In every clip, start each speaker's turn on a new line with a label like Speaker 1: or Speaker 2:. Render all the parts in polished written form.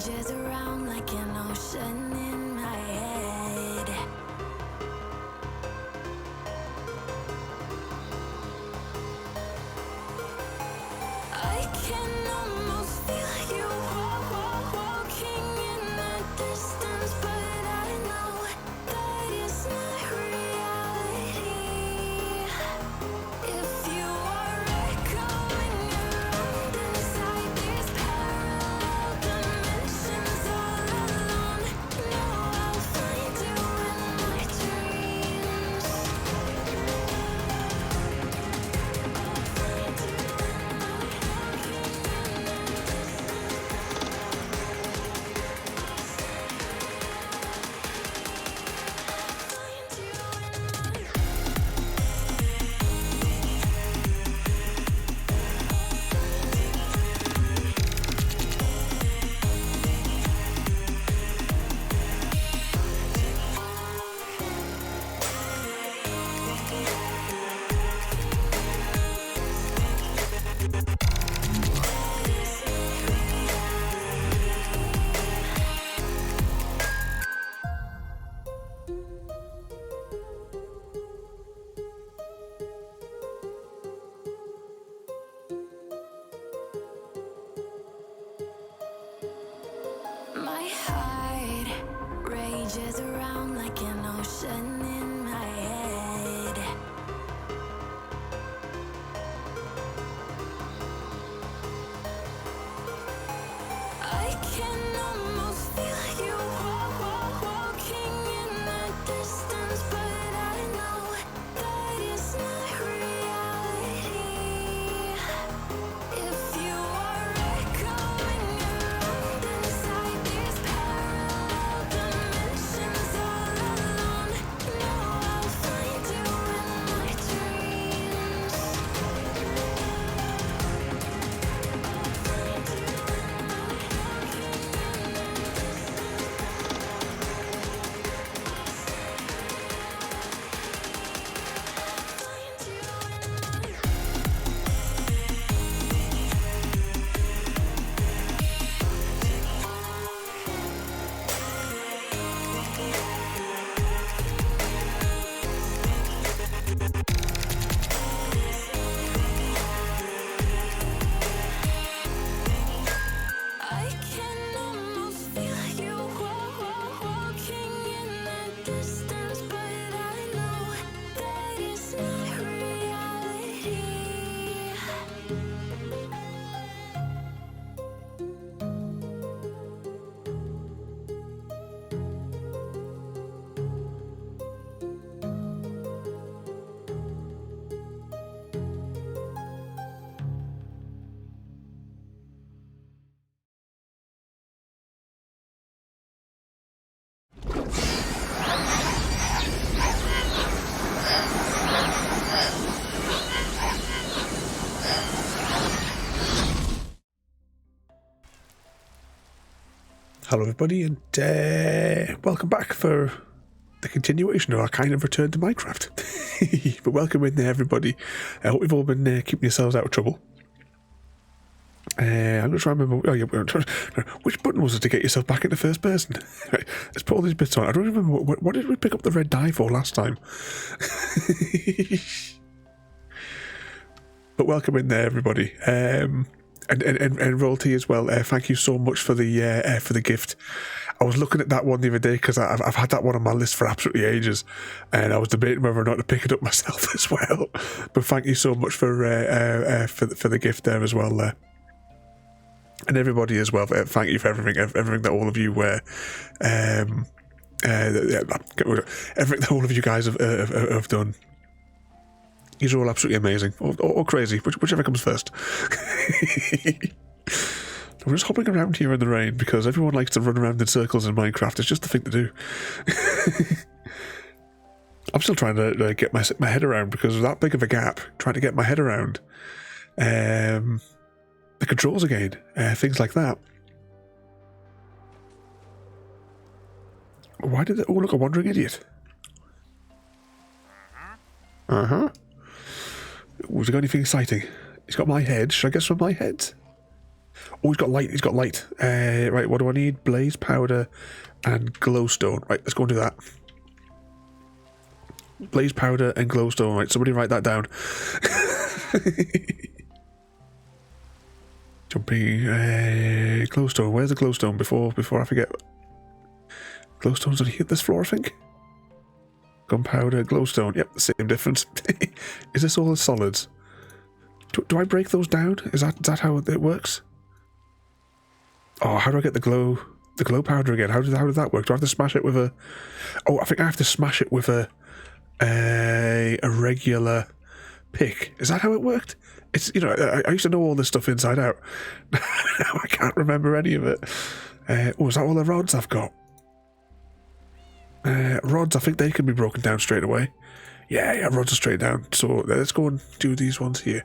Speaker 1: rages around like an ocean in my head. I can almost feel you walking in the distance, but I know that it's not reality. If you are echoing around inside these parallel dimensions all alone, know I'll find you in my dreams. My heart rages around like an ocean in my head. I can almost feel you walking in the distance, but I know that it's not reality. If you are echoing around inside these parallel dimensions all alone, know I'll find you in my dreams. I can almost feel you walking in the distance, but I know that it's not reality.
Speaker 2: Hello everybody, and welcome back for the continuation of our kind of return to Minecraft. But welcome in there everybody. I hope you've all been keeping yourselves out of trouble. I'm just trying to remember, which button was it to get yourself back into first person? Right, let's put all these bits on. I don't remember, what did we pick up the red dye for last time? But welcome in there everybody. And Royalty as well. Thank you so much for the gift. I was looking at that one the other day because I've had that one on my list for absolutely ages, and I was debating whether or not to pick it up myself as well. But thank you so much for the gift there as well. And everybody as well. Thank you for everything that all of you everything that all of you guys have done. These are all absolutely amazing, or crazy, whichever comes first. We're just hopping around here in the rain because everyone likes to run around in circles in Minecraft. It's just the thing to do. I'm still trying to get my head around because of that big of a gap. Trying to get my head around the controls again, things like that. Why did they... Oh, look, a wandering idiot. Was it got anything exciting? He's got my head. Should I guess from my head? Oh, he's got light. He's got light. Right, what do I need? Blaze powder and glowstone. Right, let's go and do that. Blaze powder and glowstone. Right, somebody write that down. Jumping. Glowstone. Where's the glowstone? Before I forget. Glowstone's on here. This floor, I think. Gunpowder, glowstone. Yep, same difference. Is this all the solids? Do I break those down? Is that how it works? Oh, how do I get the glow powder again? How did that work? Do I have to smash it with a? Oh, I think I have to smash it with a regular pick. Is that how it worked? It's, you know, I used to know all this stuff inside out. Now I can't remember any of it. Oh, is that all the rods I've got? Rods, I think they can be broken down straight away. Yeah, rods are straight down. So let's go and do these ones here.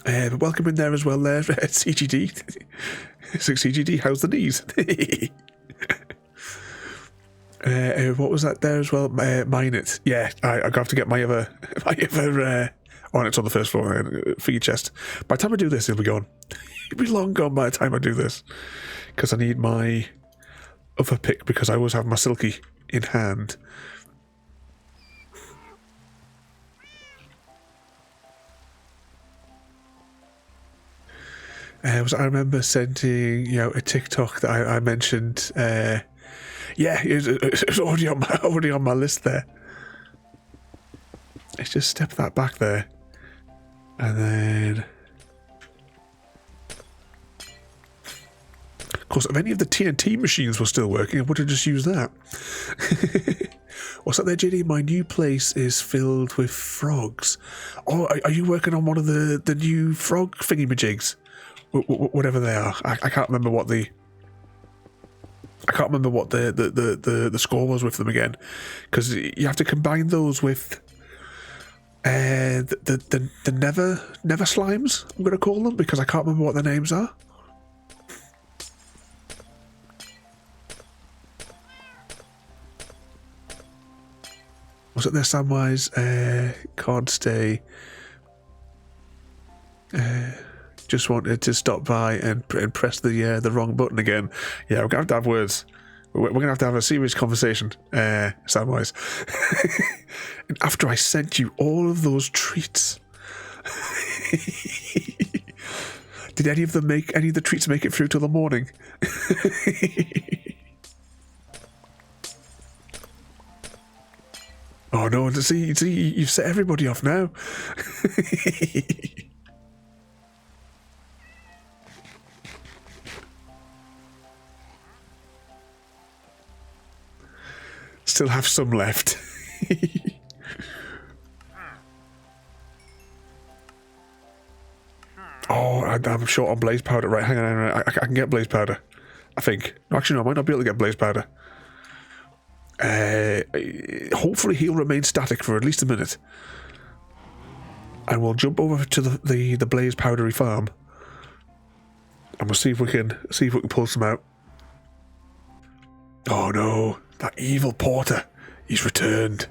Speaker 2: But welcome in there as well there, CGD. CGD, how's the knees? What was that there as well? Mine it. Yeah, I have to get my other oh, and it's on the first floor for your chest. By the time I do this, it'll be gone. It'll be long gone by the time I do this. Because I need my other pick, because I always have my silky in hand. I remember sending, you know, a TikTok that I mentioned. Yeah, it's already on my list there. Let's just step that back there, and then, of course, if any of the TNT machines were still working, I would have just used that. What's that there, JD? My new place is filled with frogs. Oh, are you working on one of the new frog thingy-majigs? Whatever they are, I can't remember what the score was with them again, because you have to combine those with the Nether slimes. I'm going to call them, because I can't remember what their names are. Was it their Samwise? Can't stay. Just wanted to stop by and press the wrong button again. Yeah, we're going to have words. We're going to have a serious conversation, Samwise. And after I sent you all of those treats, did any of the treats make it through till the morning? Oh no! See, you've set everybody off now. Still have some left. Oh, I'm short on blaze powder. Right, hang on. I can get blaze powder, I think. Actually, no, I might not be able to get blaze powder. Hopefully he'll remain static for at least a minute. And we'll jump over to the blaze powdery farm. And we'll see if we can pull some out. Oh no. That evil porter, he's returned.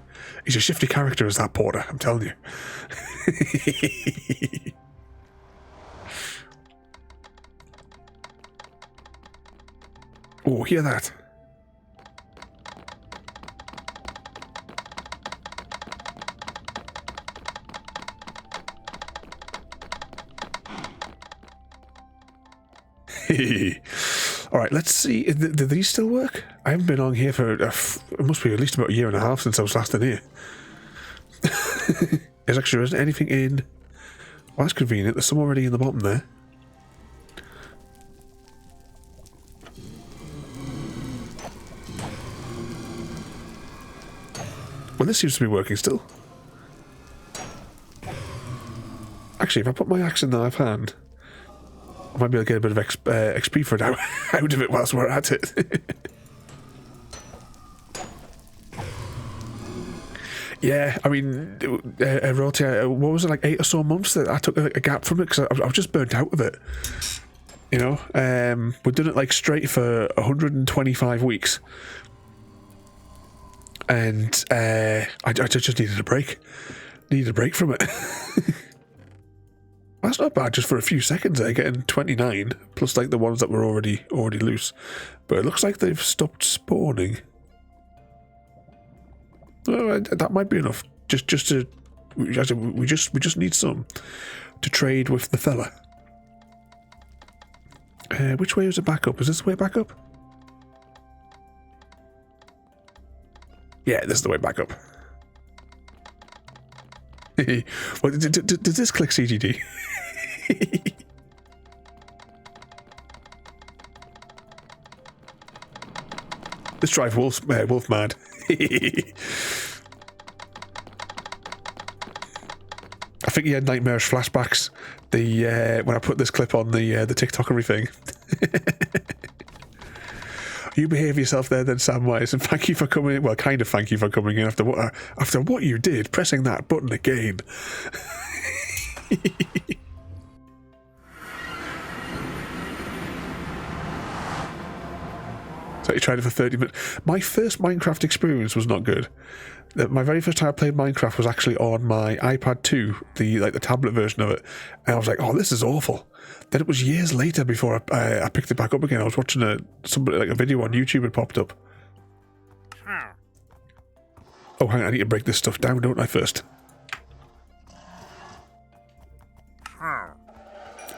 Speaker 2: He's a shifty character as that porter, I'm telling you. Oh, hear that? All right, let's see. Do these still work? I haven't been on here for it must be at least about a year and a half since I was last in here. There's actually isn't anything in. Well, that's convenient. There's some already in the bottom there. Well, this seems to be working still. Actually, if I put my axe in the left hand, I might be able to get a bit of XP for it out of it whilst we're at it. Yeah, I mean, Roty, what was it, like 8 or so months that I took a gap from it, because I was just burnt out of it. You know, we've done it like straight for 125 weeks. And I just needed a break. Needed a break from it. That's not bad, just for a few seconds there, getting 29, plus like the ones that were already loose. But it looks like they've stopped spawning. Oh, that might be enough. We just need some to trade with the fella. Which way is it back up? Is this the way back up? Yeah, this is the way back up. Well, does this click CGD? Let's drive wolf mad. I think he had nightmarish flashbacks. When I put this clip on the TikTokery thing. You behave yourself there then, Samwise, and thank you for coming in. Well, kind of thank you for coming in after what you did, pressing that button again. So you tried it for 30 minutes. My first Minecraft experience was not good. My very first time I played Minecraft was actually on my iPad 2, the tablet version of it, and I was like, "Oh, this is awful." Then it was years later before I picked it back up again. I was watching a video on YouTube had popped up. Oh, hang on, I need to break this stuff down, don't I, first? And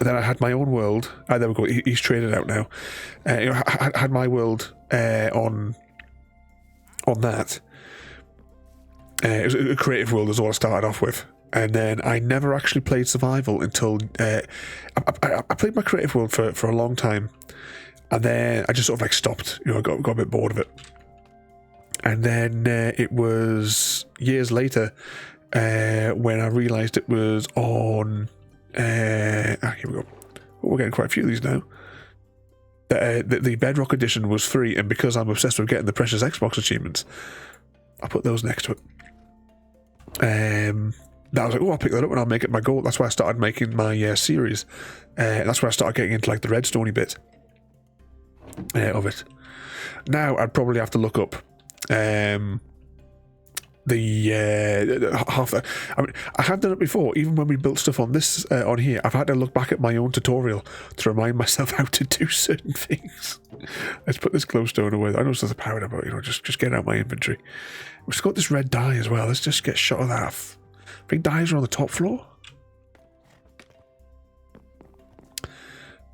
Speaker 2: then I had my own world. There we go. He's traded out now. I had my world on that. It was a creative world, is all I started off with. And then I never actually played survival until I played my creative world for a long time, and then I just sort of like stopped. You know, I got a bit bored of it. And then it was years later when I realised it was on. Here we go. We're getting quite a few of these now. The Bedrock edition was free, and because I'm obsessed with getting the precious Xbox achievements, I put those next to it. I was like, oh, I'll pick that up and I'll make it my goal. That's why I started making my series. That's where I started getting into like the Redstone bit of it. Now I'd probably have to look up half that. I mean, I have done it before. Even when we built stuff on this on here, I've had to look back at my own tutorial to remind myself how to do certain things. Let's put this glowstone away. I know there's a power about, you know, just get it out of my inventory. We've got this red dye as well. Let's just get shot of that. I think dyes are on the top floor.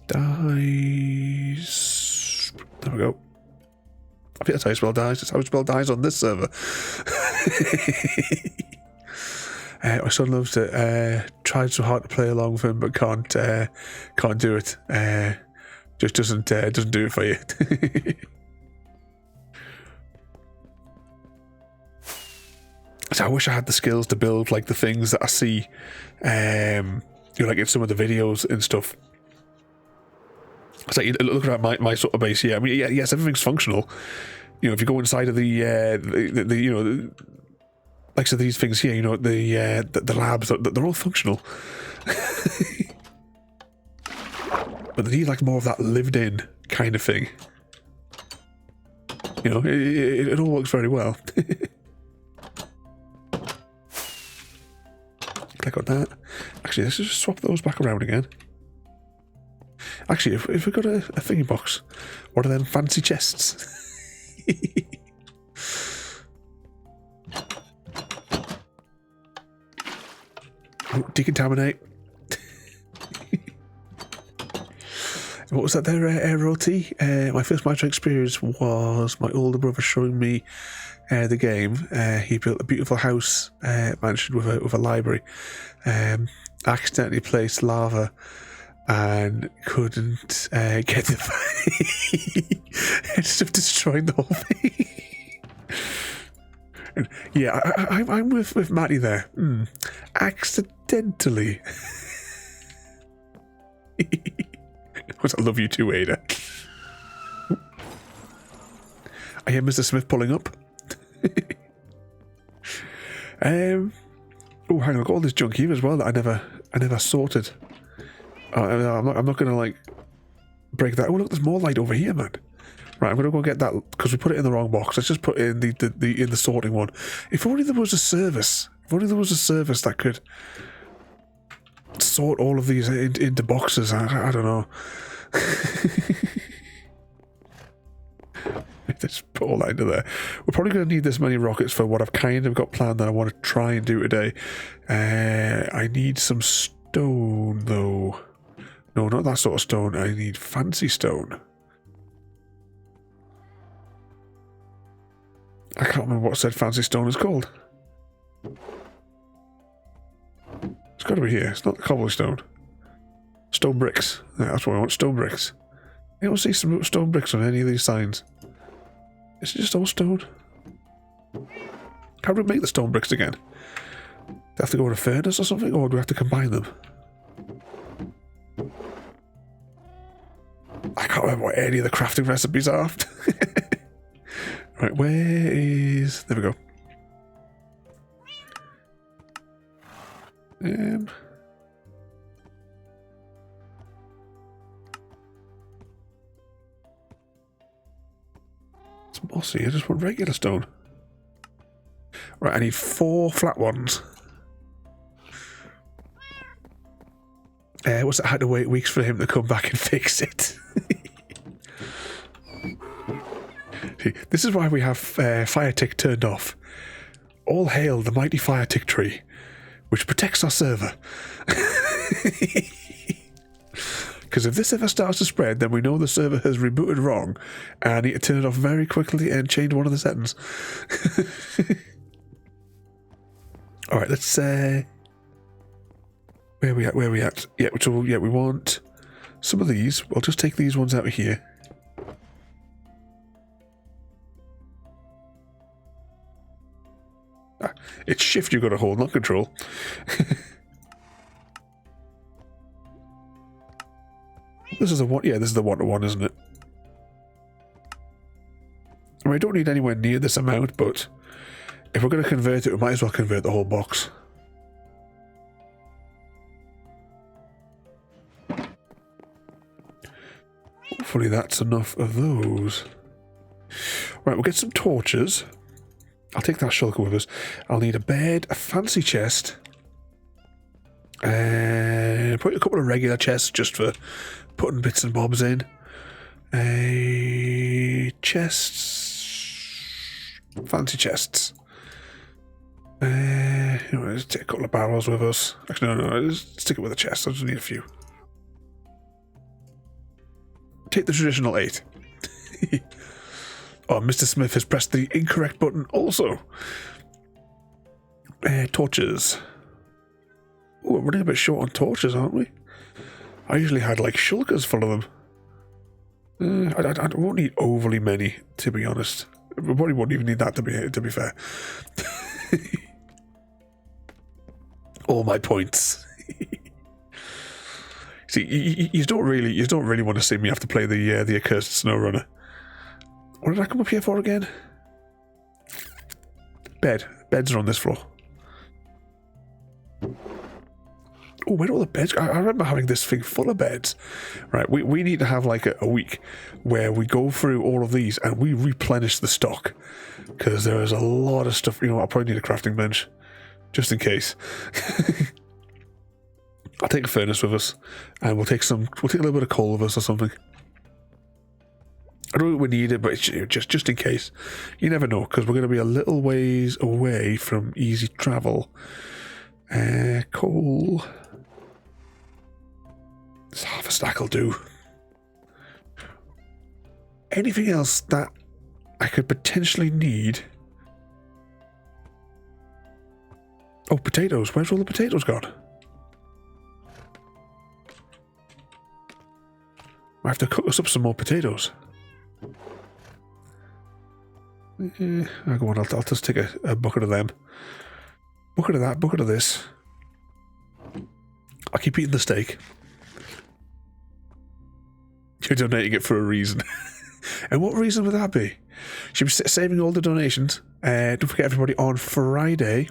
Speaker 2: Dyes. There we go. I think that's how you spell dyes. That's how you spell dyes on this server. My son loves it. Tried so hard to play along with him, but can't do it. Just doesn't do it for you. So I wish I had the skills to build like the things that I see, you know, like in some of the videos and stuff. So you look at my sort of base here. I mean, yes, everything's functional. You know, if you go inside of the you know, like so these things here, you know, the labs, they're all functional. But they need like more of that lived-in kind of thing. You know, it all works very well. Click on that. Actually, let's just swap those back around again. Actually, if we got a thingy box, what are them fancy chests? Oh, decontaminate. What was that there, Roti? My first Minecraft experience was my older brother showing me the game. He built a beautiful house mansion with a library. Accidentally placed lava and couldn't get the ended up destroying the whole thing. And yeah, I'm with Matty there. Accidentally. I love you too, Ada. I hear Mr. Smith pulling up. Oh, hang on, I've got all this junk here as well that I never sorted. I'm not gonna like break that. Oh look, there's more light over here, man. Right, I'm gonna go get that because we put it in the wrong box. Let's just put it in the sorting one. If only there was a service. If only there was a service that could sort all of these into boxes. I don't know. Just put all that into there. We're probably going to need this many rockets for what I've kind of got planned that I want to try and do today. I need some stone, though. No, not that sort of stone. I need fancy stone. I can't remember what said fancy stone is called. It's got to be here. It's not the cobblestone. Stone bricks. Yeah, that's what I want. Stone bricks. You don't see some stone bricks on any of these signs. Is it just all stone? How do we make the stone bricks again? Do we have to go in a furnace or something, or do we have to combine them? I can't remember what any of the crafting recipes are. Right, where is... There we go. It's mossy, I just want regular stone. Right, I need 4 flat ones. What's it? I had to wait weeks for him to come back and fix it. See, this is why we have fire tick turned off. All hail the mighty fire tick tree, which protects our server. Because if this ever starts to spread, then we know the server has rebooted wrong, and I need to turn it off very quickly and change one of the settings. All right, let's where are we at? Yeah, so yeah, we want some of these. We'll just take these ones out of here. Ah, it's shift you've got to hold, not control. This is the one. Yeah, this is the 1-to-1, isn't it? I mean, I don't need anywhere near this amount, but if we're going to convert it, we might as well convert the whole box. Hopefully that's enough of those. Right, we'll get some torches. I'll take that shulker with us. I'll need a bed, a fancy chest, and probably a couple of regular chests just for putting bits and bobs in. Chests, fancy chests. Let's take a couple of barrels with us. Actually, no, just stick it with a chest. I just need a few. Take the traditional 8. Oh, Mr. Smith has pressed the incorrect button also. Torches. Oh, we're running a bit short on torches, aren't we? I usually had like shulkers full of them. I won't need overly many, to be honest. We probably won't even need that to be fair. All my points. See, you don't really want to see me have to play the accursed snow runner. What did I come up here for again? Beds are on this floor. Oh, where are all the beds? I remember having this thing full of beds. Right, we need to have like a week where we go through all of these and we replenish the stock. Because there is a lot of stuff. You know, I'll probably need a crafting bench. Just in case. I'll take a furnace with us. And we'll take a little bit of coal with us or something. I don't think we need it, but it's just in case. You never know, because we're going to be a little ways away from easy travel. Coal. It's half a stack will do. Anything else that I could potentially need? Oh, potatoes. Where's all the potatoes gone? I have to cook us up some more potatoes. Go on, I'll just take a bucket of them. Bucket of that, bucket of this. I'll keep eating the steak. You're donating it for a reason. And what reason would that be? Should be saving all the donations. Don't forget, everybody, on Friday.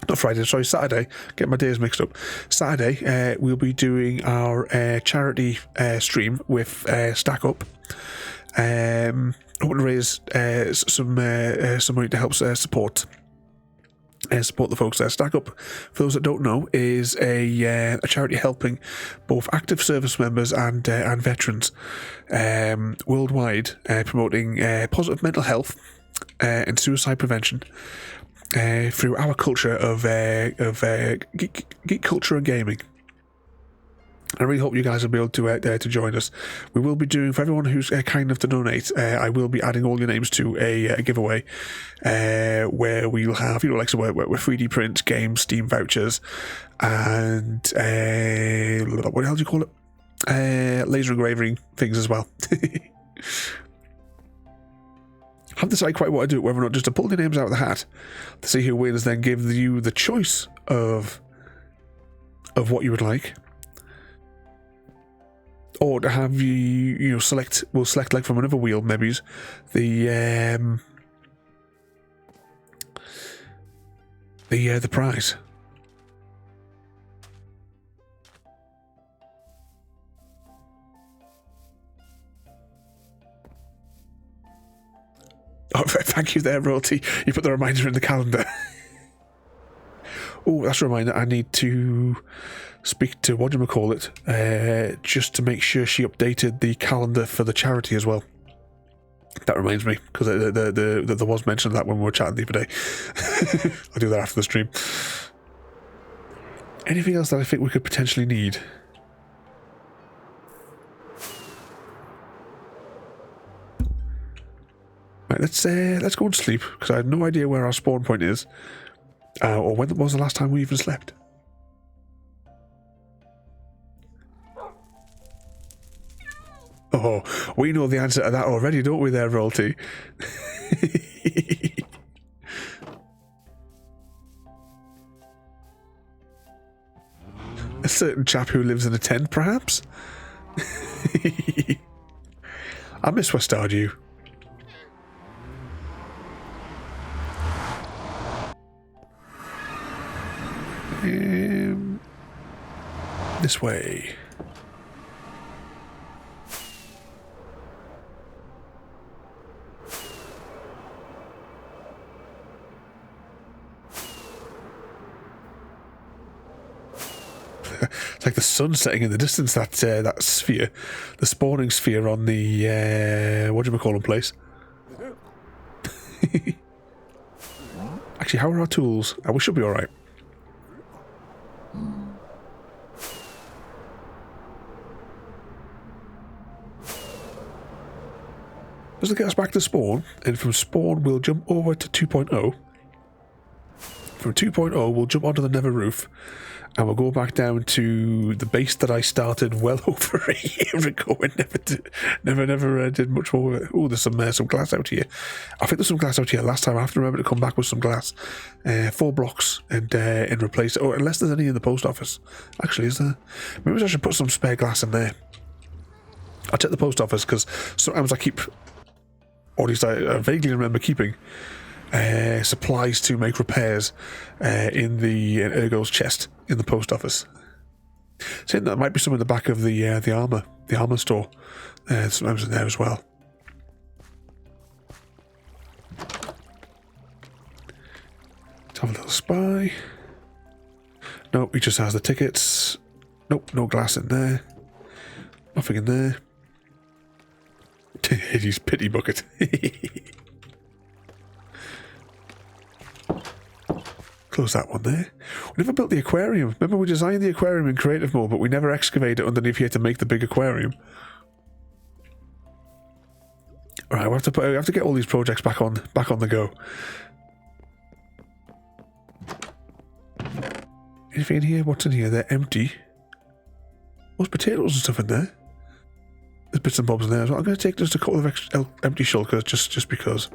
Speaker 2: Not Friday, sorry, Saturday. Get my days mixed up. Saturday, we'll be doing our charity stream with Stack Up. I want to raise some money to help support support the folks there. Stack Up, for those that don't know, is a charity helping both active service members and veterans worldwide, promoting positive mental health and suicide prevention through our culture of geek culture and gaming. I really hope you guys will be able to join us. We will be doing, for everyone who's kind enough to donate, I will be adding all your names to a giveaway where we'll have, like, so we're 3D print, games, Steam vouchers, and what the hell do you call it? Laser engraving things as well. Haven't decided quite what to do, whether or not just to pull the names out of the hat to see who wins, then give you the choice of what you would like. Or to have we'll select like from another wheel, maybe the prize. Oh, thank you there, Royalty. You put the reminder in the calendar. Oh, that's a reminder. I need to speak to whatchamacallit, just to make sure she updated the calendar for the charity as well. That reminds me, because there was mention of that when we were chatting the other day. I'll do that after the stream. Anything else that I think we could potentially need? Right, let's go and sleep, because I have no idea where our spawn point is, or when was the last time we even slept. Oh, we know the answer to that already, don't we there, Royalty? A certain chap who lives in a tent, perhaps? I miss West Stardew. This way. It's like the sun setting in the distance, that sphere, the spawning sphere on the whatchamacallit place. Actually, how are our tools? We should be alright. Does it get us back to spawn? And from spawn, we'll jump over to 2.0. From 2.0, we'll jump onto the Nether roof, and we'll go back down to the base that I started well over a year ago and never did much more with it. Oh, there's some glass out here. I think there's some glass out here. Last time I have to remember to come back with some glass. 4 blocks and replace it. Or unless there's any in the post office. Actually, is there? Maybe I should put some spare glass in there. I'll check the post office, because sometimes I keep, or at least I vaguely remember keeping, supplies to make repairs in the Ergo's chest in the post office. Saying that might be some in the back of the armor store. Sometimes in there as well. Let's have a little spy. Nope, he just has the tickets. Nope, no glass in there. Nothing in there. His pity bucket. Close that one there. We never built the aquarium. Remember, we designed the aquarium in creative mode, but we never excavated underneath here to make the big aquarium. Alright, we have to get all these projects back on the go. Anything in here? What's in here? They're empty. There's potatoes and stuff in there. There's bits and bobs in there as well. I'm going to take just a couple of extra empty shulkers just because.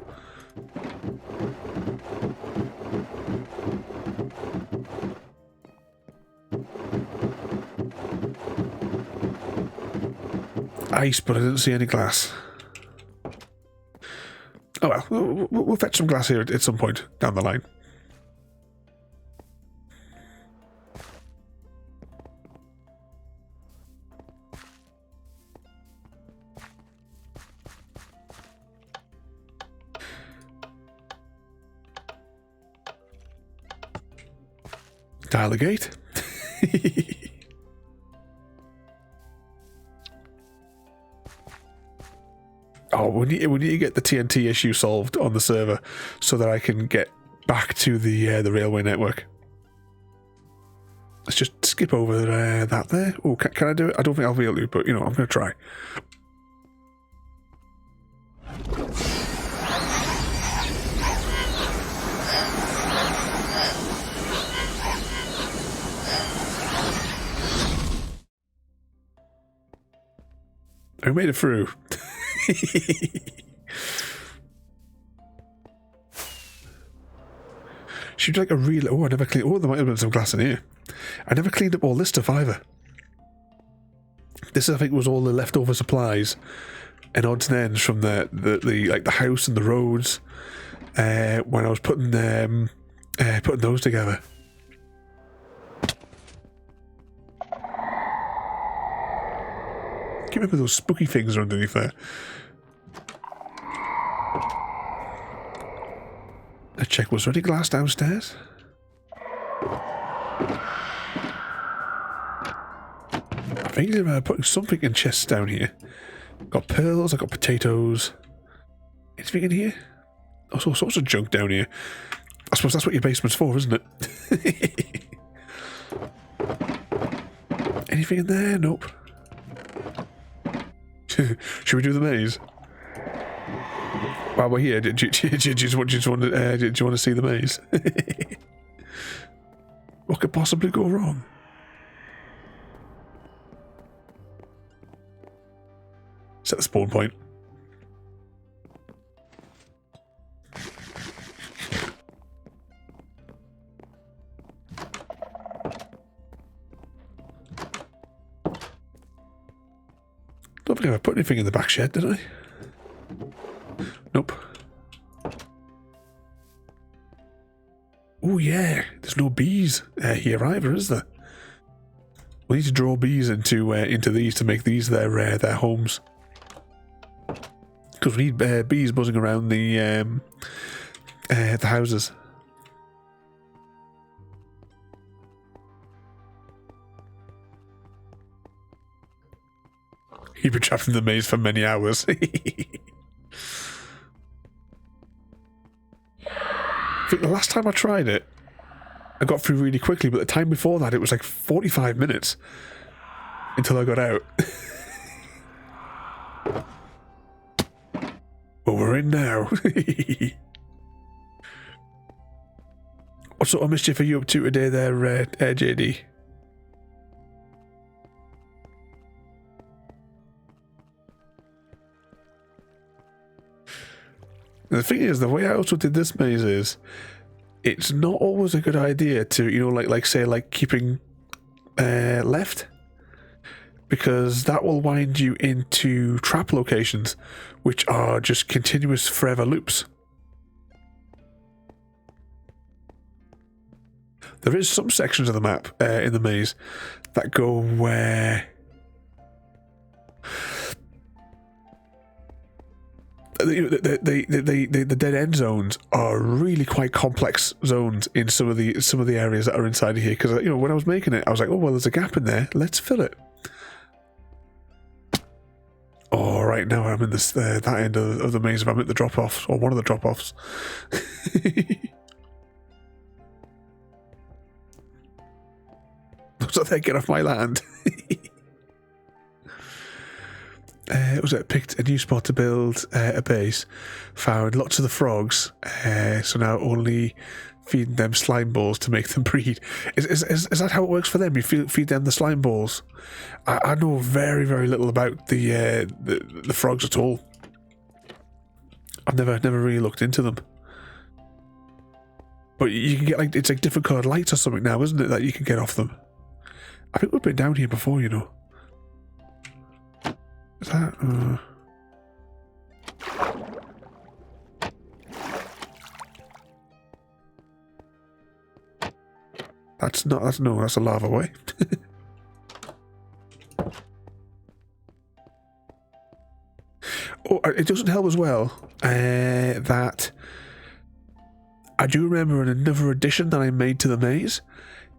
Speaker 2: Ice, but I didn't see any glass. Oh well, we'll fetch some glass here at some point down the line. Dial the gate. Oh, we need to get the TNT issue solved on the server so that I can get back to the railway network. Let's just skip over that there. Oh, can I do it? I don't think I'll be able to, but you know, I'm going to try. I made it through. She'd like a real... Oh, I never cleaned... Oh, there might have been some glass in here. I never cleaned up all this stuff either. This, I think, was all the leftover supplies and odds and ends from the like the house and the roads when I was putting those together. I can't remember those spooky things are underneath there. Let's check, was there any glass downstairs? I think they're putting something in chests down here. Got pearls, I got potatoes. Anything in here? Oh, all sorts of junk down here. I suppose that's what your basement's for, isn't it? Anything in there? Nope. Should we do the maze? While we're here, do you want to see the maze? What could possibly go wrong? Set the spawn point. Don't think I put anything in the back shed, did I? Nope. Oh yeah, there's no bees here either, is there? We need to draw bees into these to make these their homes. Because we need bees buzzing around the houses. You've been trapped in the maze for many hours. I think the last time I tried it, I got through really quickly, but the time before that, it was like 45 minutes until I got out. Well, we're in now. What sort of mischief are you up to today there, JD? The thing is, the way I also did this maze is, it's not always a good idea to, you know, like keeping left, because that will wind you into trap locations, which are just continuous forever loops. There is some sections of the map in the maze that go where the dead end zones are really quite complex zones in some of the areas that are inside of here. Because you know, when I was making it, I was like, oh well, there's a gap in there. Let's fill it. Oh, right now I'm in this that end of the maze. If I'm at the drop offs or one of the drop offs. So they get off my land. Was it picked a new spot to build a base, found lots of the frogs, so now only feeding them slime balls to make them breed. Is that how it works for them? You feed them the slime balls? I know very, very little about the frogs at all. I've never really looked into them. But you can get it's like different coloured lights or something now, isn't it, that you can get off them? I think we've been down here before, you know. Is that... That's a lava way. Oh, it doesn't help as well that I do remember in another addition that I made to the maze,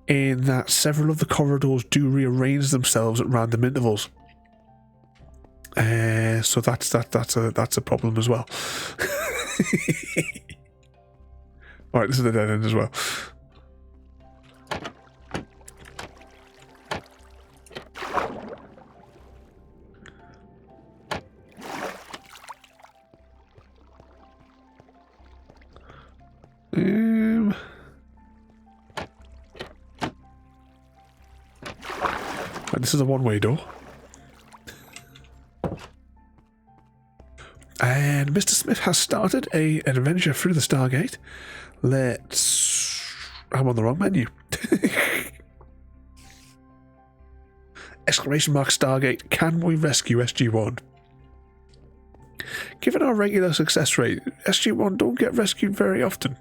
Speaker 2: in that several of the corridors do rearrange themselves at random intervals. So that's a problem as well. All right, this is the dead end as well. This is a one-way door. And Mr. Smith has started an adventure through the Stargate. I'm on the wrong menu. Exclamation mark Stargate. Can we rescue SG-1? Given our regular success rate, SG-1 don't get rescued very often.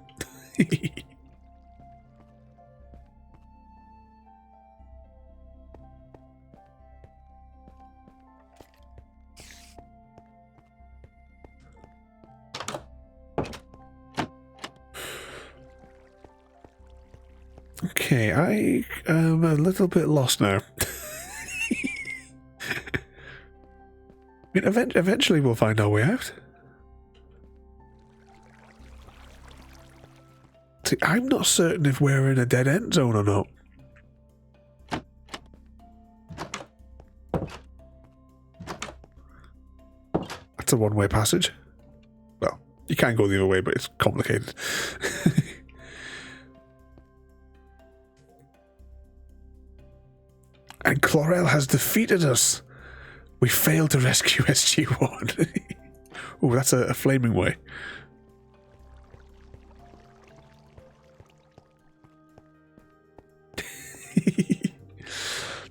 Speaker 2: Okay, I am a little bit lost now. I mean, eventually we'll find our way out. See, I'm not certain if we're in a dead end zone or not. That's a one-way passage. Well, you can go the other way, but it's complicated. And Chlorel has defeated us. We failed to rescue SG-1. Oh, that's a flaming way.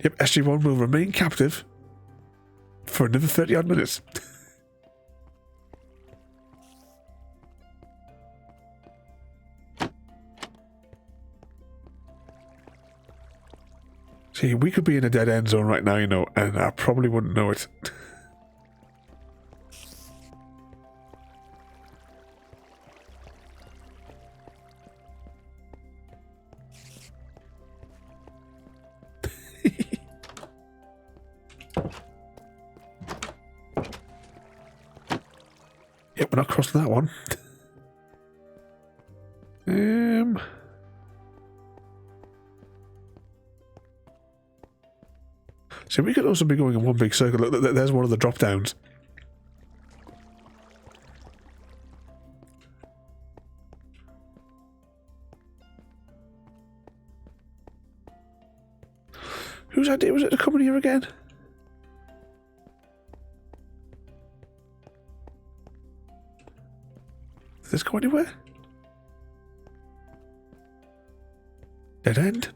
Speaker 2: Yep, SG-1 will remain captive for another 30-odd minutes. See, we could be in a dead end zone right now, you know, and I probably wouldn't know it. Yep, we're not crossing that one. So we could also be going in one big circle. Look, there's one of the drop downs. Whose idea was it to come in here again? Did this go anywhere? Dead end?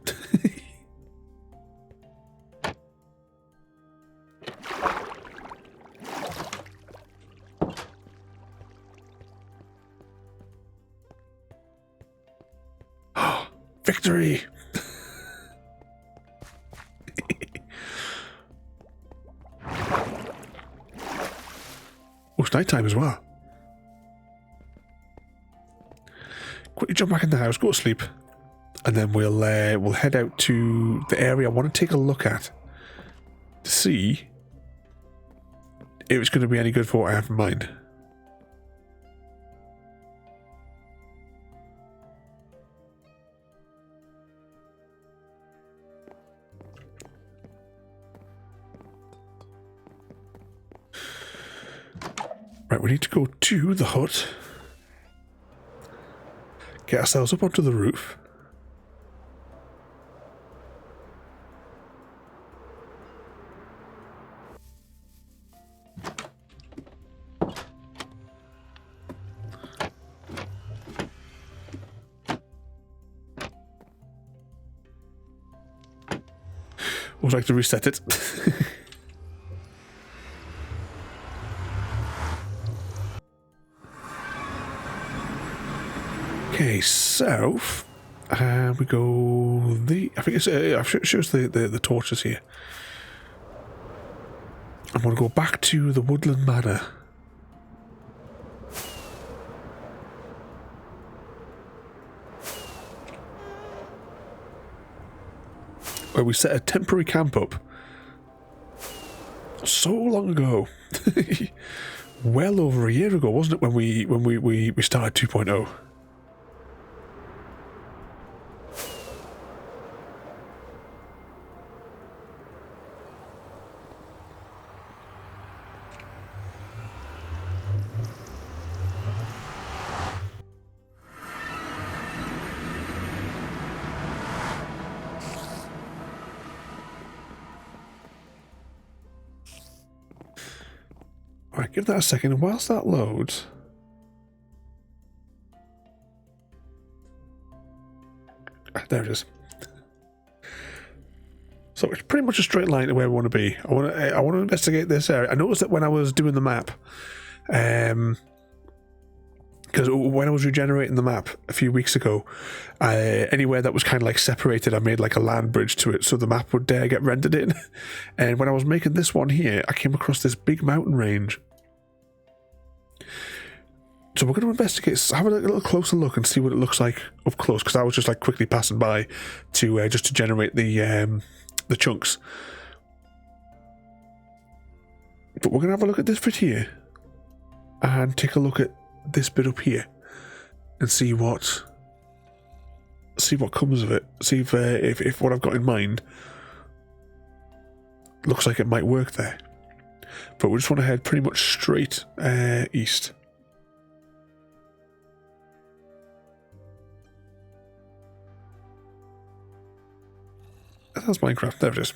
Speaker 2: Victory! Oh, it's night time as well. Quickly jump back in the house, go to sleep, and then we'll head out to the area I want to take a look at to see if it's going to be any good for what I have in mind. Right, we need to go to the hut, get ourselves up onto the roof. Would like to reset it. Okay, so we go I think it's it shows the torches here. I'm going to go back to the Woodland Manor. where we set a temporary camp up so long ago. Well over a year ago, wasn't it, when we started 2.0? Right, give that a second, and whilst that loads... there it is. So it's pretty much a straight line to where we want to be. I want to investigate this area. I noticed that when I was doing the map, because when I was regenerating the map a few weeks ago, anywhere that was kind of like separated, I made like a land bridge to it so the map would get rendered in. And when I was making this one here, I came across this big mountain range. So we're going to investigate, have a little closer look and see what it looks like up close, because I was just like quickly passing by to just to generate the chunks. But we're going to have a look at this bit here and take a look at this bit up here and see what comes of it. See if what I've got in mind looks like it might work there. But we just want to head pretty much straight east. That's Minecraft. There it is.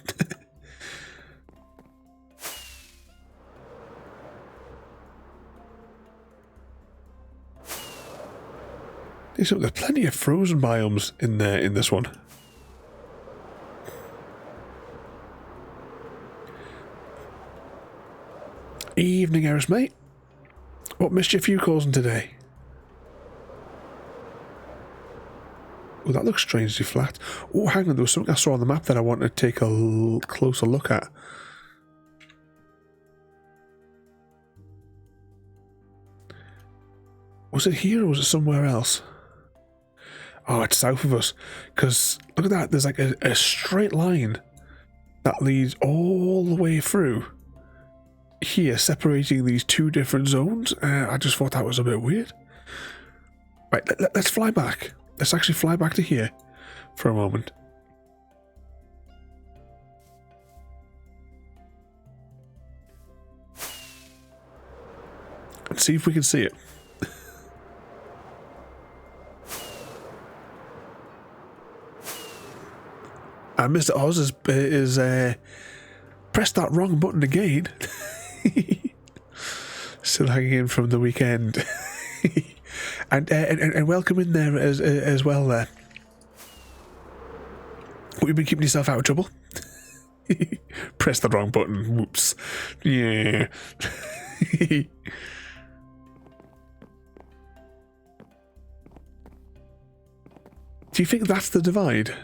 Speaker 2: There's plenty of frozen biomes in there in this one. Evening, Eris, mate. What mischief are you causing today? Oh, that looks strangely flat. Oh, hang on, there was something I saw on the map that I wanted to take a closer look at. Was it here or was it somewhere else? Oh, it's south of us. Because, look at that, there's like a straight line that leads all the way through here, separating these two different zones. I just thought that was a bit weird. Right, let's fly back. Let's actually fly back to here for a moment. And see if we can see it. And Mr. Oz is pressed that wrong button again. Still hanging in from the weekend. And welcome in there as well there. You've been keeping yourself out of trouble? Press the wrong button. Whoops. Yeah. Do you think that's the divide?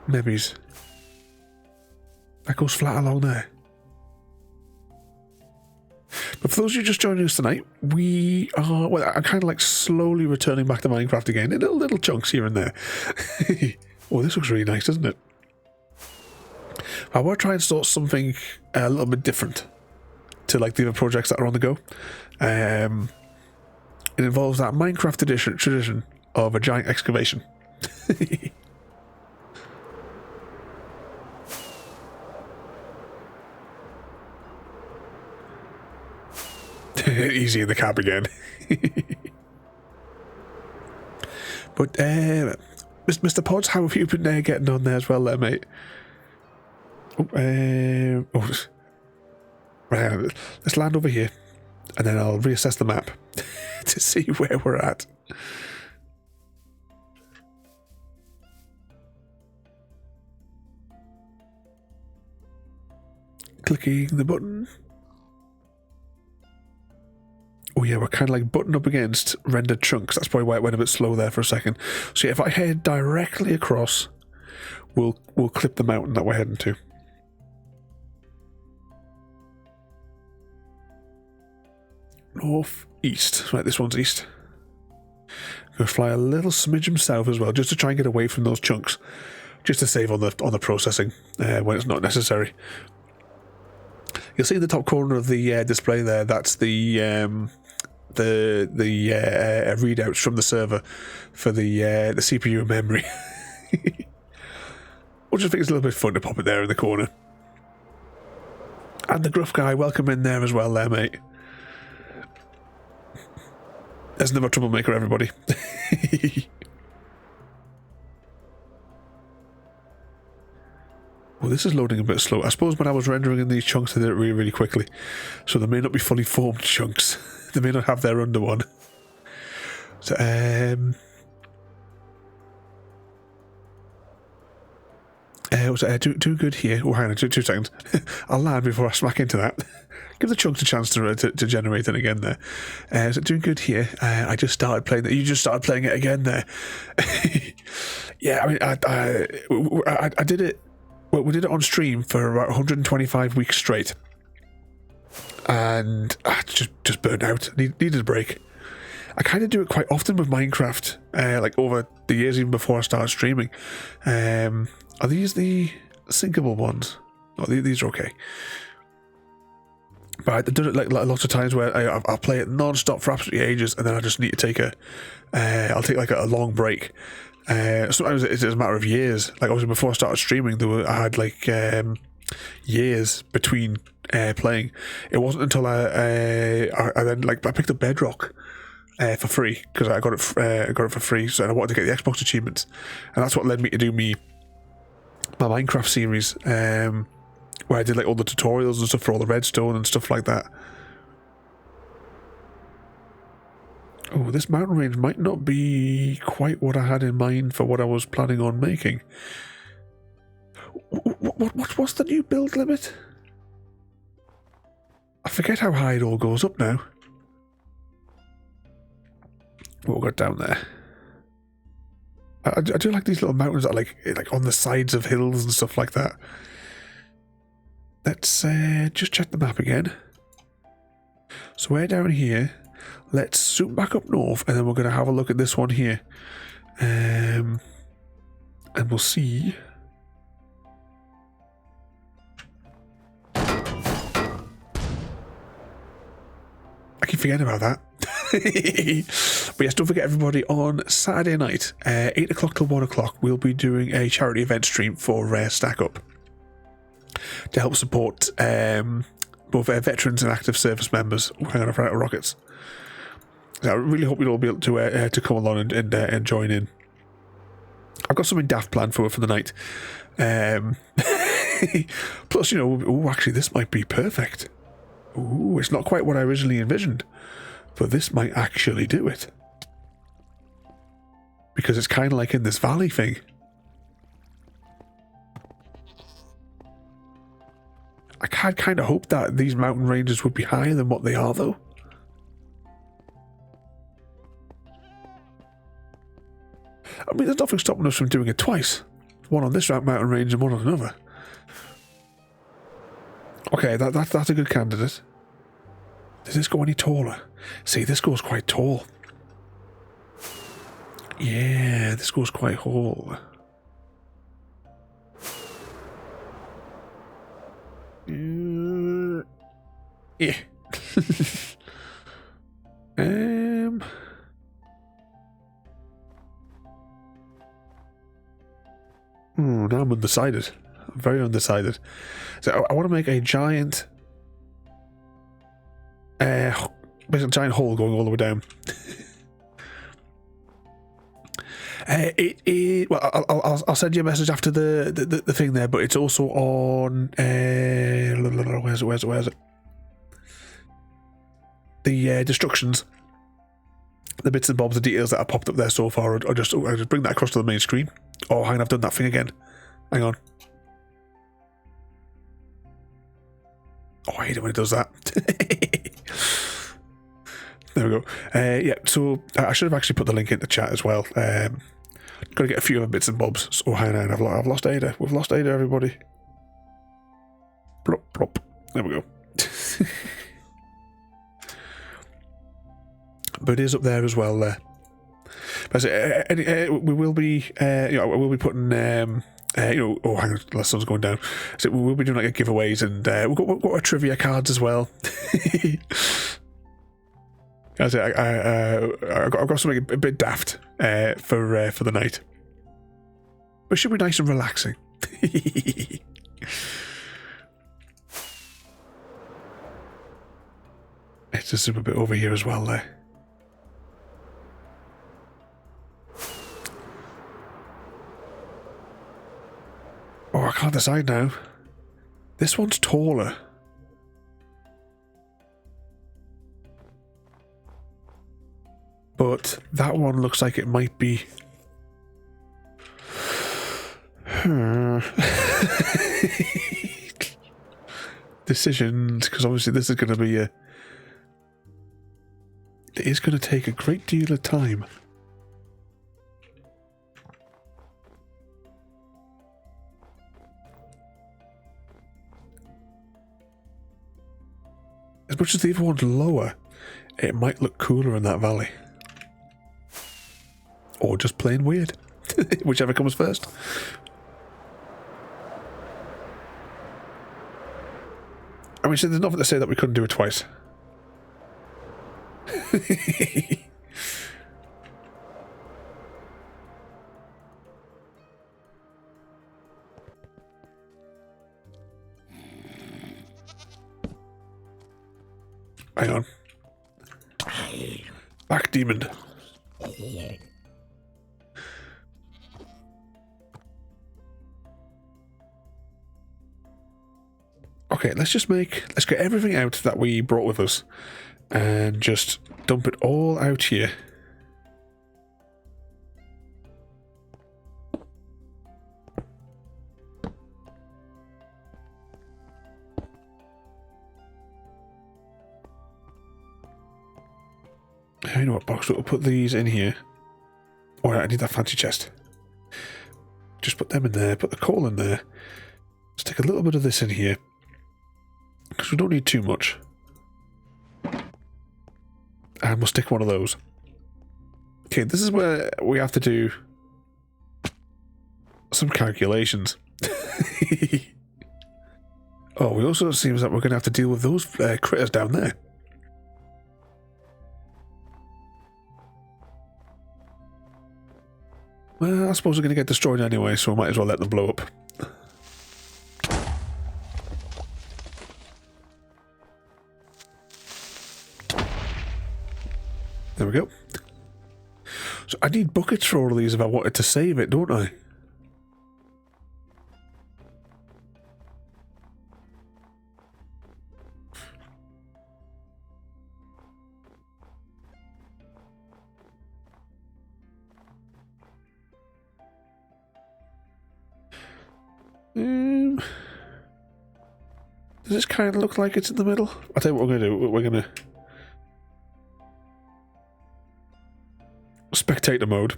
Speaker 2: Maybe's. That goes flat along there. But for those of you just joining us tonight, we are, well, I'm kind of like slowly returning back to Minecraft again in little chunks here and there. Oh, this looks really nice, doesn't it? I want to try and sort something a little bit different to like the other projects that are on the go. It involves that Minecraft tradition of a giant excavation. Easy in the cab again. But Mr. Pods, how have you been getting on there as well there, mate? Right, let's land over here and then I'll reassess the map to see where we're at. Clicking the button. Oh yeah, we're kind of like buttoned up against rendered chunks. That's probably why it went a bit slow there for a second. So yeah, if I head directly across, we'll clip the mountain that we're heading to. North, east. Right, this one's east. I'm going to fly a little smidgen south as well, just to try and get away from those chunks. just to save on the processing when it's not necessary. You'll see in the top corner of the display there, that's the readouts from the server for the CPU and memory. I just think it's a little bit fun to pop it there in the corner. And the Gruff guy, welcome in there as well there, mate. There's another troublemaker, everybody. Well, this is loading a bit slow. I suppose when I was rendering in these chunks, I did it really, really quickly. So they may not be fully formed chunks. They may not have their under one. So, do good here. Oh, hang on, 2 seconds. I'll land before I smack into that. Give the chunks a chance to generate it again there. So doing good here. I just started playing that. You just started playing it again there. Yeah, I mean, I did it. Well, we did it on stream for about 125 weeks straight, and I just burned out. Needed a break. I kind of do it quite often with Minecraft, like over the years, even before I started streaming. Are these the sinkable ones? Oh, these are okay. But I've done it like lots of times where I'll play it non-stop for absolutely ages, and then I just need to take I'll take like a long break. Sometimes it's a matter of years. Like obviously before I started streaming, I had like years between playing. It wasn't until I then I picked up Bedrock for free because I got it for free. So I wanted to get the Xbox achievements, and that's what led me to do my Minecraft series, where I did like all the tutorials and stuff for all the redstone and stuff like that. Oh, this mountain range might not be quite what I had in mind for what I was planning on making. What's the new build limit? I forget how high it all goes up now. What we got down there? I do like these little mountains that are like on the sides of hills and stuff like that. Let's just check the map again. So we're down here. Let's zoom back up north, and then we're going to have a look at this one here. And we'll see. I keep forgetting about that. But yes, don't forget everybody, on Saturday night, 8 o'clock till 1 o'clock, we'll be doing a charity event stream for Stack Up to help support both veterans and active service members. Oh, hang on, I've run out of rockets. So I really hope you'll all be able to come along and join in. I've got something daft planned for the night. Plus, you know, actually this might be perfect. Ooh, it's not quite what I originally envisioned, but this might actually do it. Because it's kind of like in this valley thing. I had kind of hoped that these mountain ranges would be higher than what they are, though. I mean, there's nothing stopping us from doing it twice. One on this mountain range and one on another. Okay, that's a good candidate. Does this go any taller? See, this goes quite tall. Yeah, this goes quite tall. Yeah. Now I'm undecided. I'm very undecided. So I want to make a giant, basically a giant hole going all the way down. Well, I'll send you a message after the thing there, but it's also on. Where's it? The destructions, the bits and bobs, the details that I popped up there so far. I'll just bring that across to the main screen. Oh, hang on, I've done that thing again. Hang on. Oh, I hate it when it does that. There we go. Yeah, so I should have actually put the link in the chat as well. Got to get a few other bits and bobs. So hang on, I've lost Ada. We've lost Ada, everybody. Plop, plop. There we go. But it is up there as well. But we will be, we will be putting Oh, hang on, the sun's going down. So we'll be doing like giveaways, and we've got our trivia cards as well. I've got something a bit daft for the night, but it should be nice and relaxing. Let's just zoom a bit over here as well there. Oh, I can't decide now. This one's taller. But that one looks like it might be... Decisions, because obviously this is going to be a... It is going to take a great deal of time. As much as the other one's lower, it might look cooler in that valley. Or just plain weird. Whichever comes first. I mean, so there's nothing to say that we couldn't do it twice. Hang on. Back demon. Okay, let's get everything out that we brought with us and just dump it all out here. You know what, box? We'll put these in here. Oh, I need that fancy chest. Just put them in there, put the coal in there. Let's take a little bit of this in here, because we don't need too much. And we'll stick one of those. Okay, this is where we have to do some calculations. Oh, we also seems that we're going to have to deal with those critters down there. Well, I suppose we're going to get destroyed anyway, so we might as well let them blow up. There we go. So I need buckets for all of these if I wanted to save it, don't I? Does this kind of look like it's in the middle? I'll tell you what we're going to do. We're going to... Spectator mode.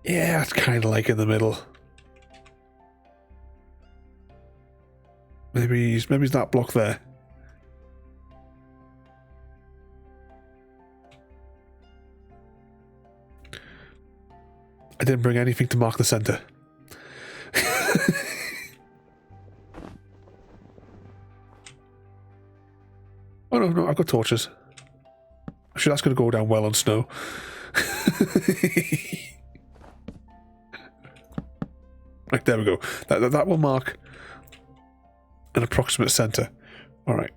Speaker 2: Yeah, it's kind of like in the middle. Maybe he's that block there. I didn't bring anything to mark the center. Oh no, I've got torches. I'm sure that's going to go down well on snow. Right, there we go. That will mark an approximate center. Alright.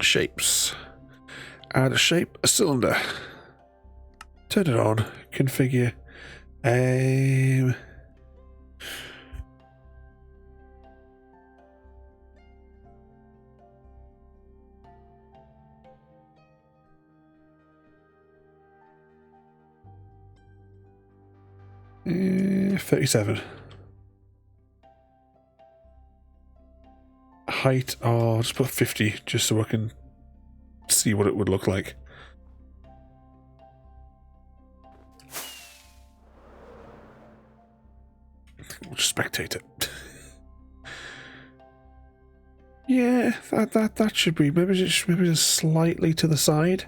Speaker 2: Shapes. Add a shape, a cylinder. Turn it on. Configure. Aim. Uh, 37. Height, oh, I'll just put 50 just so I can see what it would look like. We'll just spectate it. Yeah, that should be maybe just slightly to the side.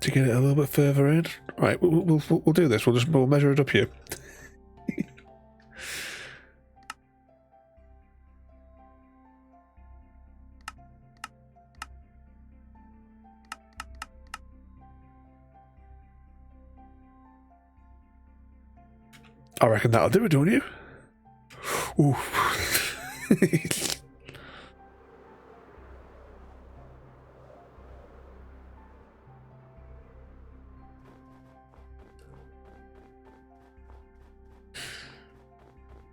Speaker 2: to get it a little bit further in. Right, we'll do this. We'll measure it up here. I reckon that'll do it, don't you? Ooh.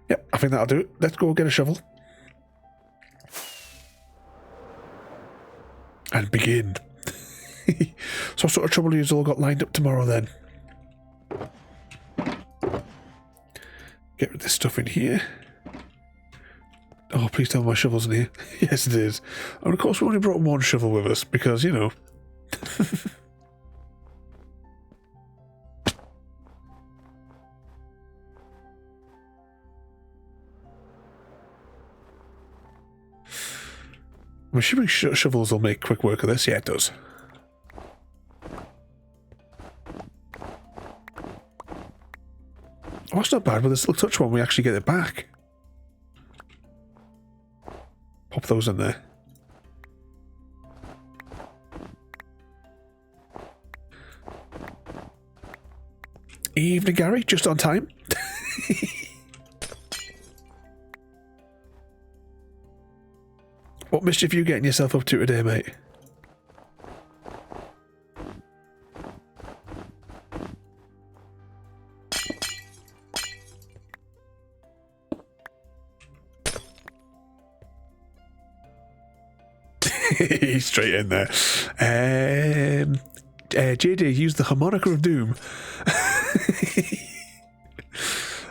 Speaker 2: Yep, I think that'll do it. Let's go get a shovel. And begin. So what sort of trouble you've all got lined up tomorrow then? Get rid of this stuff in here. Oh, please tell me my shovel's in here. Yes, it is. And of course we only brought one shovel with us because, you know. I'm assuming shovels will make quick work of this. Yeah, it does. Oh, that's not bad, but this little touch one, we actually get it back. Pop those in there. Evening, Gary, just on time. What mischief are you getting yourself up to today, mate? He's straight in there. JD used the harmonica of doom.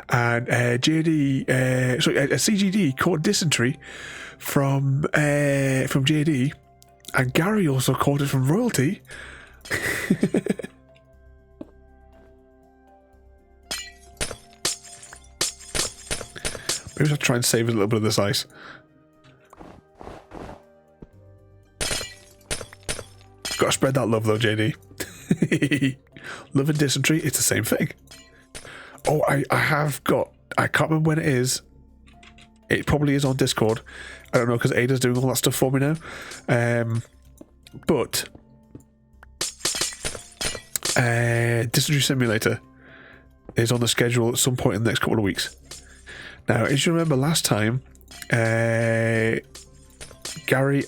Speaker 2: And JD, sorry, a CGD caught dysentery from JD, and Gary also caught it from royalty. Maybe I'll try and save a little bit of this ice. Gotta spread that love though, JD. Love and dysentery, it's the same thing. Oh, I have got, I can't remember when it is. It probably is on Discord. I don't know, because Ada's doing all that stuff for me now. But Dysentery Simulator is on the schedule at some point in the next couple of weeks. Now, as you remember last time, Gary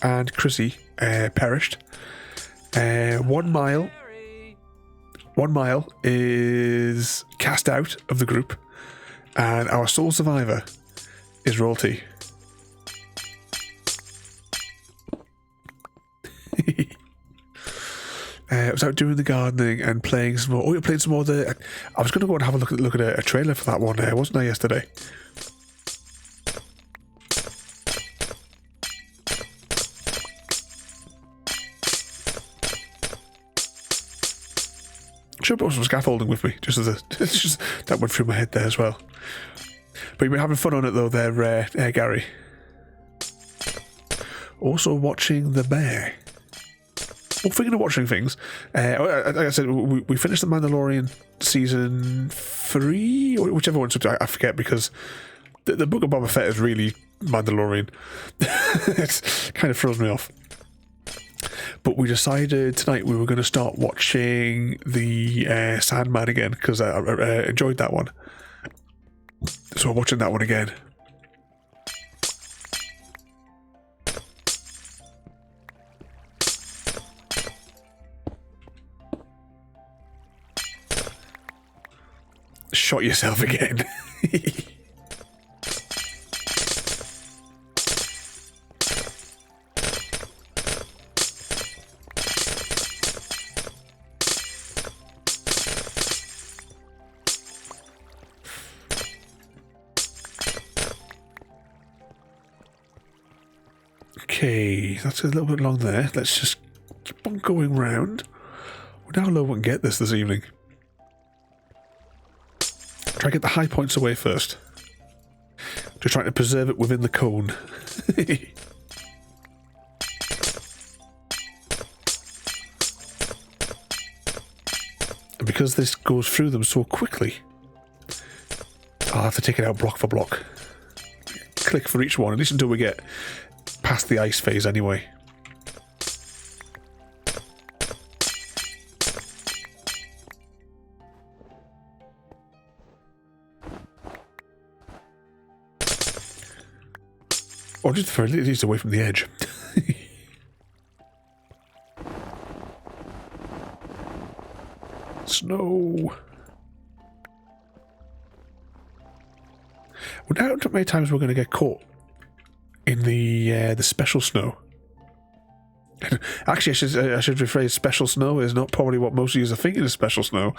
Speaker 2: and Chrissy perished. 1 mile is cast out of the group, and our sole survivor is royalty. I was out doing the gardening and playing some more. Oh, you're playing some more. I was going to go and have a look at a trailer for that one, wasn't I, yesterday? Should have brought some scaffolding with me, just that went through my head there as well. But you've been having fun on it though, there, Gary. Also watching The Bear. Well, thinking of watching things, like I said, we finished The Mandalorian season 3, or whichever one. I forget, because the Book of Boba Fett is really Mandalorian. It kind of throws me off. But we decided tonight we were going to start watching the Sandman again, because I enjoyed that one. So we're watching that one again. Shot yourself again. Okay, that's a little bit long there. Let's just keep on going round. We now know we can get this evening. Try to get the high points away first. Just trying to preserve it within the cone. And because this goes through them so quickly, I'll have to take it out block for block. Click for each one, at least until we get past the ice phase anyway. Or just for at least away from the edge. Snow. Well, now how many times we're going to get caught in the special snow? Actually, I should rephrase. Special snow is not probably what most of you are thinking is special snow.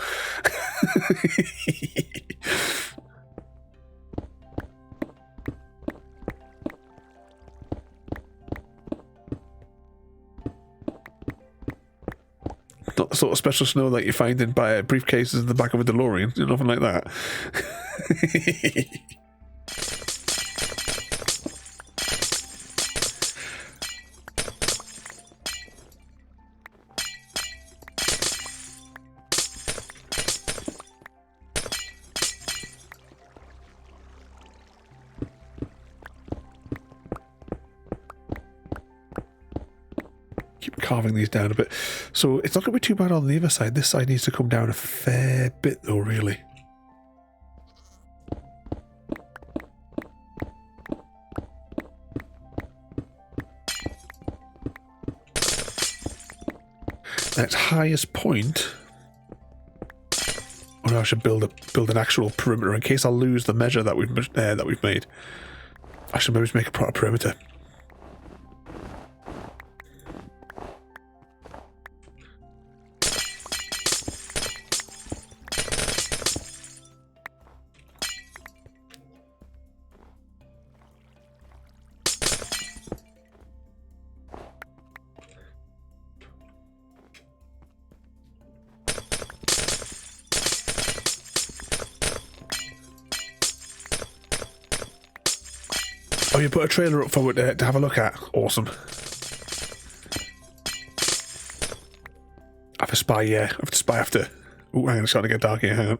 Speaker 2: Not the sort of special snow that you find in briefcases in the back of a DeLorean, nothing like that. Carving these down a bit, so it's not going to be too bad on the other side. This side needs to come down a fair bit though, really. At its highest point, or I should build an actual perimeter in case I lose the measure that we've made. I should maybe make a proper perimeter. Oh, you put a trailer up forward to have a look at? Awesome. I have to spy, yeah. I have to spy after. Ooh, hang on, it's starting to get dark here, hang on.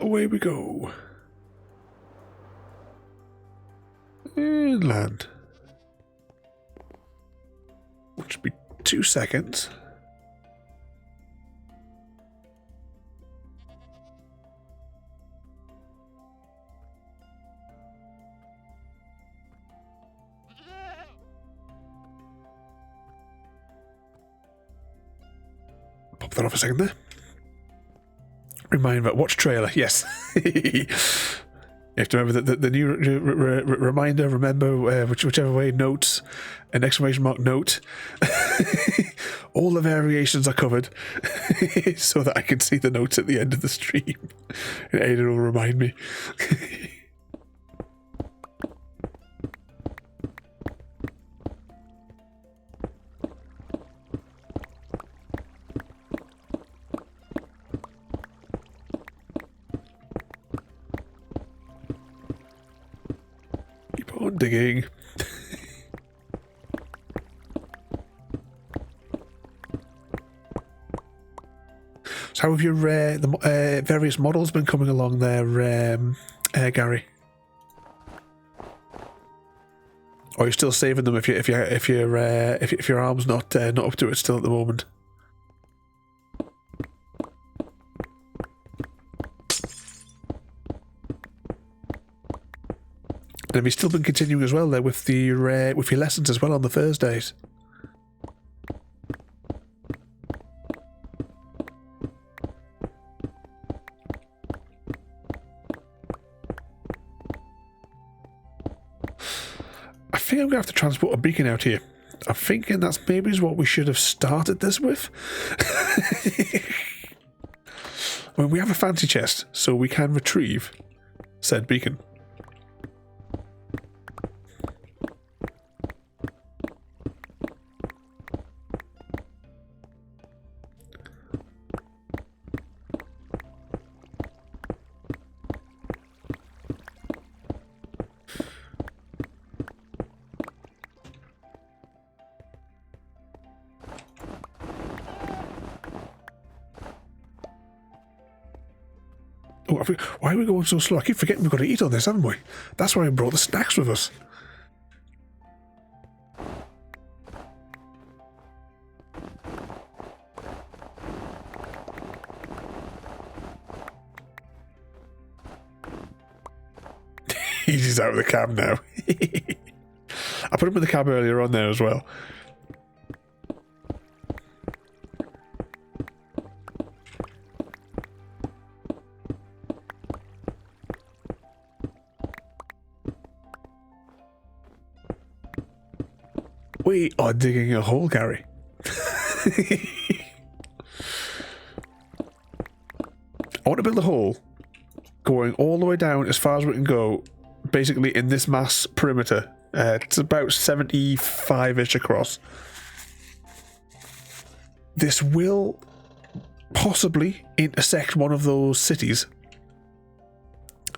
Speaker 2: Away we go. And land. Which should be 2 seconds. Pop that off a second there. Remind about watch trailer, yes. You have to remember the new reminder, remember whichever way, notes, an exclamation mark note. All the variations are covered so that I can see the notes at the end of the stream. And Ada will remind me. Digging. So how have your various models been coming along there, Gary? Or are you still saving them if your arm's not up to it still at the moment? And have you still been continuing as well there with your lessons as well on the Thursdays? I think I'm going to have to transport a beacon out here. I'm thinking that's maybe what we should have started this with. I mean, we have a fancy chest, so we can retrieve said beacon. Oh, why are we going so slow? I keep forgetting we've got to eat on this, haven't we? That's why I brought the snacks with us. He's out of the cab now. I put him in the cab earlier on there as well. We are digging a hole, Gary. I want to build a hole going all the way down as far as we can go, basically in this mass perimeter. It's about 75-ish across. This will possibly intersect one of those cities.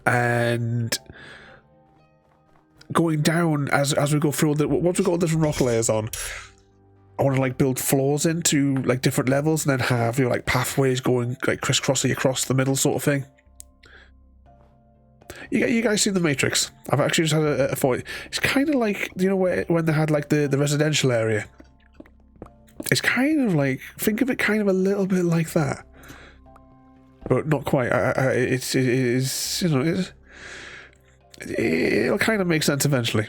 Speaker 2: And going down as we go through once we've got all different rock layers on, I want to like build floors into like different levels and then have, you know, like pathways going like crisscrossy across the middle sort of thing. You guys seen The Matrix? I've actually just had a thought. It's kind of like, you know, when they had like the residential area. It's kind of like, think of it kind of a little bit like that, but not quite. It is, you know, it'll kind of make sense eventually.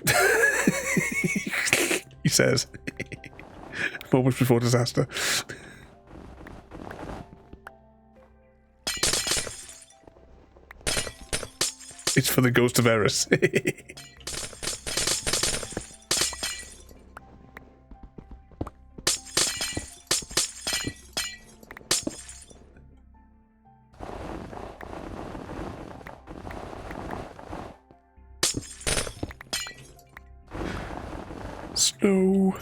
Speaker 2: He says. Moments before disaster. It's for the ghost of Eris. Snow.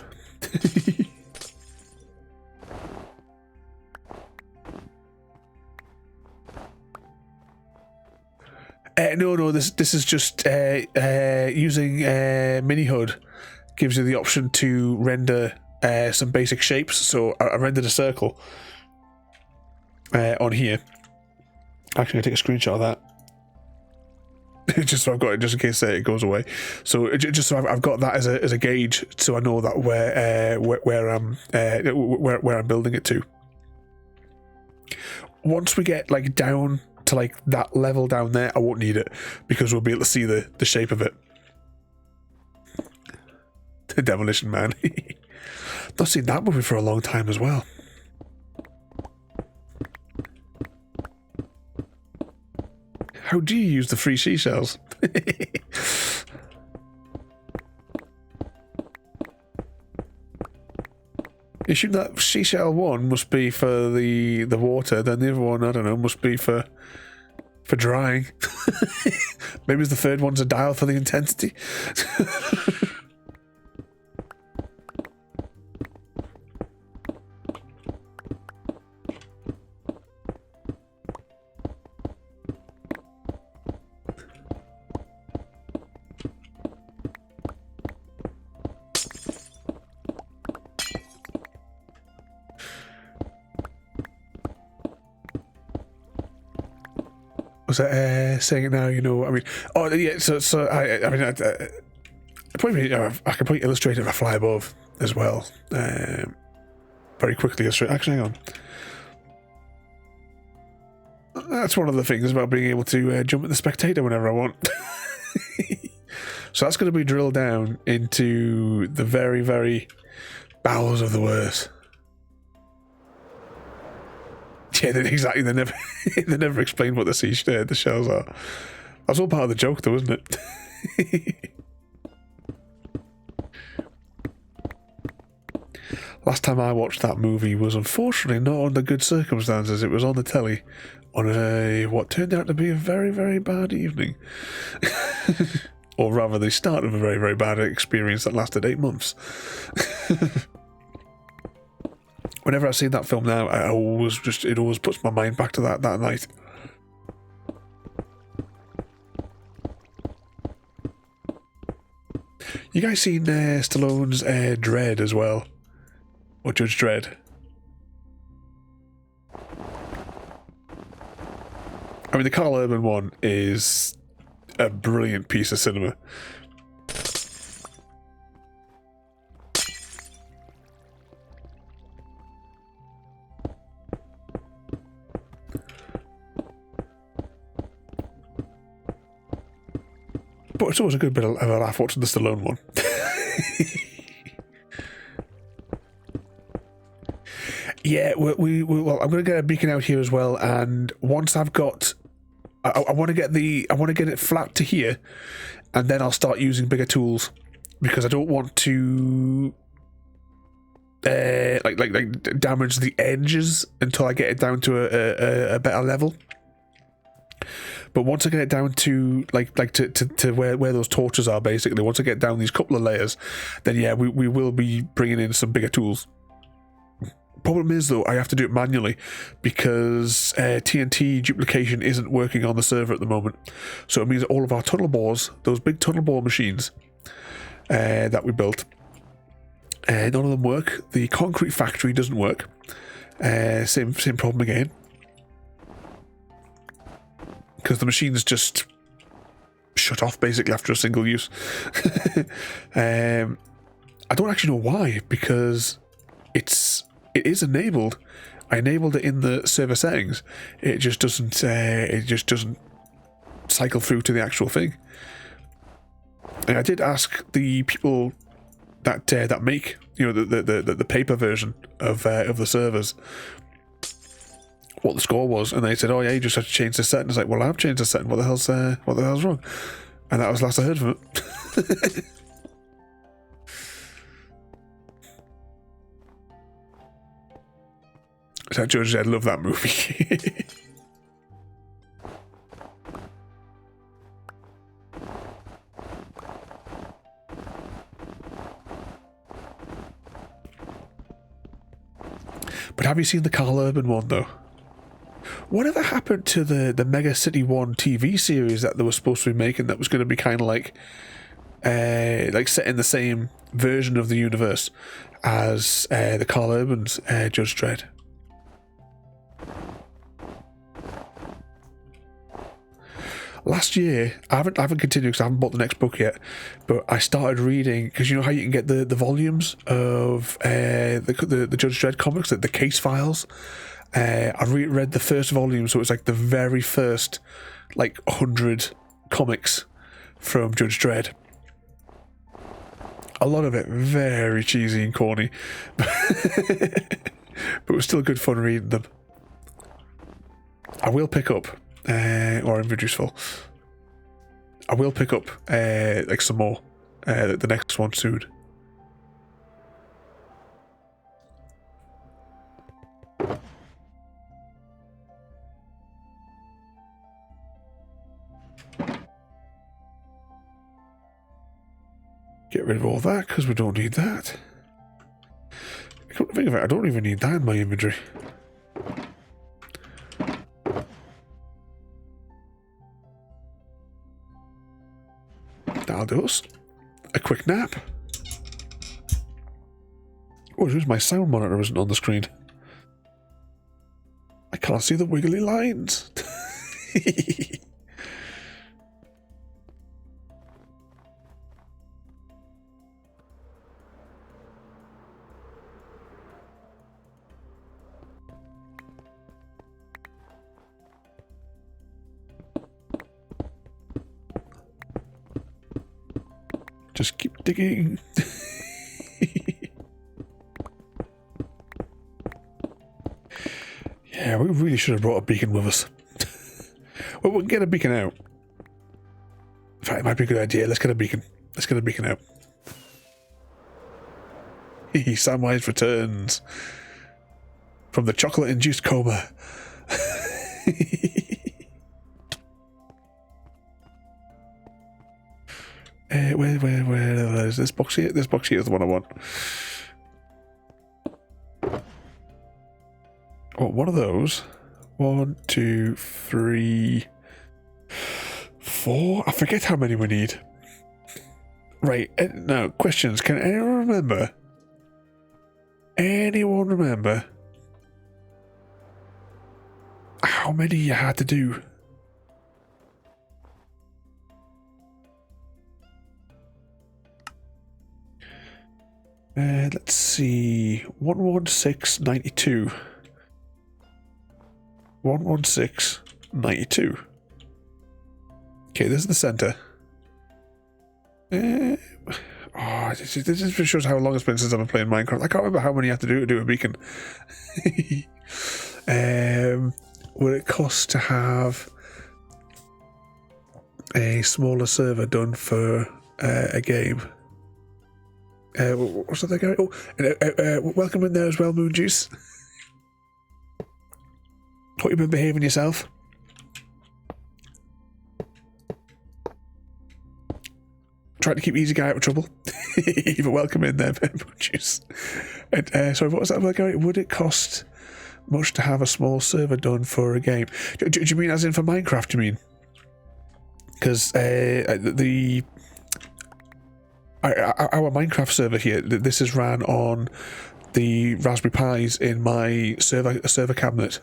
Speaker 2: No, this is just using mini HUD gives you the option to render some basic shapes. So I rendered a circle on here. Actually, I take a screenshot of that. Just so I've got it, just in case it goes away. So just so I've got that as a gauge, so I know that where I'm building it to. Once we get like down to like that level down there, I won't need it because we'll be able to see the shape of it. The Demolition Man. Not seen that movie for a long time as well. How do you use the free seashells? You assume that seashell one must be for the water, then the other one, I don't know, must be for drying. Maybe the third one's a dial for the intensity. Was that saying it now? You know, I mean, oh yeah. So I mean, I probably I could probably illustrate it if I fly above as well. Very quickly illustrate. Actually, hang on. That's one of the things about being able to jump at the spectator whenever I want. So that's going to be drilled down into the very, very bowels of the earth. Yeah, exactly. They never explained what the shells are. That's all part of the joke, though, isn't it? Last time I watched that movie was unfortunately not under good circumstances. It was on the telly on what turned out to be a very, very bad evening. Or rather, the start of a very, very bad experience that lasted 8 months. Whenever I see that film now, it always puts my mind back to that night. You guys seen Stallone's Dredd as well? Or Judge Dredd? I mean, the Carl Urban one is a brilliant piece of cinema. But it's always a good bit of a laugh watching the Stallone one. Yeah, well, I'm going to get a beacon out here as well, and once I've got, I want to get it flat to here, and then I'll start using bigger tools, because I don't want to like damage the edges until I get it down to a better level. But once I get it down to to where those torches are, basically, once I get down these couple of layers, then yeah, we will be bringing in some bigger tools. Problem is, though, I have to do it manually because TNT duplication isn't working on the server at the moment. So it means that all of our tunnel bores, those big tunnel bore machines that we built, none of them work. The concrete factory doesn't work. Same problem again. Because the machines just shut off basically after a single use. I don't actually know why, because it is enabled. I enabled it in the server settings. It just doesn't cycle through to the actual thing. And I did ask the people that make, you know, the paper version of the servers what the score was, and they said, "Oh yeah, you just have to change the setting." It's like, well, I've changed the setting. What the hell's wrong? And that was the last I heard from it. So Judge said, "Love that movie." But have you seen the Carl Urban one though? Whatever happened to the Mega City 1 TV series that they were supposed to be making that was going to be kind of like set in the same version of the universe as the Carl Urban's Judge Dredd? Last year, I haven't continued because I haven't bought the next book yet, but I started reading, because you know how you can get the volumes of the Judge Dredd comics, the case files. I read the first volume, so it was like the very first 100 comics from Judge Dredd. A lot of it very cheesy and corny, but it was still good fun reading them. I will pick up, or inventory's full. I will pick up some more, the next one soon. Get rid of all that because we don't need that. Come to think of it, I don't even need that in my inventory. That'll do us. A quick nap. Oh, there's my sound monitor isn't on the screen. I can't see the wiggly lines. Just keep digging. Yeah, we really should have brought a beacon with us. Well, we can get a beacon out. In fact, it might be a good idea. Let's get a beacon. Let's get a beacon out. Samwise returns from the chocolate-induced coma. Where is this box here? This box here is the one I want. Oh, one of those. 1, 2, 3, 4. I forget how many we need. Right, now, questions. Can anyone remember? Anyone remember how many you had to do Let's see. 116.92. 116.92. Okay, this is the center. This just shows how long it's been since I've been playing Minecraft. I can't remember how many you have to do a beacon. Would it cost to have a smaller server done for a game? What's that guy? Oh, welcome in there as well, Moon Juice. Hope you've been behaving yourself. Trying to keep Easy Guy out of trouble. Even welcome in there, Moon Juice. And, sorry, what was that, Gary? Would it cost much to have a small server done for a game? Do you mean as in for Minecraft, you mean? Because our Minecraft server here, this is ran on the Raspberry Pis in my server cabinet.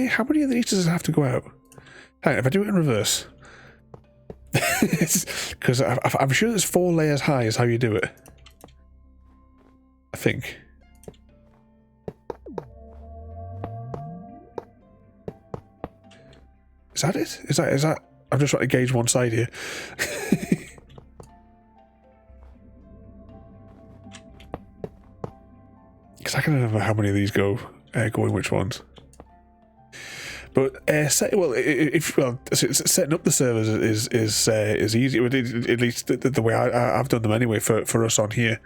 Speaker 2: How many of these does it have to go out? Hang on, if I do it in reverse. Because I'm sure there's 4 layers high is how you do it. I think. Is that it? Is that? I'm just trying to gauge one side here. Because I can't remember how many of these go in which ones. But setting up the servers is easy. At least the way I've done them anyway for us on here.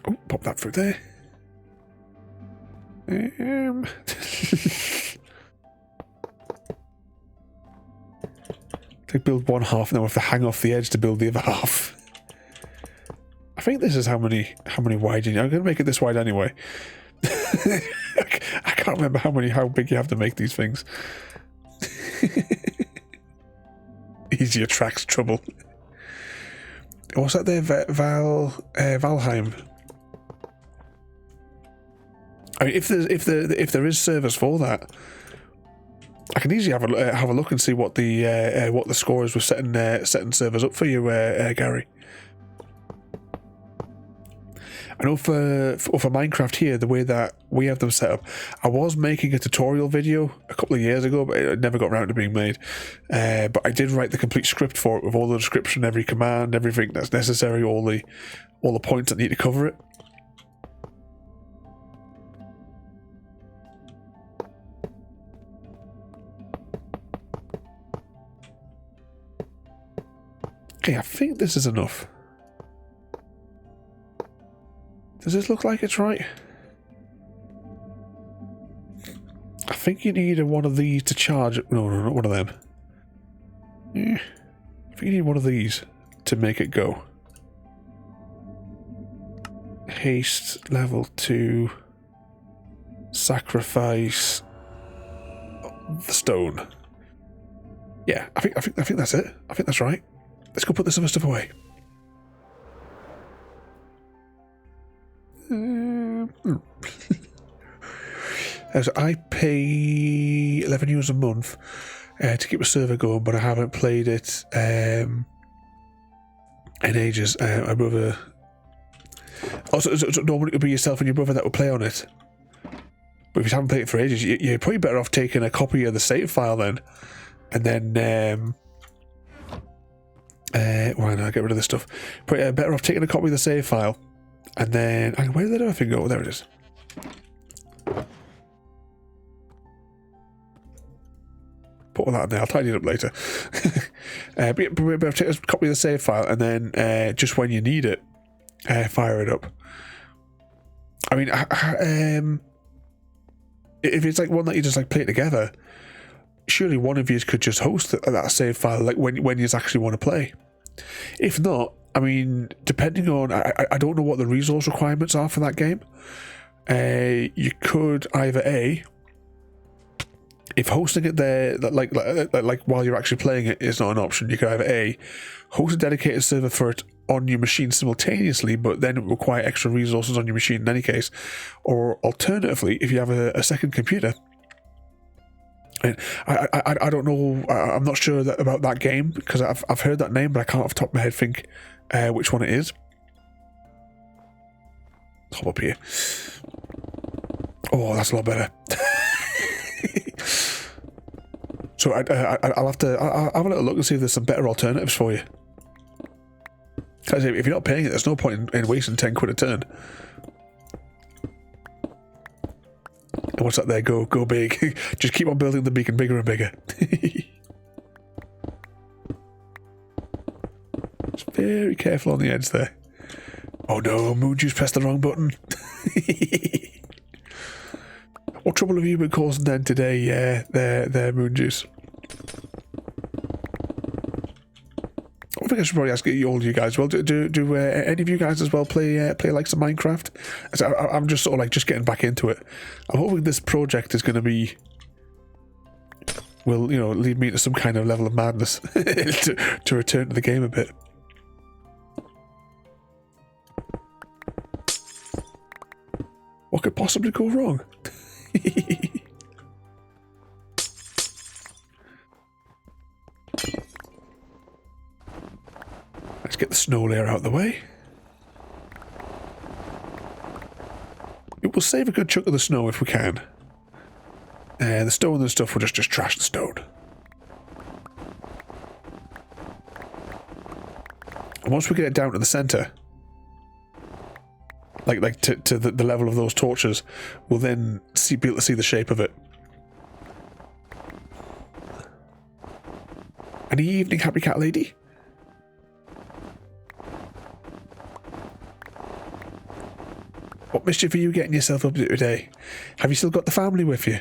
Speaker 2: Oh, pop that through there. To build one half, and then we have to hang off the edge to build the other half. I think this is how many wide you need. I'm going to make it this wide anyway. I can't remember how big you have to make these things. Easy attracts trouble. What's that there? Valheim. I mean, if there is servers for that, I can easily have a look and see what the score is with setting servers up for you, Gary. I know for Minecraft here, the way that we have them set up, I was making a tutorial video a couple of years ago, but it never got around to being made. But I did write the complete script for it with all the description, every command, everything that's necessary, all the points that need to cover it. Okay, I think this is enough. Does this look like it's right? I think you need one of these to charge it. No, not one of them. I think you need one of these to make it go. Haste level 2. Sacrifice the stone. Yeah, I think that's it. I think that's right. Let's go put this other stuff away. So I pay €11 a month to keep a server going, but I haven't played it in ages. My brother. Also, normally it would be yourself and your brother that would play on it. But if you haven't played it for ages, you're probably better off taking a copy of the save file then, and then. Why not get rid of this stuff? Probably better off taking a copy of the save file, and then where did everything go? Oh, there it is. Put all that in there. I'll tidy it up later. But better take a copy of the save file, and then just when you need it, fire it up. I mean, if it's like one that you just like play together, surely one of you could just host that save file like when you actually want to play. If not, I mean, depending on, I don't know what the resource requirements are for that game. You could either if hosting it there, like while you're actually playing it, is not an option, you could either A, host a dedicated server for it on your machine simultaneously, but then it would require extra resources on your machine in any case, or alternatively, if you have a second computer. And I don't know, I'm not sure about that game, because I've heard that name, but I can't off the top of my head think which one it is. Let's hop up here. Oh, that's a lot better. So I'll have a little look and see if there's some better alternatives for you. Because if you're not paying it, there's no point in wasting 10 quid a turn. And what's that there? Go big. Just keep on building the beacon bigger and bigger. Just very careful on the edge there. Oh no, Moon Juice pressed the wrong button. What trouble have you been causing then today, there, Moon Juice? I think I should probably ask all of you guys. Well, do any of you guys as well play like some Minecraft? I'm just sort of like just getting back into it. I'm hoping this project is going to be, will lead me to some kind of level of madness to return to the game a bit. What could possibly go wrong? Let's get the snow layer out of the way. It will save a good chunk of the snow if we can. The stone and stuff will just trash the stone. And once we get it down to the centre, like to the level of those torches, we'll then be able to see the shape of it. Any evening, happy cat lady? What mischief are you getting yourself up to today? Have you still got the family with you?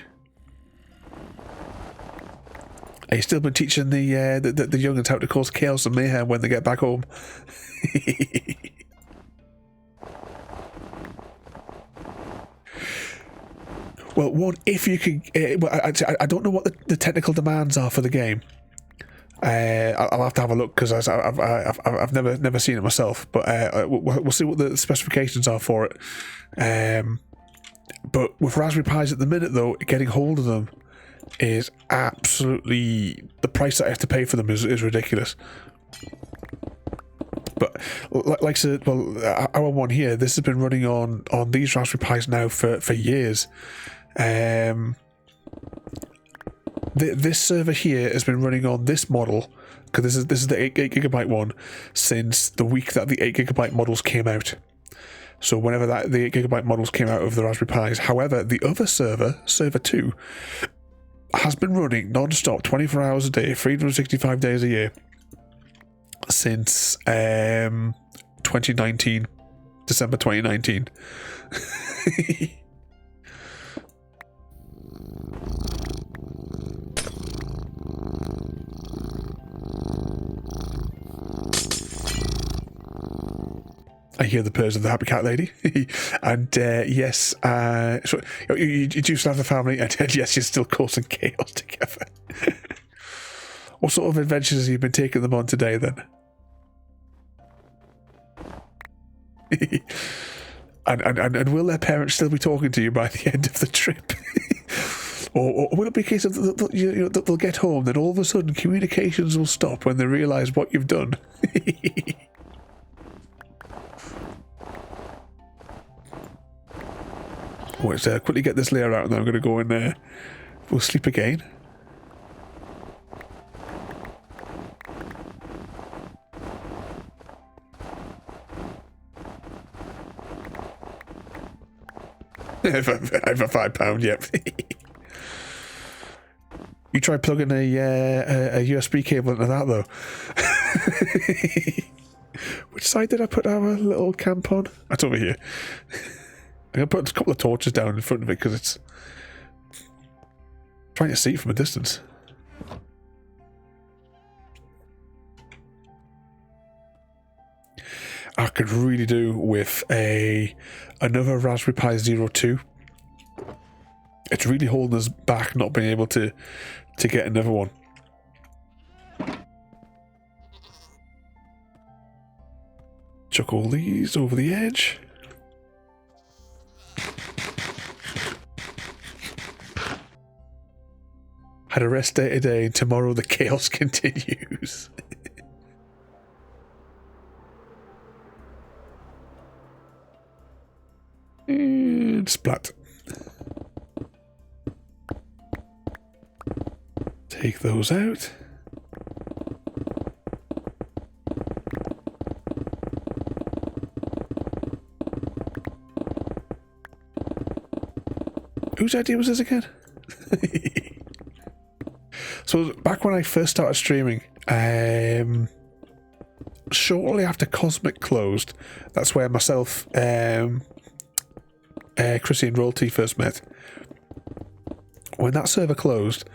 Speaker 2: Are you still been teaching the young'uns how to cause chaos and mayhem when they get back home? Well, one, if you could... I don't know what the technical demands are for the game. I'll have to have a look, because I've never seen it myself, but we'll see what the specifications are for it. But with Raspberry Pis at the minute, though, getting hold of them is absolutely... The price that I have to pay for them is ridiculous. But like I said, well, our one here, this has been running on these Raspberry Pis now for years. This server here has been running on this model, because this is the 8GB one, since the week that the 8GB models came out. So whenever the 8GB models came out of the Raspberry Pis. However, the other server 2, has been running non-stop 24 hours a day, 365 days a year, since 2019, December 2019. I hear the purrs of the happy cat lady. And yes, so you do still have the family, and yes, you're still causing chaos together. What sort of adventures have you been taking them on today, then? and will their parents still be talking to you by the end of the trip? Or will it be a case of they'll get home, then all of a sudden communications will stop when they realise what you've done? Let's quickly get this layer out, and then I'm going to go in there. We'll sleep again. Over £5, yep. You try plugging a USB cable into that, though. Which side did I put our little camp on? That's over here. I'm going to put a couple of torches down in front of it, because it's trying to see it from a distance. I could really do with another Raspberry Pi 02. It's really holding us back not being able to get another one. Chuck all these over the edge. Had a rest day today, and tomorrow the chaos continues. And splat. Take those out. Whose idea was this again? So back when I first started streaming, shortly after Cosmic closed, that's where myself, Chrissy and Royalty first met. When that server closed,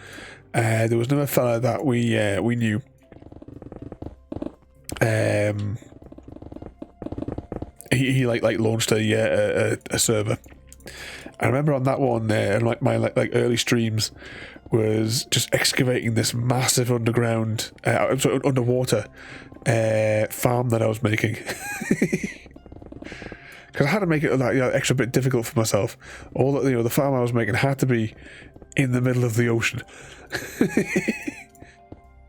Speaker 2: there was another fella that we knew. He launched a server. I remember on that one, my early streams was just excavating this massive underground, underwater farm that I was making. Because I had to make it extra bit difficult for myself. All that, the farm I was making had to be in the middle of the ocean.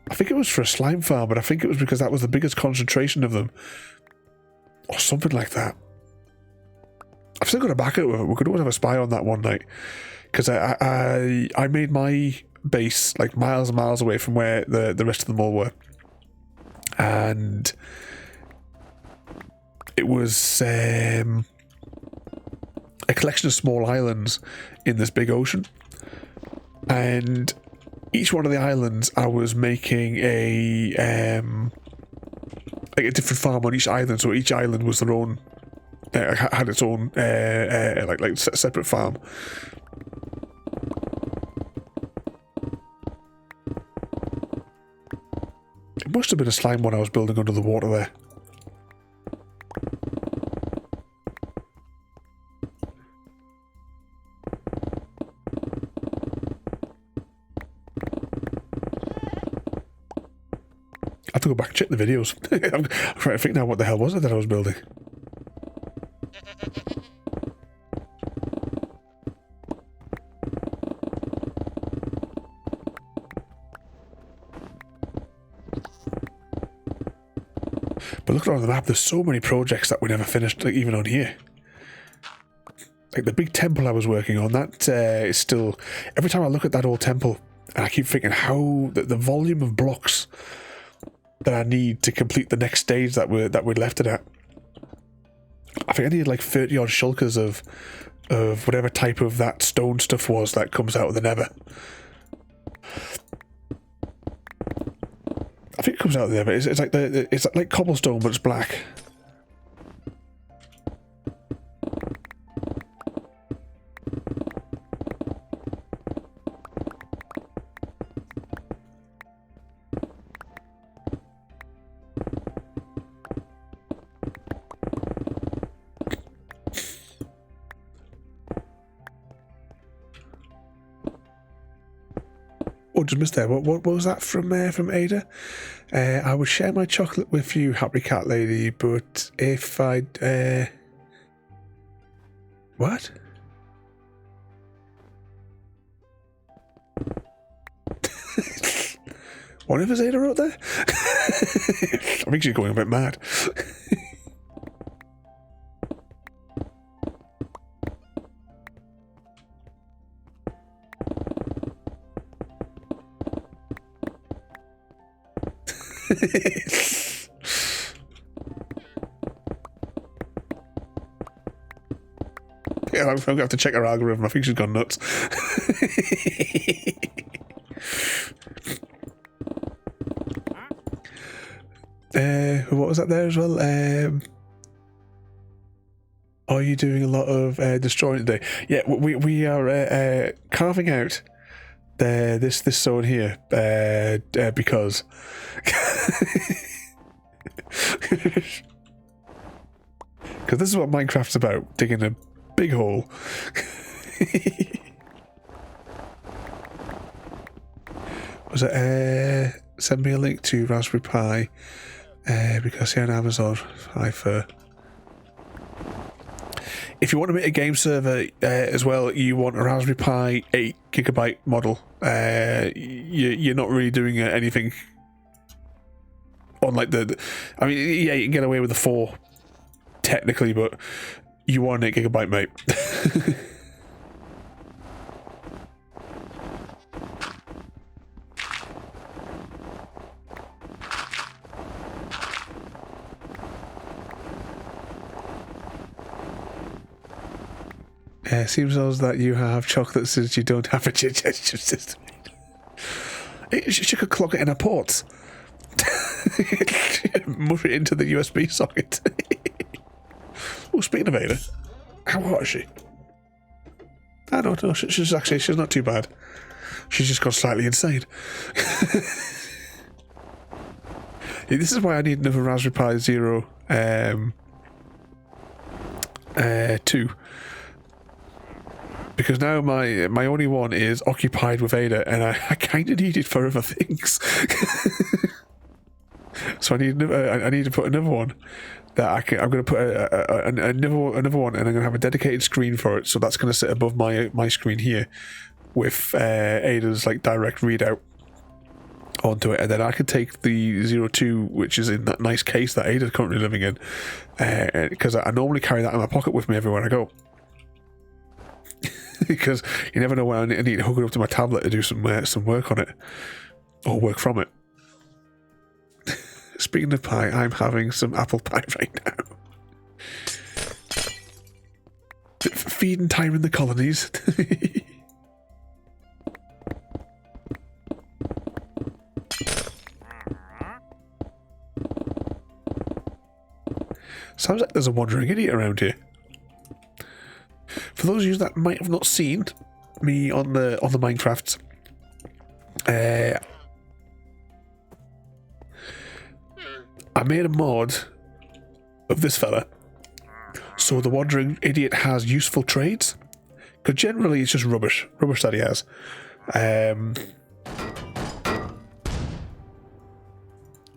Speaker 2: I think it was for a slime farm, but I think it was because that was the biggest concentration of them, or something like that. I've still got to back it. We could always have a spy on that one night, because I made my base like miles and miles away from where the rest of them all were, and it was a collection of small islands in this big ocean, and each one of the islands I was making a different farm on each island, so each island was their own. Had its own separate farm. It must have been a slime one I was building under the water there. I have to go back and check the videos. I'm trying to think now, what the hell was it that I was building? But looking around the map, there's so many projects that we never finished, like even on here. Like the big temple I was working on, that is still... Every time I look at that old temple, and I keep thinking how the volume of blocks that I need to complete the next stage that we'd left it at. I think I needed like 30 odd shulkers of whatever type of that stone stuff was that comes out of the Nether. I think it comes out of the Nether. It's like cobblestone, but it's black. Oh, just missed there. What was that from Ada? I would share my chocolate with you, happy cat lady, but if I'd... What? Whatever Ada wrote there? I think she's going a bit mad. Yeah, I'm going to have to check her algorithm. I think she's gone nuts. What was that there as well? Are you doing a lot of destroying today? Yeah, we are carving out this zone here because this is what Minecraft's about, digging a big hole. Was it send me a link to Raspberry Pi because here on Amazon for if you want to make a game server as well, you want a Raspberry Pi 8GB model. You're not really doing anything on like I mean, yeah, you can get away with the 4 technically, but you want an 8GB, mate. Seems as that you have chocolate since you don't have a digestive system. She could clog it in her ports. Mush it into the USB socket. Oh, speaking of Ada, how hot is she? I don't know. She's not too bad. She's just gone slightly insane. This is why I need another Raspberry Pi Zero 2. Because now my only one is occupied with Ada, and I kind of need it for other things. So I need to put another one that I'm going to put another one, and I'm going to have a dedicated screen for it. So that's going to sit above my screen here, with Ada's like direct readout onto it, and then I can take the 02, which is in that nice case that Ada's currently living in, because I normally carry that in my pocket with me everywhere I go. Because you never know when I need to hook it up to my tablet to do some work on it, or work from it. Speaking of pie, I'm having some apple pie right now. Feeding time in the colonies. Sounds like there's a wandering idiot around here. For those of you that might have not seen me on the Minecraft, I made a mod of this fella, so the wandering idiot has useful trades. Because generally it's just rubbish that he has.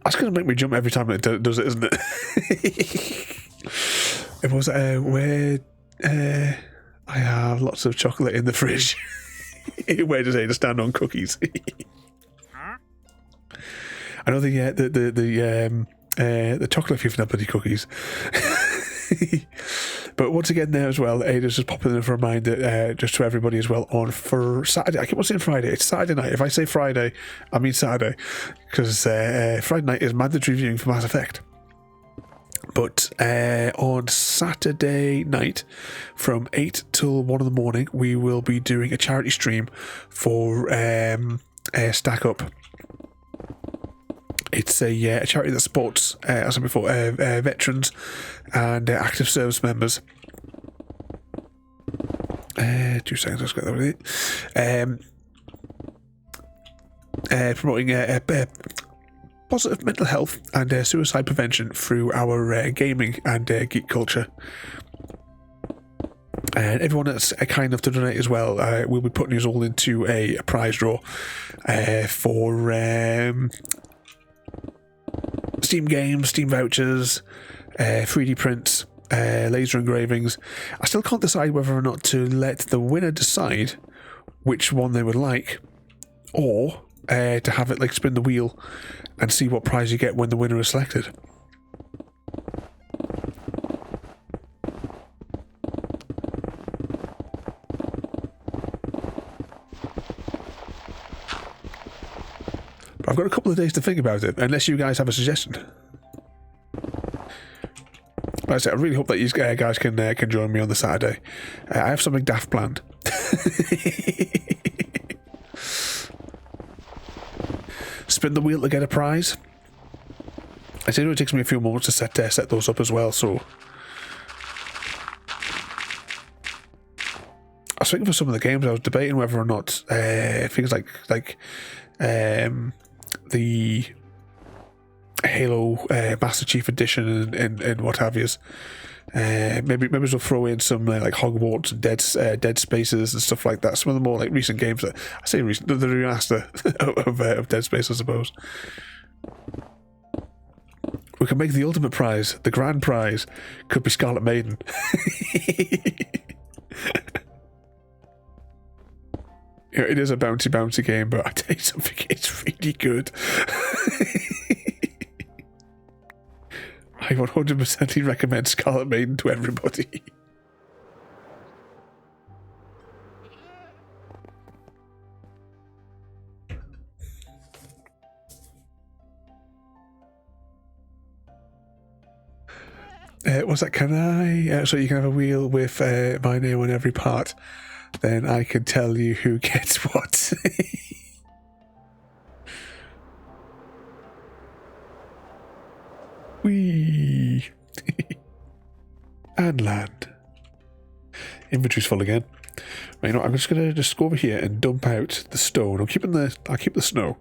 Speaker 2: That's going to make me jump every time it does it, isn't it? It was where I have lots of chocolate in the fridge. Where does Ada stand on cookies? I know the chocolate fluffy bloody cookies. But once again there as well, Ada's just popping in for a reminder just to everybody as well on for Saturday. I keep on saying Friday, it's Saturday night. If I say Friday, I mean Saturday, because Friday night is mandatory viewing for Mass Effect. But on Saturday night from 8 till 1 in the morning, we will be doing a charity stream for Stack Up. It's a charity that supports, as I said before, veterans and active service members. 2 seconds, let's get that with it. Promoting positive mental health and suicide prevention through our gaming and geek culture. And everyone that's kind enough to donate as well, we'll be putting us all into a prize draw for Steam games, Steam vouchers, 3D prints, laser engravings. I still can't decide whether or not to let the winner decide which one they would like, or to have it like spin the wheel and see what prize you get when the winner is selected. But I've got a couple of days to think about it, unless you guys have a suggestion. Like I said, I really hope that you guys can join me on the Saturday. I have something daft planned. Spin the wheel to get a prize. I said it takes me a few moments to set those up as well, so I was thinking for some of the games I was debating whether or not things like the Halo Master Chief Edition and what have yous. Maybe we'll throw in some like Hogwarts and Dead Spaces and stuff like that. Some of the more like recent games that I say recent, the remaster of Dead Space, I suppose. We can make the ultimate prize, the grand prize, could be Scarlet Maiden. You know, it is a bouncy game, but I tell you something, it's really good. I 100% recommend Scarlet Maiden to everybody. What's that? Can I? So you can have a wheel with my name on every part. Then I can tell you who gets what. Whee! And land. Inventory's full again. Right, you know, I'm just gonna go over here and dump out the stone. I'll keep the snow.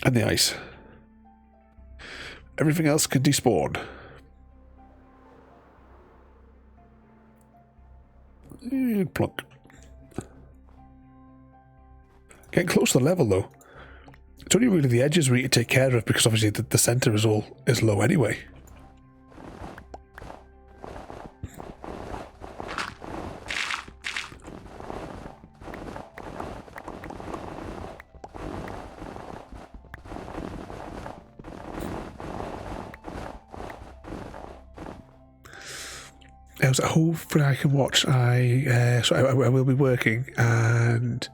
Speaker 2: And the ice. Everything else can despawn. And plunk. Getting close to the level though. It's only really the edges we need to take care of because obviously the centre is low anyway. So hopefully I can watch. So I will be working, and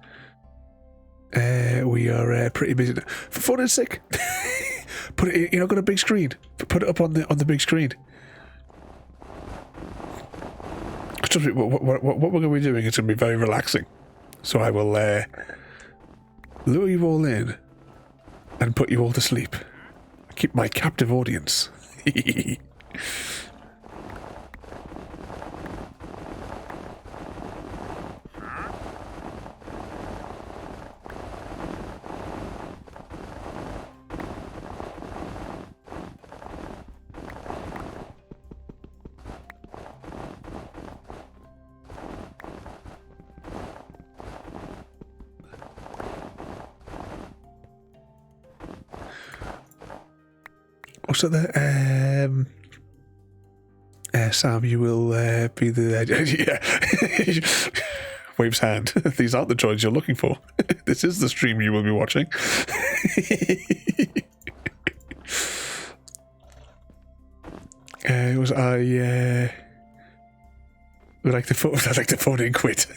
Speaker 2: we are pretty busy now. For fun and sick. Put it. You know, got a big screen. Put it up on the big screen. What we're going to be doing is going to be very relaxing. So I will lure you all in and put you all to sleep. Keep my captive audience. So the Sam, you will be the yeah. Waves hand. These aren't the droids you're looking for. This is the stream you will be watching. Would like to phone. I'd like to phone in quit.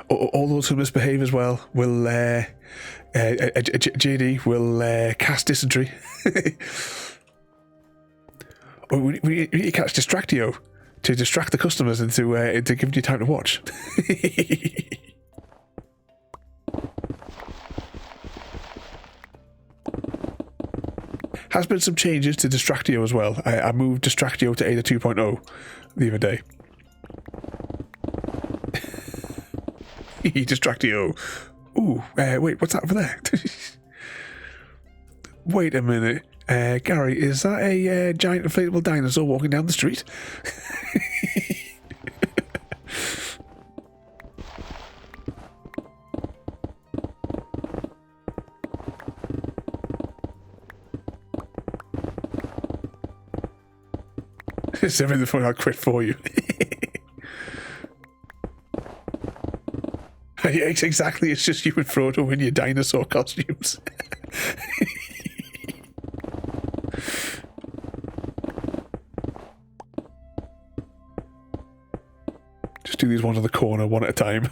Speaker 2: All those who misbehave as well will JD will cast dysentery. we need to catch Distractio to distract the customers into giving you time to watch. Has been some changes to Distractio as well. I moved Distractio to Ada 2.0 the other day. Distractio. Ooh, wait, what's that over there? Wait a minute. Gary, is that a giant inflatable dinosaur walking down the street? It's everything the phone I'll quit for you. Exactly, it's just you and Frodo in your dinosaur costumes. Just do these ones in the corner, one at a time.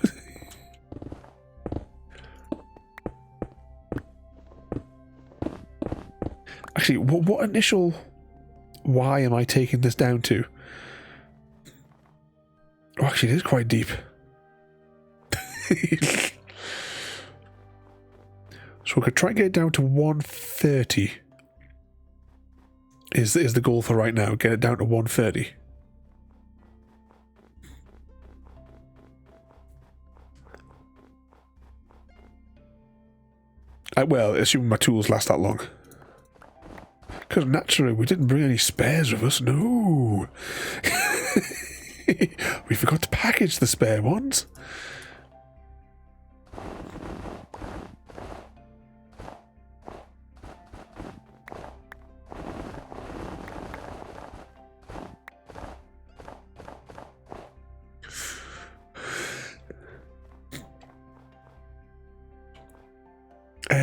Speaker 2: Actually, what initial... Why am I taking this down to? Oh, actually, it is quite deep. So we could try and get it down to 130. Is the goal for right now? Get it down to 130. Well, assuming my tools last that long. Because naturally, we didn't bring any spares with us. No. We forgot to package the spare ones.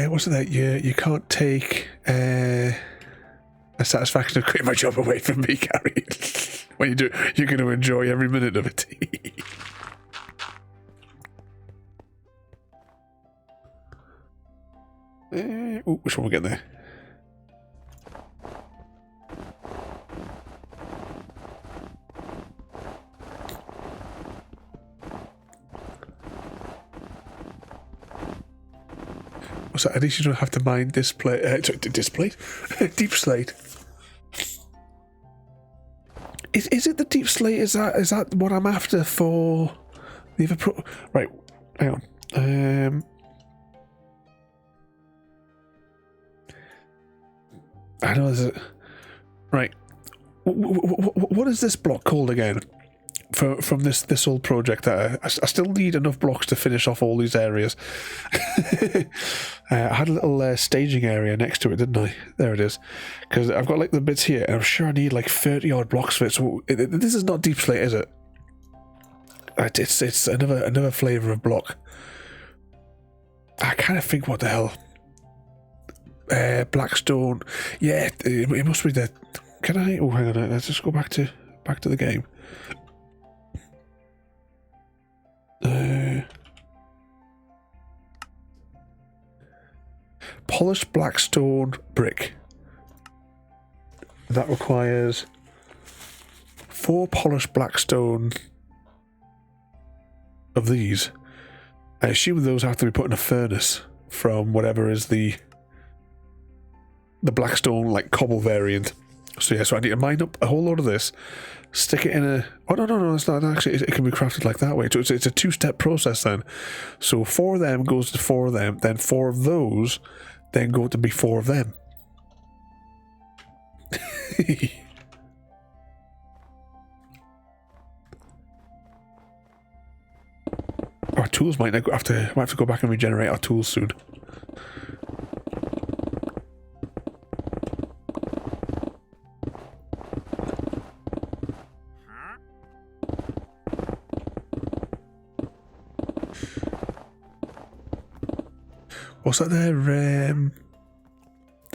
Speaker 2: What's that? You can't take a satisfaction of quitting my job away from me, Gary. When you do, you're going to enjoy every minute of it. Ooh, which one we getting there? So at least you don't have to mine display. Deep slate. Is it the deep slate? Is that what I'm after for the other pro? Right, hang on. I know there's a right. What is this block called again? From this old project that I still need enough blocks to finish off all these areas. I had a little staging area next to it, didn't I? There it is. Because I've got like the bits here, and I'm sure I need like 30 odd blocks for it. So this is not deep slate, is it? It's another flavour of block. I kind of think, what the hell? Blackstone. Yeah, it must be the. Can I? Oh, hang on. Let's just go back to the game. Polished blackstone brick. That requires 4 polished blackstone of these. I assume those have to be put in a furnace from whatever is the blackstone like cobble variant. So yeah, so I need to mine up a whole load of this, stick it in a... Oh, no, it's not actually. It can be crafted like that way. So it's a 2-step process then. So 4 of them goes to 4 of them, then 4 of those then go to be 4 of them. Our tools might have to go back and regenerate our tools soon. What's that there?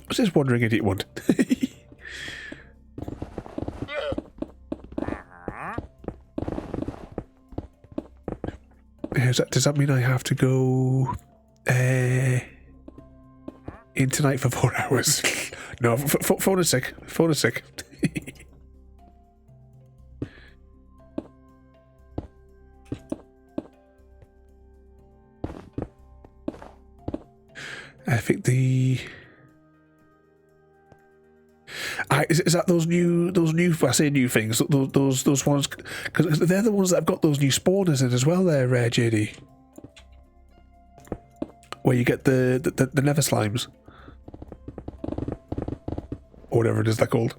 Speaker 2: What's this wandering idiot want? Does that mean I have to go in tonight for 4 hours? No, phone is sick. Phone is sick. I think the... is that those new? I say new things. Those ones, because they're the ones that have got those new spawners in as well. There, JD, where you get the Nether slimes, or whatever it is they're called.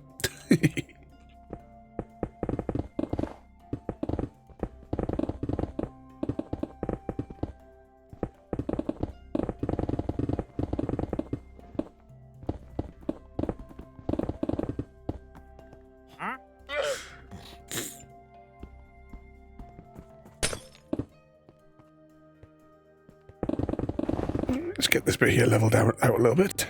Speaker 2: Let's get this bit here leveled out a little bit.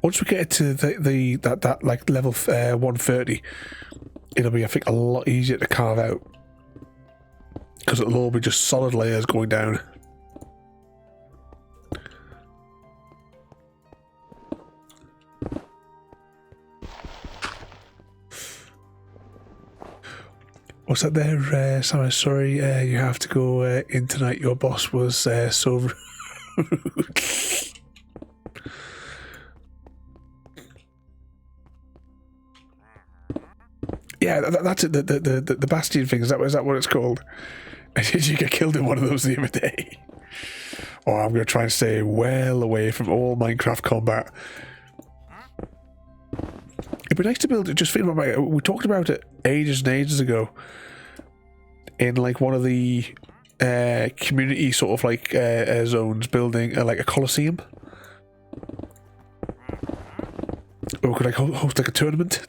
Speaker 2: Once we get to that like level 130, it'll be, I think, a lot easier to carve out, because it'll all be just solid layers going down. What's that there, sorry, you have to go in tonight. Your boss was so rude. Yeah, that's it. The Bastion thing, is that what it's called? Did you get killed in one of those the other day? Oh, I'm going to try and stay well away from all Minecraft combat. It'd be nice to build it. Just think about it. We talked about it ages and ages ago in like one of the community sort of like zones, building like a coliseum. Or could I host like a tournament?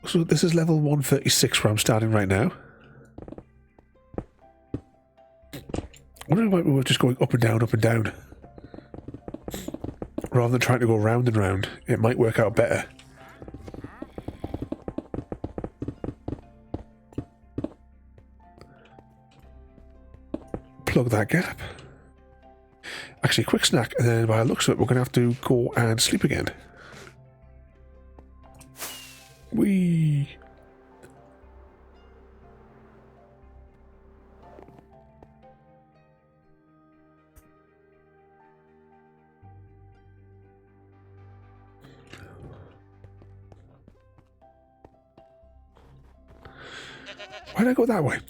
Speaker 2: So this is level 136 where I'm starting right now. I wonder why we were just going up and down, rather than trying to go round and round. It might work out better. Plug that gap. Actually, quick snack, and then by the looks of it, we're going to have to go and sleep again. Whee! Why did I go that way?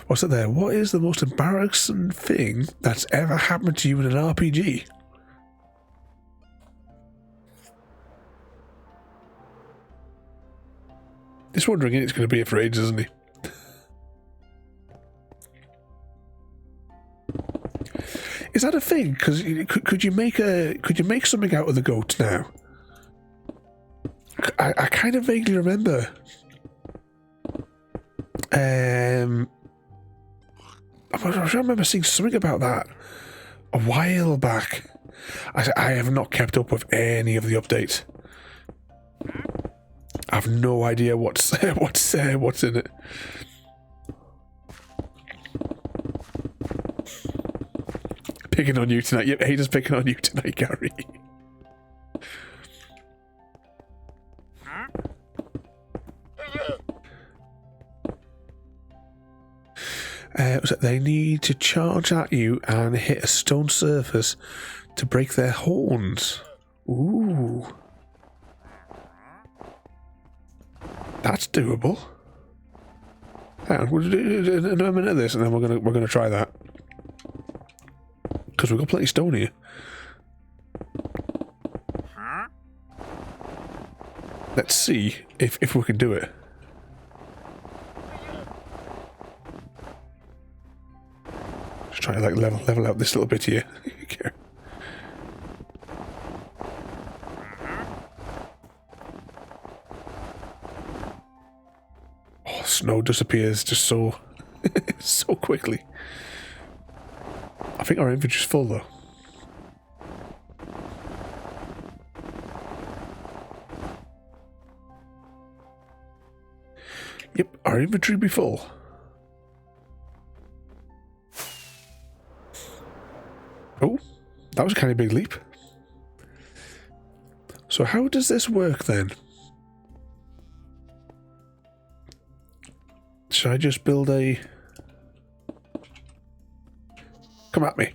Speaker 2: What's it there? What is the most embarrassing thing that's ever happened to you in an RPG? Just wondering, it's going to be here for ages, isn't he? Is that a thing? Because could you make something out of the goat now? I kind of vaguely remember. I remember seeing something about that a while back. I have not kept up with any of the updates. I have no idea what's in it. Picking on you tonight. Yep, haters picking on you tonight, Gary. So they need to charge at you and hit a stone surface to break their horns. Ooh. That's doable. Hang on, we'll do a minute of this and then we're gonna try that. Because we've got plenty of stone here. Let's see if we can do it. Just try to like level out this little bit here. Okay. Oh, snow disappears just so so quickly. I think our inventory's full though. Yep, our inventory be full. Oh, that was a kind of big leap. So how does this work then? Should I just build a... Come at me.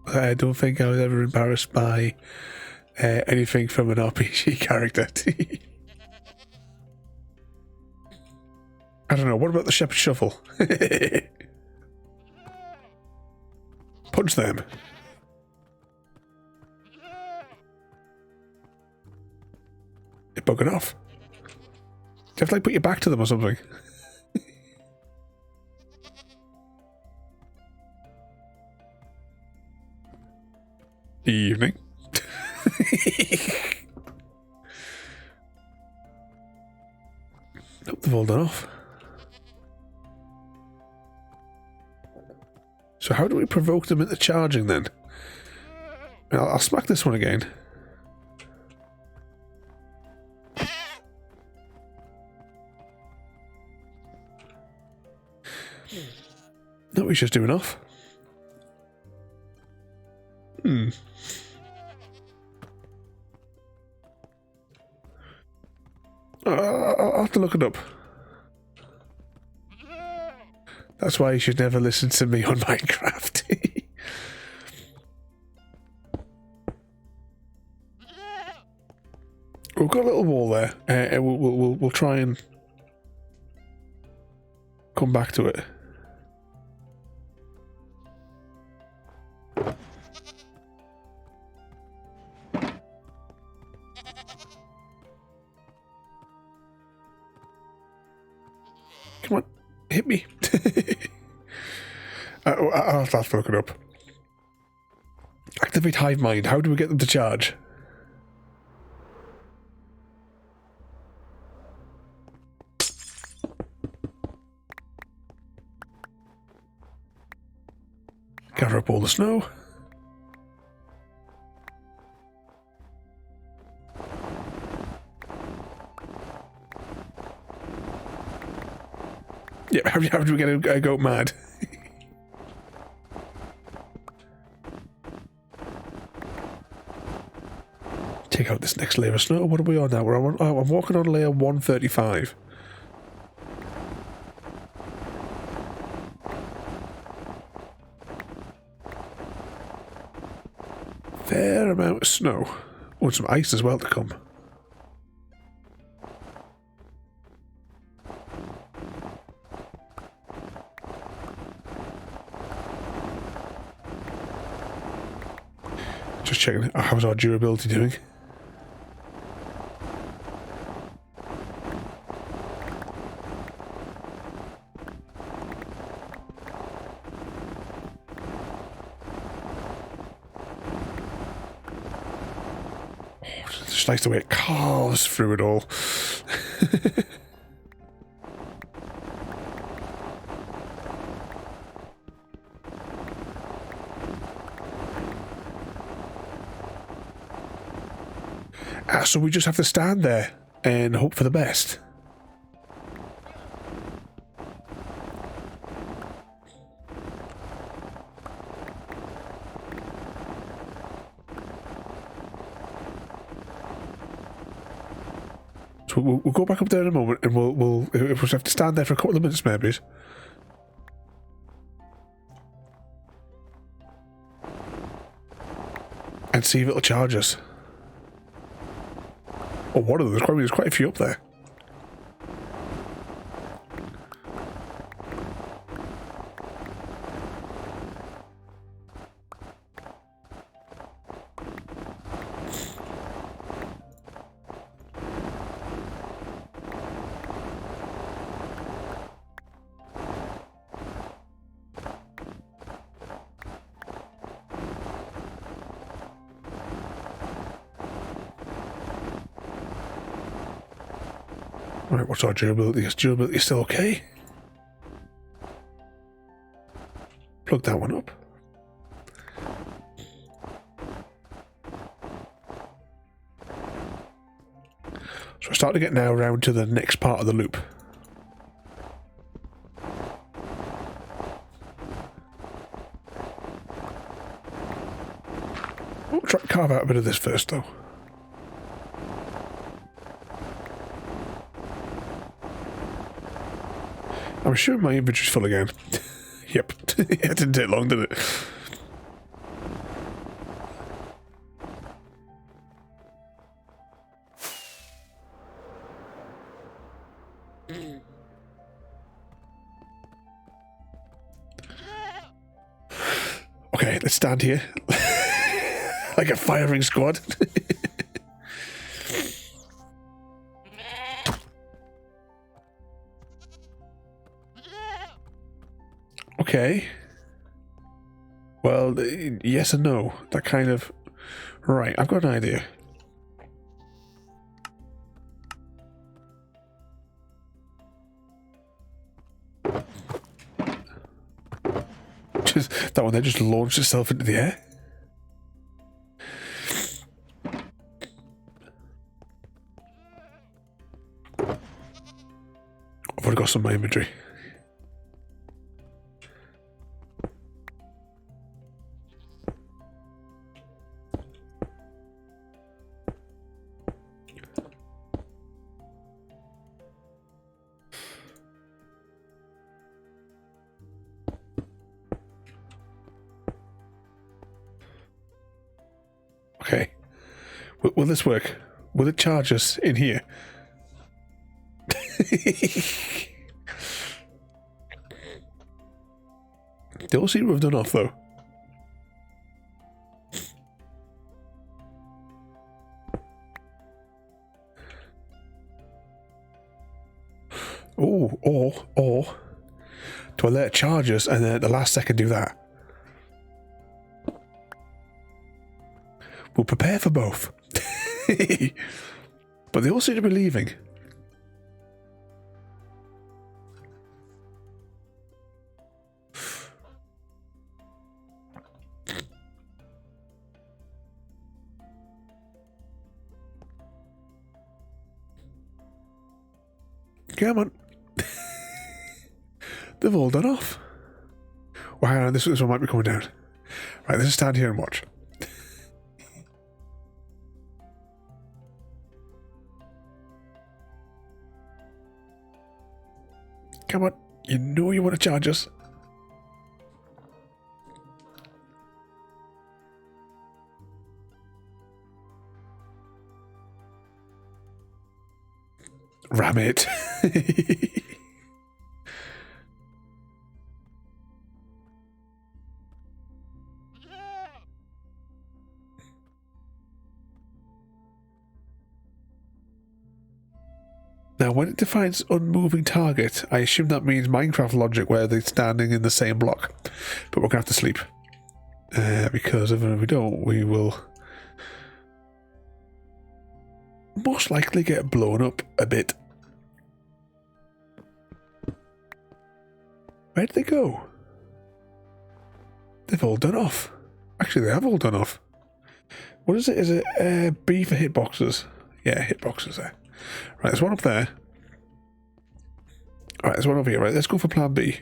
Speaker 2: I don't think I was ever embarrassed by anything from an RPG character. I don't know, what about the Shepherd Shuffle? Punch them. You're bugging off. Do you have to like put your back to them or something? Evening. Nope, they've all done off. So how do we provoke them into charging then? I'll smack this one again. No, he's just doing off. I'll have to look it up. That's why you should never listen to me on Minecraft. We've got a little wall there. We'll try and come back to it. Come on, hit me. I'll have to look it up. Activate Hive Mind. How do we get them to charge? Gather up all the snow. Yeah, how do we get a goat mad? Take out this next layer of snow. What are we on now? I'm walking on layer 135. Fair amount of snow. Oh, and some ice as well to come. Just checking, how's our durability doing? Just likes the way it carves through it all. So we just have to stand there and hope for the best. So we'll go back up there in a moment, and we'll have to stand there for a couple of minutes, maybe. And see if it'll charge us. Oh, one of them. There's quite a few up there. Right, what's our durability? Is durability still okay? Plug that one up. So we're starting to get now around to the next part of the loop. We'll try to carve out a bit of this first, though. I'm sure my inventory's full again. Yep. It didn't take long, did it? Okay, let's stand here. Like a firing squad. Okay. Well, yes and no. That kind of... Right, I've got an idea. Just, that one there just launched itself into the air. I've already got some in my inventory. Will this work? Will it charge us in here? They all seem to have done off, though. Oh, or do I let it charge us and then at the last second do that? We'll prepare for both. But they all seem to be leaving. Come on. They've all done off. Well, hang on, this one might be coming down. Right, let's just stand here and watch. Come on, you know you want to charge us. Ram it. Now, when it defines unmoving target, I assume that means Minecraft logic where they're standing in the same block. But we're going to have to sleep. Because if we don't, we will most likely get blown up a bit. Where did they go? They've all done off. Actually, they have all done off. What is it? Is it B for hitboxes? Yeah, hitboxes there. Right, there's one up there. Alright, there's one over here. Right, let's go for plan B.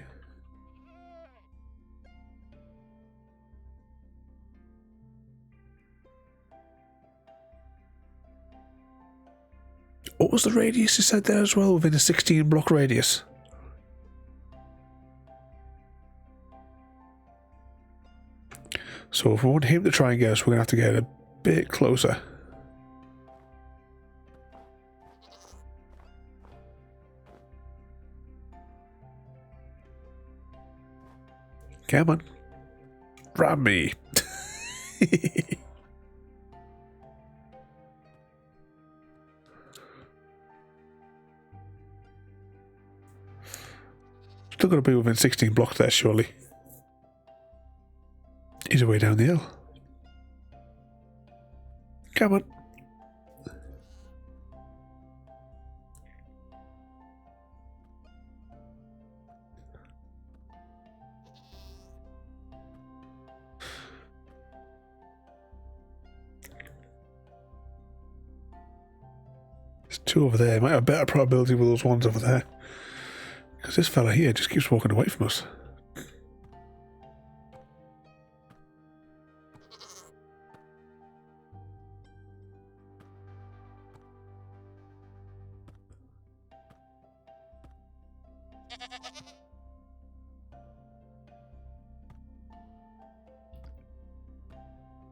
Speaker 2: What was the radius you said there as well? Within a 16 block radius. So if we want him to try and get us, we're going to have to get a bit closer. Come on. Ram me. Still got to be within 16 blocks there, surely. He's away down the hill. Come on. There's two over there. Might have a better probability with those ones over there. Because this fella here just keeps walking away from us.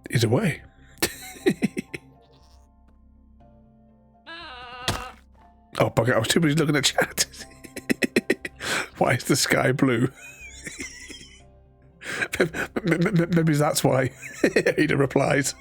Speaker 2: He's away. Oh, bugger, I was too busy looking at chat. Why is the sky blue? Maybe that's why. Ada replies.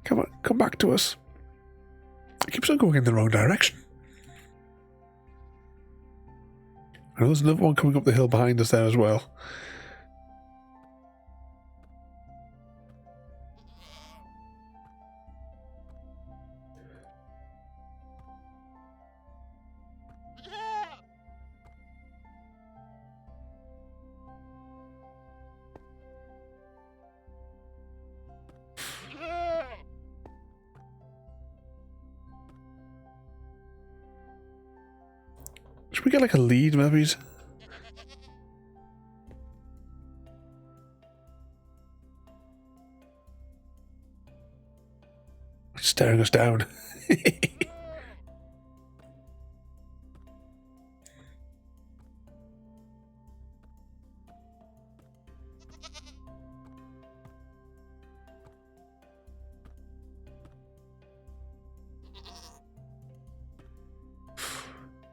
Speaker 2: Come on, come back to us. It keeps on going in the wrong direction. I know there's another one coming up the hill behind us there as well. Should we get like a lead, maybe? Staring us down.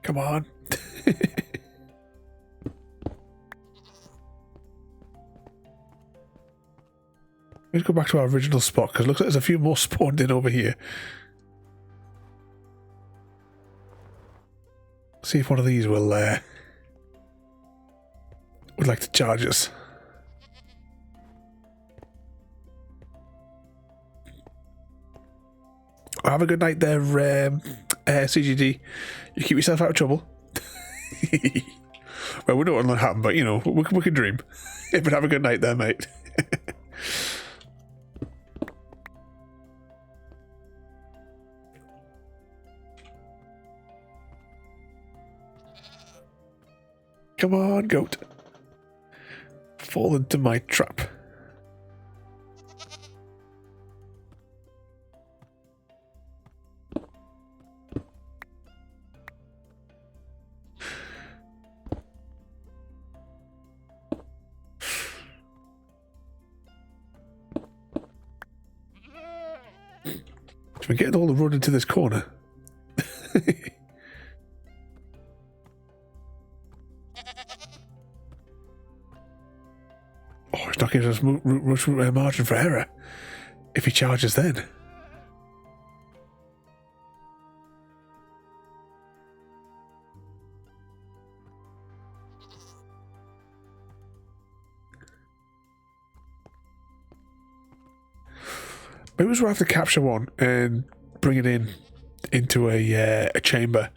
Speaker 2: Come on. Let's go back to our original spot, because it looks like there's a few more spawned in over here. See if one of these will would like to charge us. Have a good night there, CGD. You keep yourself out of trouble. Well, we don't want that to happen, but you know, we can dream. But have a good night there, mate. Come on, goat. Fall into my trap. We're getting all the run into this corner. Oh, it's not giving us much margin for error. If he charges then. Maybe we'll have to capture one and bring it into a chamber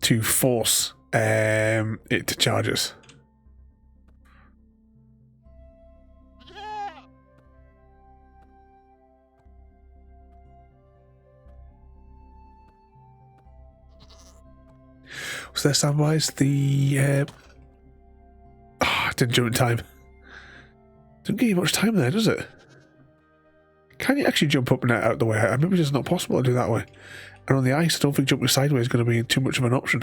Speaker 2: to force it to charge us. Was there Samwise? Didn't jump in time. Doesn't give you much time there, does it? Can you actually jump up and out the way? I maybe it's not possible to do that way. And on the ice, I don't think jumping sideways is going to be too much of an option.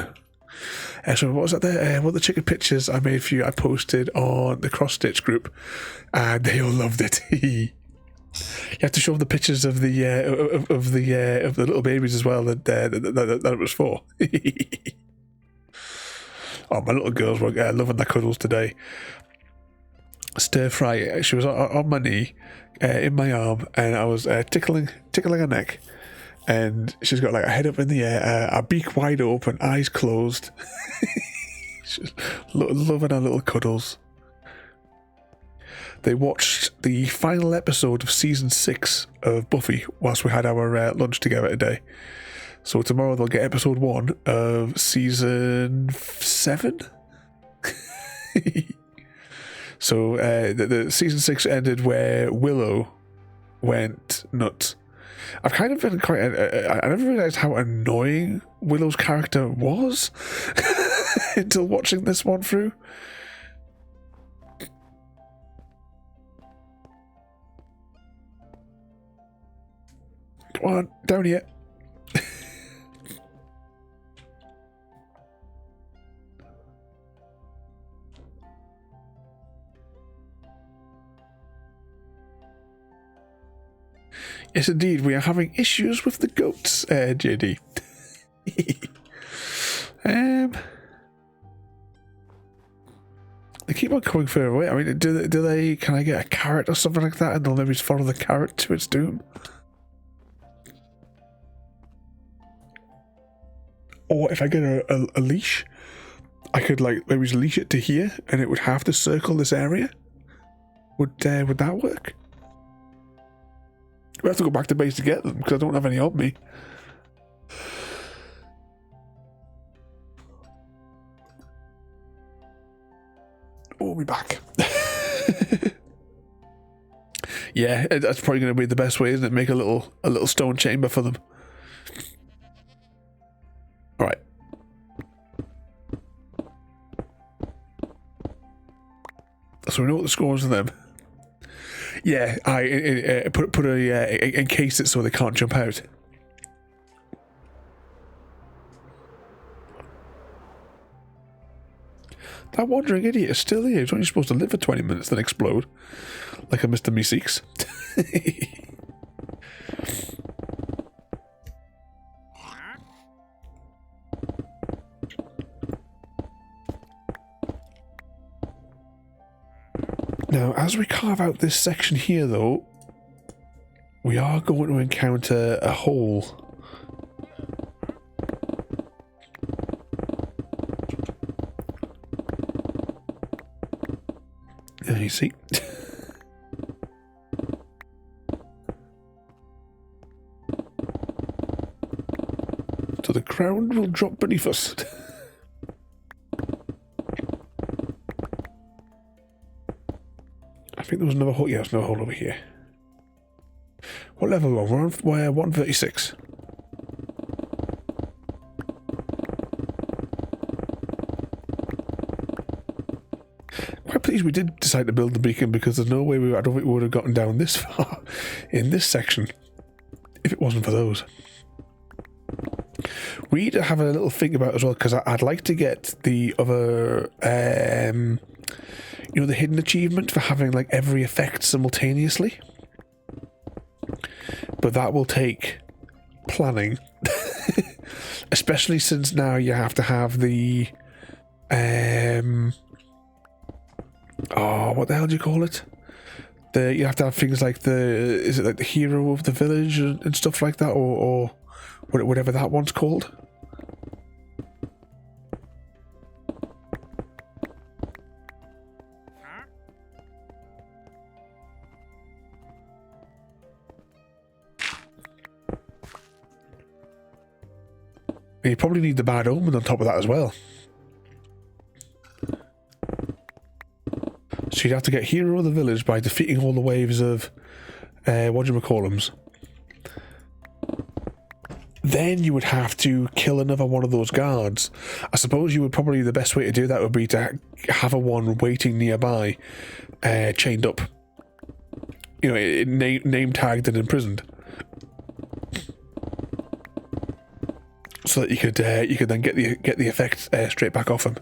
Speaker 2: So what was that there? What the chicken pictures I made for you, I posted on the cross stitch group, and they all loved it. You have to show them the pictures of the little babies as well that it was for. Oh, my little girls were loving their cuddles today. Stir fry. She was on my knee, in my arm, and I was tickling her neck. And she's got like a head up in the air, a beak wide open, eyes closed. She's loving her little cuddles. They watched the final episode of season 6 of Buffy whilst we had our lunch together today. So tomorrow they'll get episode 1 of season 7. So the season 6 ended where Willow went nuts. I've kind of been quite... I never realised how annoying Willow's character was until watching this one through. Come on, down here. Yes, indeed, we are having issues with the goats, JD. They keep on coming further away. I mean, do they? Can I get a carrot or something like that, and they'll maybe follow the carrot to its doom? Or if I get a leash, I could like maybe just leash it to here, and it would have to circle this area. Would that work? We have to go back to base to get them because I don't have any on me. Oh, we'll be back. Yeah, that's probably going to be the best way, isn't it? Make a little stone chamber for them. All right. So we know what the scores of them. Yeah, I put a encase it so they can't jump out. That wandering idiot is still here. He's only supposed to live for 20 minutes, then explode. Like a Mr. Meeseeks. Now, as we carve out this section here, though, we are going to encounter a hole. There you see. So the ground will drop beneath us. I think there was another hole. Yeah, there's another hole over here. What level are we on? We're on 136. Quite pleased we did decide to build the beacon, because there's no way I don't think we would have gotten down this far in this section if it wasn't for those. We need to have a little think about it as well, because I'd like to get the other, you know, the hidden achievement for having like every effect simultaneously. But that will take planning, especially since now you have to have the, what the hell do you call it? You have to have things like is it like the hero of the village and stuff like that, or whatever that one's called. And you probably need the bad omen on top of that as well. So you'd have to get hero of the village by defeating all the waves of whatchamacallums. Then you would have to kill another one of those guards. I suppose you would probably, the best way to do that would be to have a one waiting nearby, chained up. You know, name tagged and imprisoned. So that you could then get the effect straight back off him.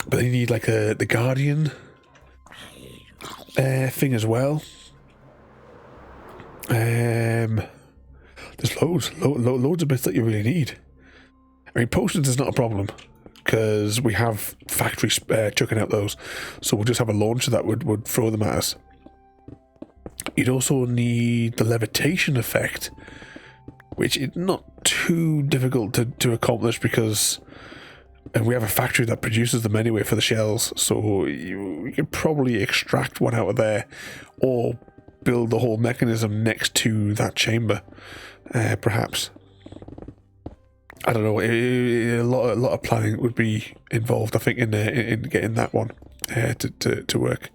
Speaker 2: But then you need like the guardian thing as well. There's loads of bits that you really need. I mean, potions is not a problem, because we have factories chucking out those, so we'll just have a launcher that would throw them at us. You'd also need the levitation effect, which is not too difficult to accomplish, because we have a factory that produces them anyway for the shells, so you can probably extract one out of there, or build the whole mechanism next to that chamber, perhaps. I don't know. A lot of planning would be involved, I think, in getting that one to work.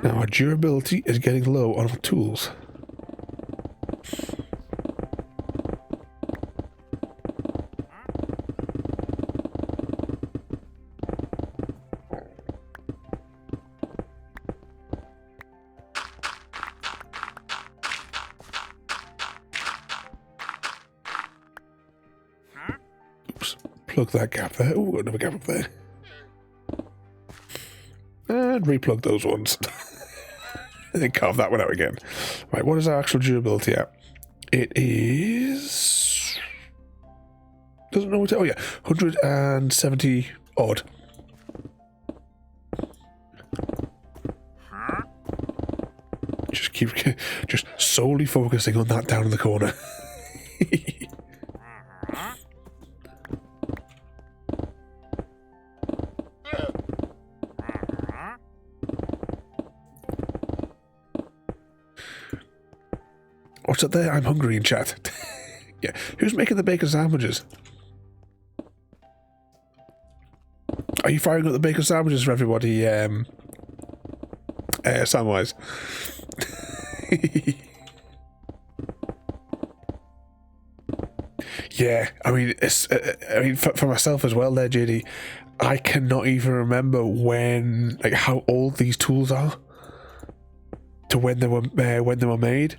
Speaker 2: Now our durability is getting low on our tools. Plug that gap there. Oh, another gap up there. And replug those ones. And then carve that one out again. Right, what is our actual durability at? It is... Doesn't know what to... Oh yeah, 170 odd. Just solely focusing on that down in the corner. what's up there? I'm hungry in chat. Yeah, who's making the bacon sandwiches? Are you firing up the bacon sandwiches for everybody, Samwise? Yeah, I mean, for myself as well there, JD, I cannot even remember like how old these tools are to when they were made.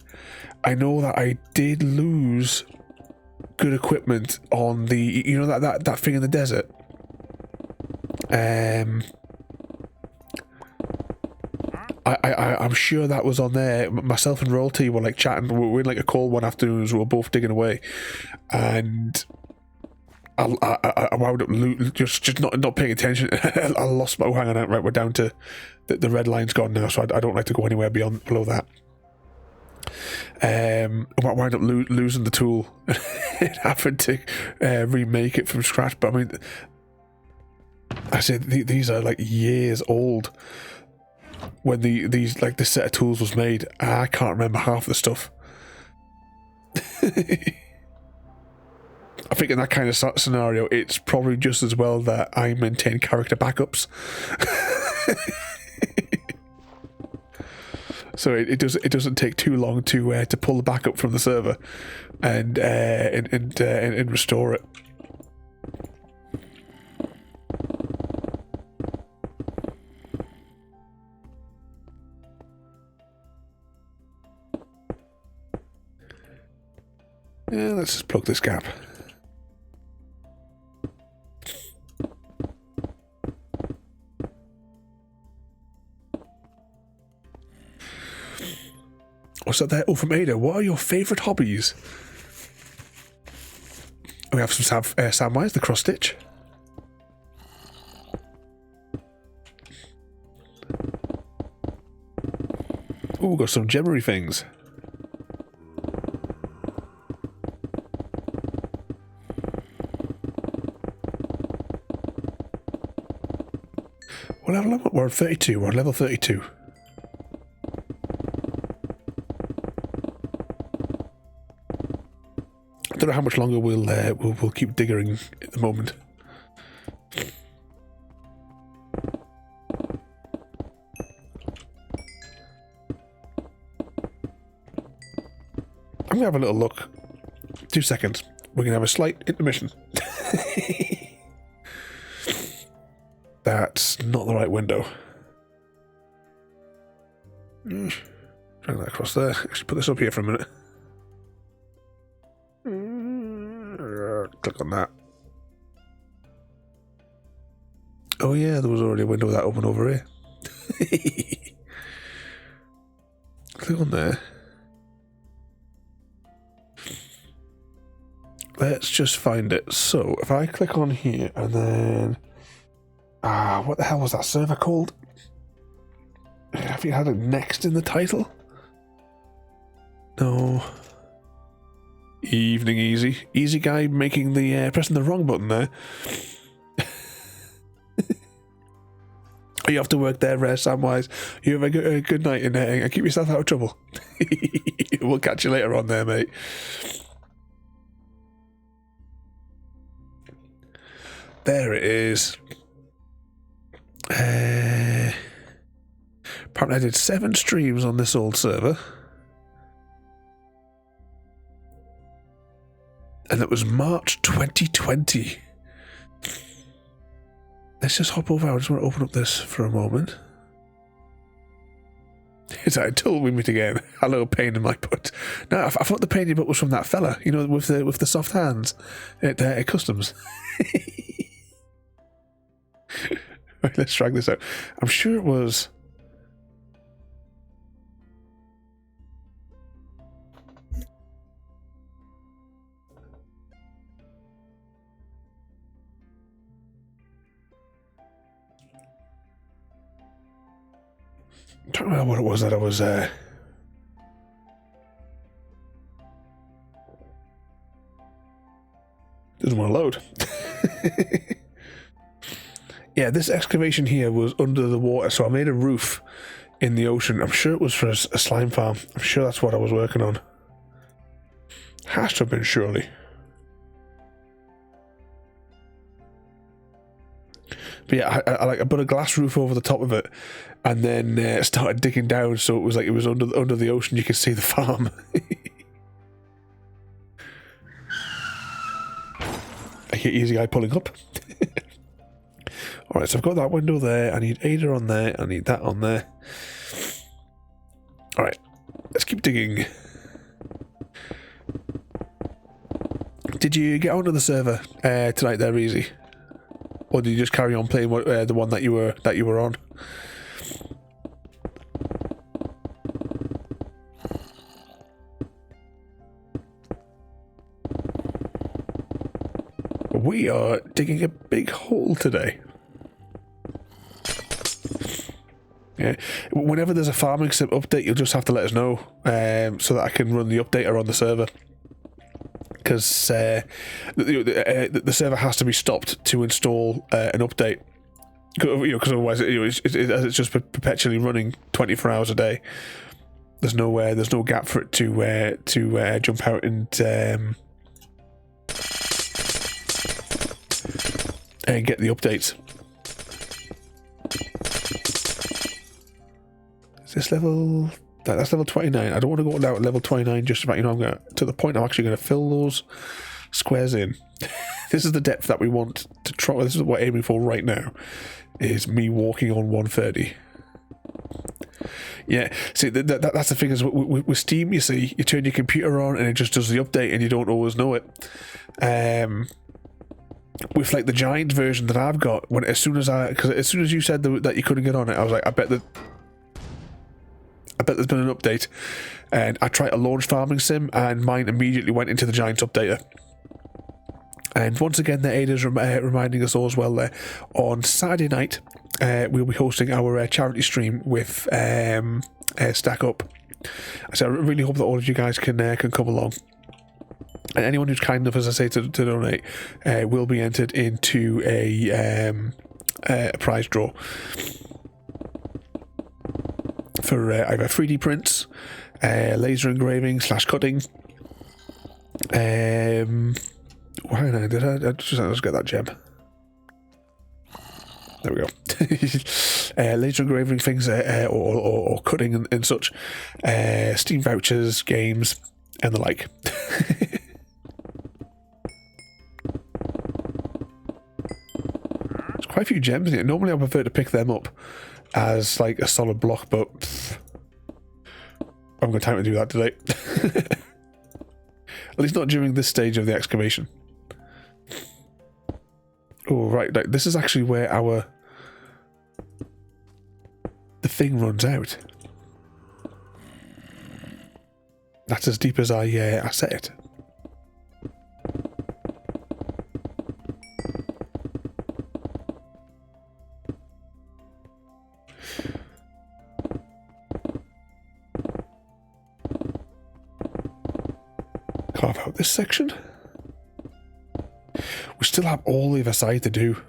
Speaker 2: I know that I did lose good equipment on the, you know, that thing in the desert. I'm sure that was on there. Myself and Royalty were like chatting. We were in like a call one afternoon as we were both digging away, and I wound up just not paying attention. I lost my hanging out. Right, we're down to the red line's gone now, so I don't like to go anywhere below that. I wound up losing the tool and having to remake it from scratch. But I mean, I said these are like years old when this set of tools was made. I can't remember half the stuff. I think in that kind of scenario, it's probably just as well that I maintain character backups. So it doesn't take too long to pull the backup from the server and restore it. Yeah, let's just plug this gap. What's that there? Oh, from Ada. What are your favourite hobbies? We have some Samwise, the cross stitch. Oh, we've got some gemmery things. What level am I? We're on 32. We're on level 32. I don't know how much longer we'll keep diggering at the moment. I'm gonna have a little look. 2 seconds. We're gonna have a slight intermission. That's not the right window. Drag that across there. Actually, put this up here for a minute. Click on that. Oh yeah, there was already a window that opened over here. Click on there. Let's just find it. So if I click on here and then what the hell was that server called? I think it had it next in the title. No. Evening Easy. Easy guy making the pressing the wrong button there. You have to work there, Samwise. You have a good night and keep yourself out of trouble. We'll catch you later on there, mate. There it is. Apparently I did 7 streams on this old server. And it was March 2020. Let's just hop over. I just want to open up this for a moment. It's like, until we meet again. Hello, pain in my butt. No, I thought the pain in your butt was from that fella, you know, with the soft hands at Customs. Right, let's drag this out. I'm sure it was. I don't remember what it was that I was doesn't want to load. Yeah, this excavation here was under the water, so I made a roof in the ocean. I'm sure it was for a slime farm. I'm sure that's what I was working on. Has to have been, surely. But yeah, I put a glass roof over the top of it, and then started digging down, so it was like it was under the ocean. You could see the farm. I hear Easy Guy pulling up. Alright, so I've got that window there. I need Ada on there. I need that on there. Alright, let's keep digging. Did you get onto the server tonight there, Easy? Or did you just carry on playing the one that you were on? We are digging a big hole today. Yeah. Whenever there's a farming sim update, you'll just have to let us know so that I can run the updater on the server. Because the server has to be stopped to install an update. Because otherwise, it's just perpetually running 24 hours a day. There's no gap for it to jump out and get the updates. Is this level? That's level 29. I don't want to go down at level 29 just about, I'm to the point I'm actually going to fill those squares in. This is the depth that we want to try. This is what we're aiming for right now, is me walking on 130. Yeah, see, that's the thing is with Steam, you see, you turn your computer on and it just does the update and you don't always know it. With like the giant version that I've got, as soon as you said that you couldn't get on it, I was like, I bet there's been an update. And I tried to launch Farming Sim and mine immediately went into the giant updater. And once again, the Ada's reminding us all as well there. On Saturday night, we'll be hosting our charity stream with Stack Up. So I really hope that all of you guys can come along. And anyone who's kind enough, as I say, to donate will be entered into a prize draw for either 3D prints, laser engraving / cutting. Hang on, did I just get that gem? There we go. Laser engraving things or cutting and such. Steam vouchers, games, and the like. There's quite a few gems in it. Normally I prefer to pick them up as like a solid block, but I haven't got time to do that today. At least not during this stage of the excavation. Oh, right, this is actually where the thing runs out. That's as deep as I set it. Carve out this section. We still have all the other side to do.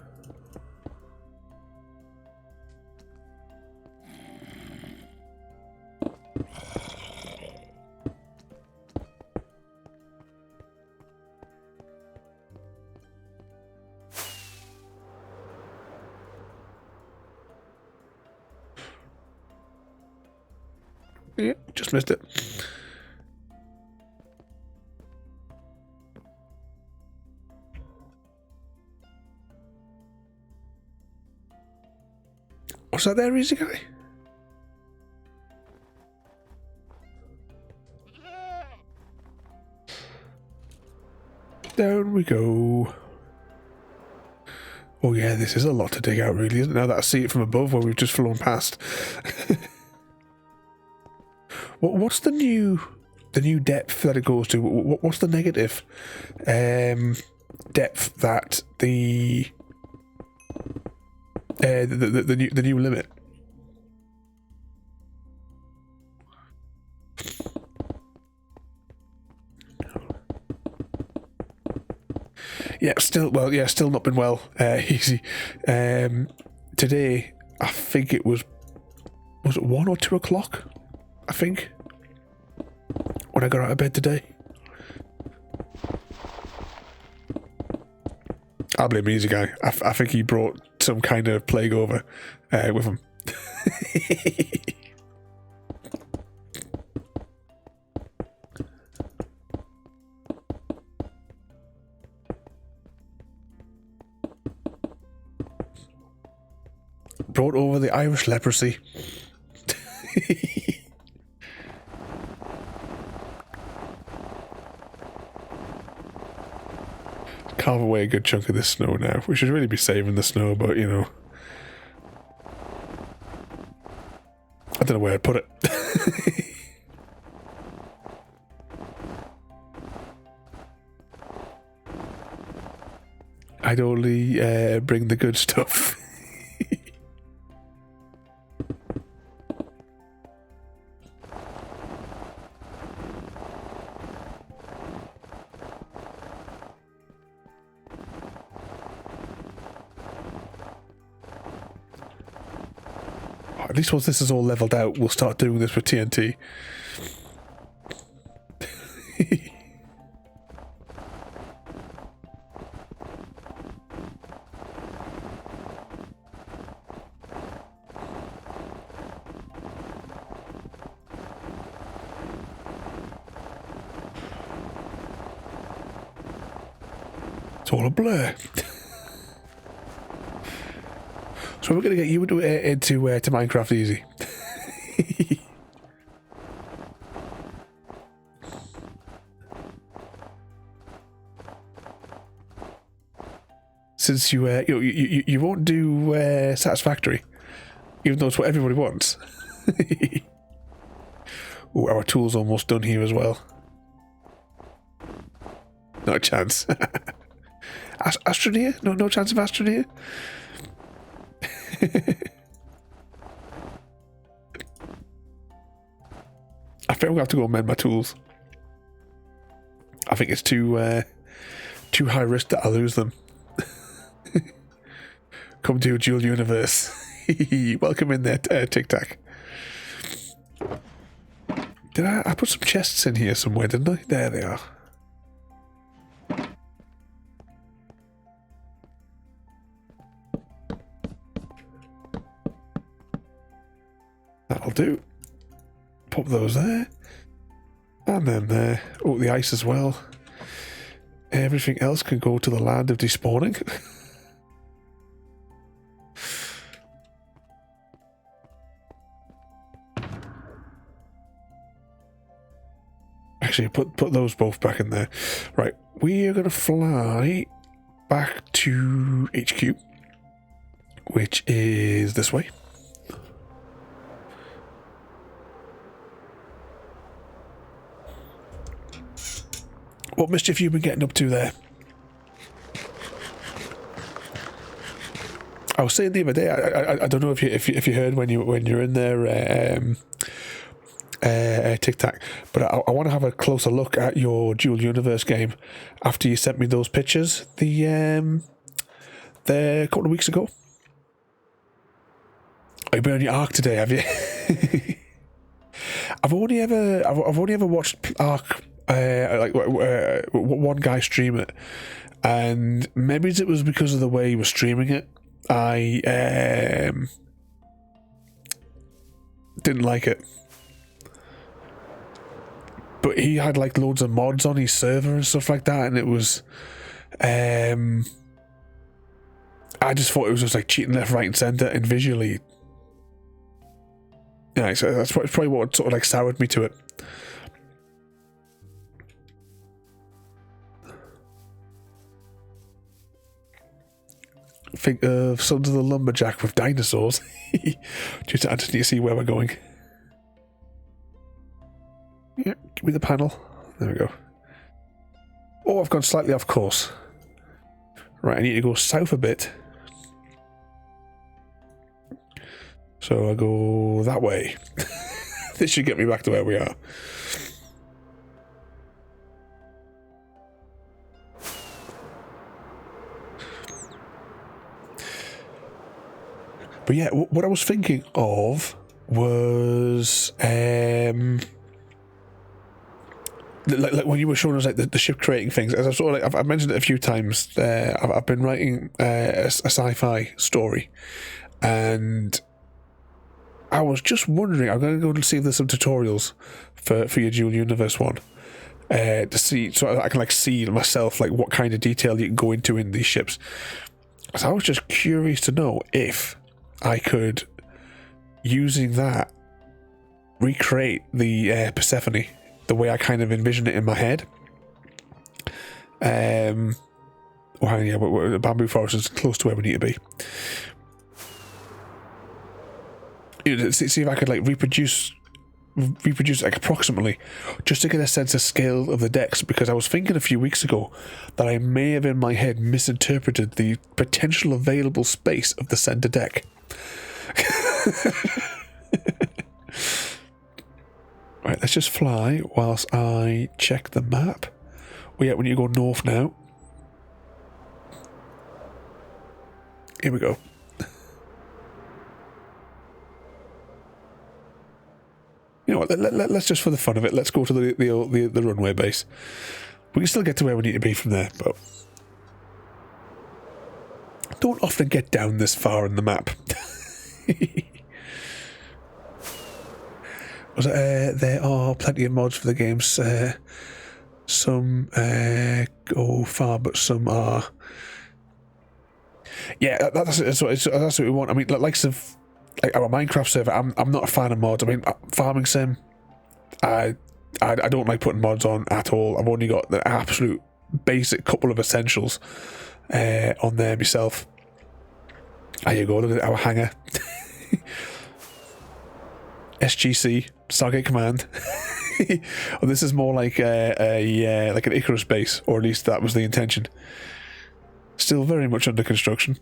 Speaker 2: Yeah, just missed it. What's that there, Easy Guy? Down we go. Oh yeah, this is a lot to dig out, really, isn't it? Now that I see it from above where we've just flown past. What's the new depth that it goes to? What's the negative depth that the new limit? Yeah, still not been well easy. Today, I think it was it 1 or 2 o'clock? I think when I got out of bed today. I blame Easy Guy. I think he brought some kind of plague over with him. Brought over the Irish leprosy. Carve away a good chunk of this snow now. We should really be saving the snow, but you know, I don't know where I'd put it. I'd only bring the good stuff. At least once this is all leveled out, we'll start doing this with TNT. It's all a blur. So we're going to get you into Minecraft easy. Since you won't do satisfactory, even though it's what everybody wants. Ooh, our tool's almost done here as well. Not a chance. Astroneer? No chance of Astroneer? I think I'm gonna have to go amend my tools. I think it's too high risk that I lose them. Come to a dual universe. Welcome in there, Tic Tac. Did I put some chests in here somewhere, didn't I? There they are. That'll do. Pop those there. And then there. Oh, the ice as well. Everything else can go to the land of despawning. Actually, put those both back in there. Right, we are going to fly back to HQ, which is this way. What mischief have you been getting up to there? I was saying the other day, I don't know if you heard when you're in there, Tic Tac, but I want to have a closer look at your dual universe game after you sent me those pictures the couple of weeks ago. Oh, you've been on your Ark today, have you? I've only ever watched Ark. One guy stream it, and maybe it was because of the way he was streaming it. I didn't like it, but he had like loads of mods on his server and stuff like that, and it was I just thought it was just like cheating left, right, and centre, and visually, yeah. So that's probably what sort of like soured me to it. Think of Sons of the Lumberjack with dinosaurs. I just need to see where we're going. Yeah, give me the panel. There we go. Oh, I've gone slightly off course. Right, I need to go south a bit. So I go that way. This should get me back to where we are. But yeah, what I was thinking of was like when you were showing us like the ship creating things, as I've mentioned it a few times. I've been writing a sci-fi story, and I was just wondering. I'm going to go and see if there's some tutorials for your dual universe one, to see, so I can like see myself like what kind of detail you can go into in these ships. So I was just curious to know if I could, using that, recreate the Persephone the way I kind of envision it in my head. Well, yeah, the bamboo forest is close to where we need to be. See if I could like reproduce like approximately, just to get a sense of scale of the decks, because I was thinking a few weeks ago that I may have in my head misinterpreted the potential available space of the center deck. Right, let's just fly whilst I check the map. Oh yeah, we need to go north now. Here we go. You know what, let's just, for the fun of it, let's go to the runway base. We can still get to where we need to be from there, but don't often get down this far in the map. There are plenty of mods for the games. Some go far, but some are... Yeah, that's what we want. I mean, like our Minecraft server, I'm not a fan of mods. I mean, farming sim, I don't like putting mods on at all. I've only got the absolute basic couple of essentials on there myself. There you go, look at our hangar. SGC, Stargate Command. Oh, this is more like like an Icarus base, or at least that was the intention. Still very much under construction.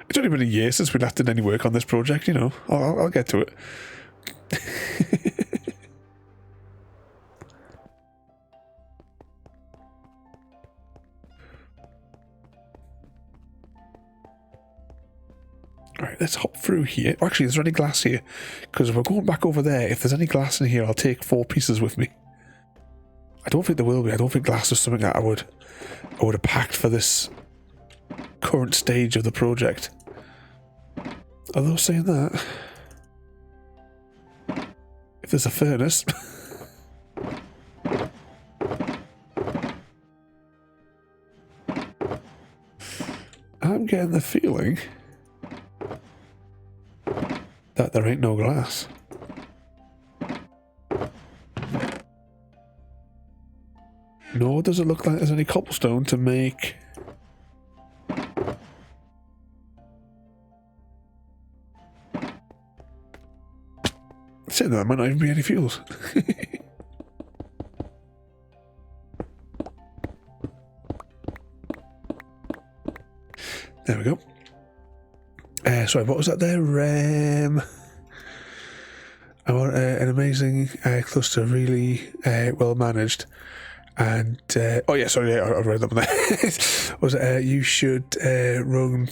Speaker 2: It's only been a year since we last did any work on this project, you know. I'll get to it. Alright, let's hop through here. Actually, is there any glass here? Because if we're going back over there, if there's any glass in here, I'll take 4 pieces with me. I don't think there will be. I don't think glass is something that I would have packed for this current stage of the project. Although saying that, if there's a furnace... I'm getting the feeling that there ain't no glass. Nor does it look like there's any cobblestone to make... Saying that, there might not even be any fuels. There we go. Sorry, what was that there? I want an amazing cluster, really well managed. And, oh yeah, sorry, yeah, I read that one there. Was it, you should run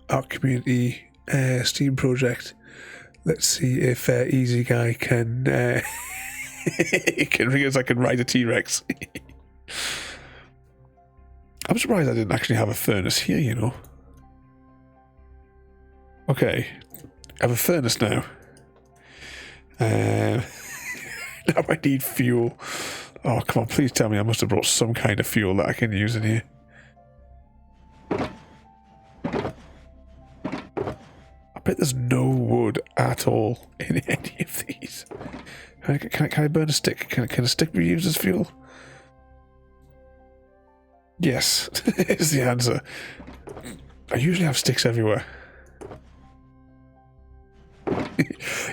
Speaker 2: our community Steam project. Let's see if Easy Guy can can ring us. I can ride a T-Rex. I'm surprised I didn't actually have a furnace here, you know. Okay, I have a furnace now. Now I need fuel. Oh, come on, please tell me I must have brought some kind of fuel that I can use in here. I bet there's no wood at all in any of these. Can I burn a stick? Can a stick be used as fuel? Yes, is the answer. I usually have sticks everywhere.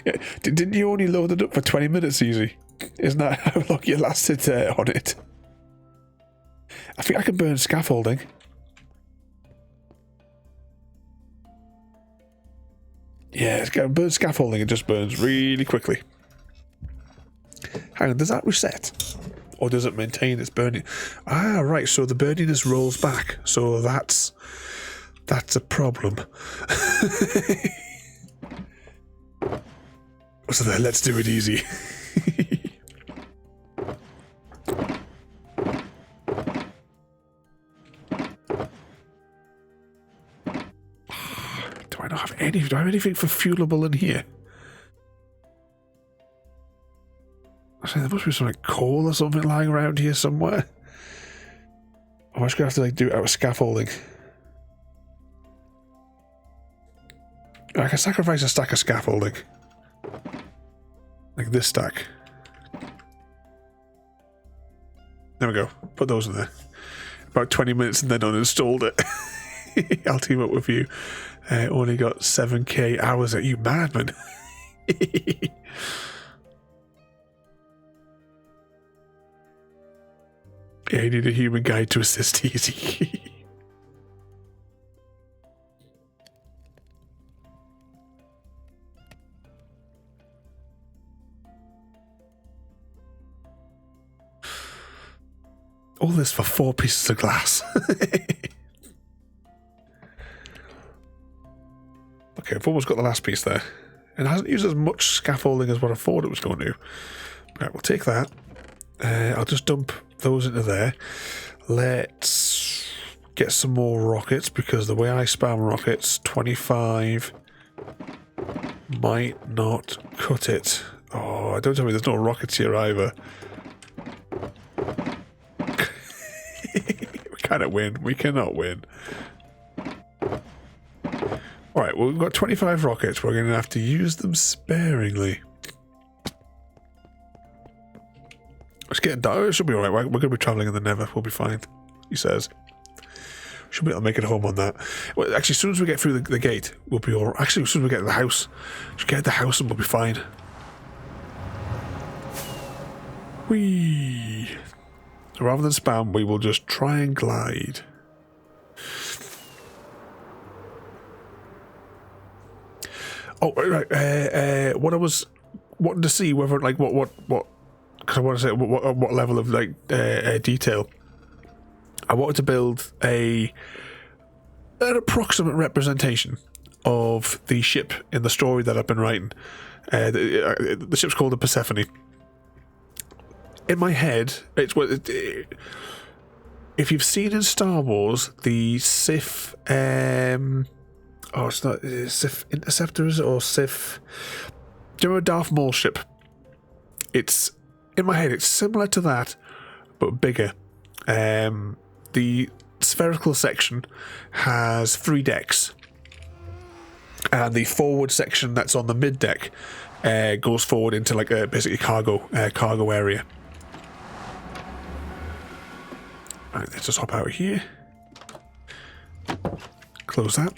Speaker 2: Yeah, didn't you only load it up for 20 minutes, Easy? Isn't that how long you lasted on it? I think I can burn scaffolding. Yeah, burn scaffolding, it just burns really quickly. Hang on, does that reset? Or does it maintain its burning? Ah, right, so the burniness rolls back. So that's a problem. So then, let's do it easy. I not have any? Do I have anything for fuelable in here? I say there must be some like coal or something lying around here somewhere. I'm just gonna have to like do it out of scaffolding. I can sacrifice a stack of scaffolding. Like this stack. There we go. Put those in there. About 20 minutes and then uninstalled it. I'll team up with you. Only got 7k hours at you, madman. Yeah, you need a human guide to assist easy. All this for 4 pieces of glass. Okay, I've almost got the last piece there. And it hasn't used as much scaffolding as what I thought it was going to. Right, we'll take that. I'll just dump those into there. Let's get some more rockets, because the way I spam rockets, 25 might not cut it. Oh, don't tell me there's no rockets here either. We cannot win. We cannot win. Alright, well, we've got 25 rockets. We're going to have to use them sparingly. Let's get down. It should be alright. We're going to be travelling in the Nether. We'll be fine, he says. Should be able to make it home on that. Well, actually, as soon as we get through the gate, we'll be alright. Actually, as soon as we get to the house, just get to the house and we'll be fine. Whee! So rather than spam, we will just try and glide. Oh, right. What I was wanting to see whether, like, what, because I want to say what level of like detail. I wanted to build an approximate representation of the ship in the story that I've been writing. The ship's called the Persephone. In my head, it's what. If you've seen in Star Wars the Sith, oh, it's not Sith Interceptors or Sith. Do you remember Darth Maul's ship? It's in my head. It's similar to that, but bigger. The spherical section has 3 decks, and the forward section that's on the mid deck goes forward into like a basically cargo area. Right, let's just hop out of here. Close that.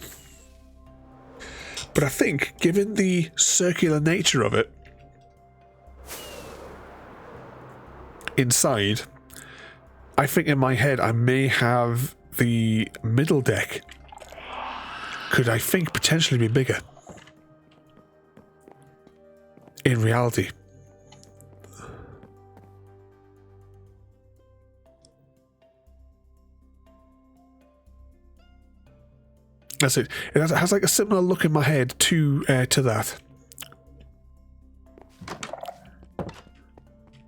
Speaker 2: But I think, given the circular nature of it, inside, I think in my head I may have the middle deck could, I think, potentially be bigger. In reality. That's it. It has like a similar look in my head to that.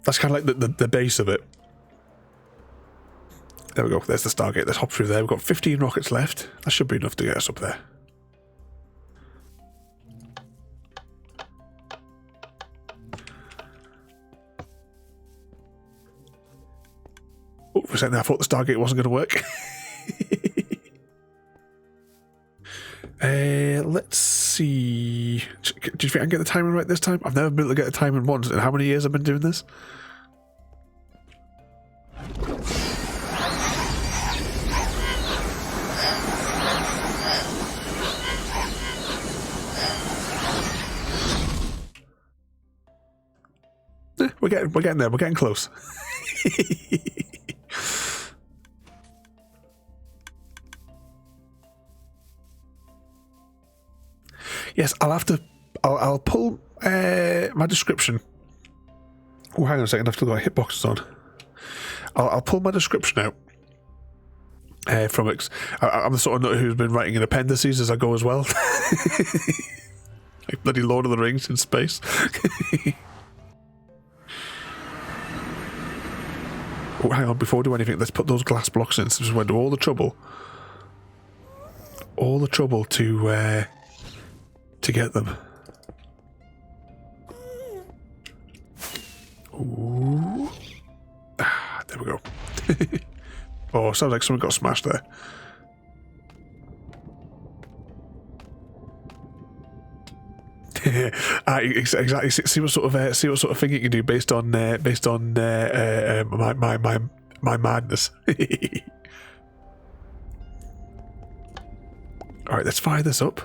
Speaker 2: That's kind of like the base of it. There we go. There's the Stargate. Let's hop through there. We've got 15 rockets left. That should be enough to get us up there. Oh, for a second there, I thought the Stargate wasn't going to work. Let's see. Do you think I can get the timing right this time? I've never been able to get the timing once. In how many years I've been doing this? We're getting there. We're getting close. Yes, I'll pull my description. Oh, hang on a second, I've still got hitboxes on. I'll pull my description out from it. I'm the sort of nut who's been writing in appendices as I go as well. Like bloody Lord of the Rings in space. Oh, hang on, before we do anything, let's put those glass blocks in. So we went to all the trouble to to get them. Ooh. Ah, there we go. Oh, sounds like someone got smashed there. Exactly. See what sort of thing you can do based on my madness. All right, let's fire this up,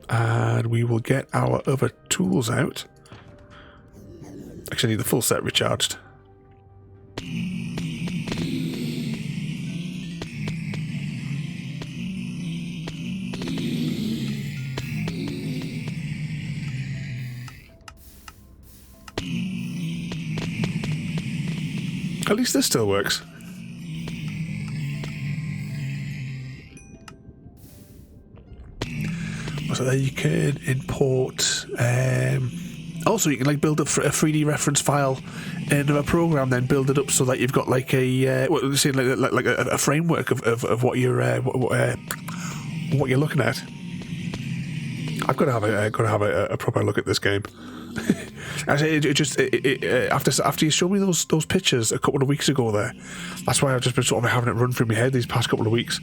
Speaker 2: and we will get our other tools out. Actually, I need the full set recharged. At least this still works. So there you can import. Also, you can like build up a 3D reference file in a program, then build it up so that you've got like a like a framework of what you're looking at. I've got to have a proper look at this game. After you showed me those pictures a couple of weeks ago there, that's why I've just been sort of having it run through my head these past couple of weeks.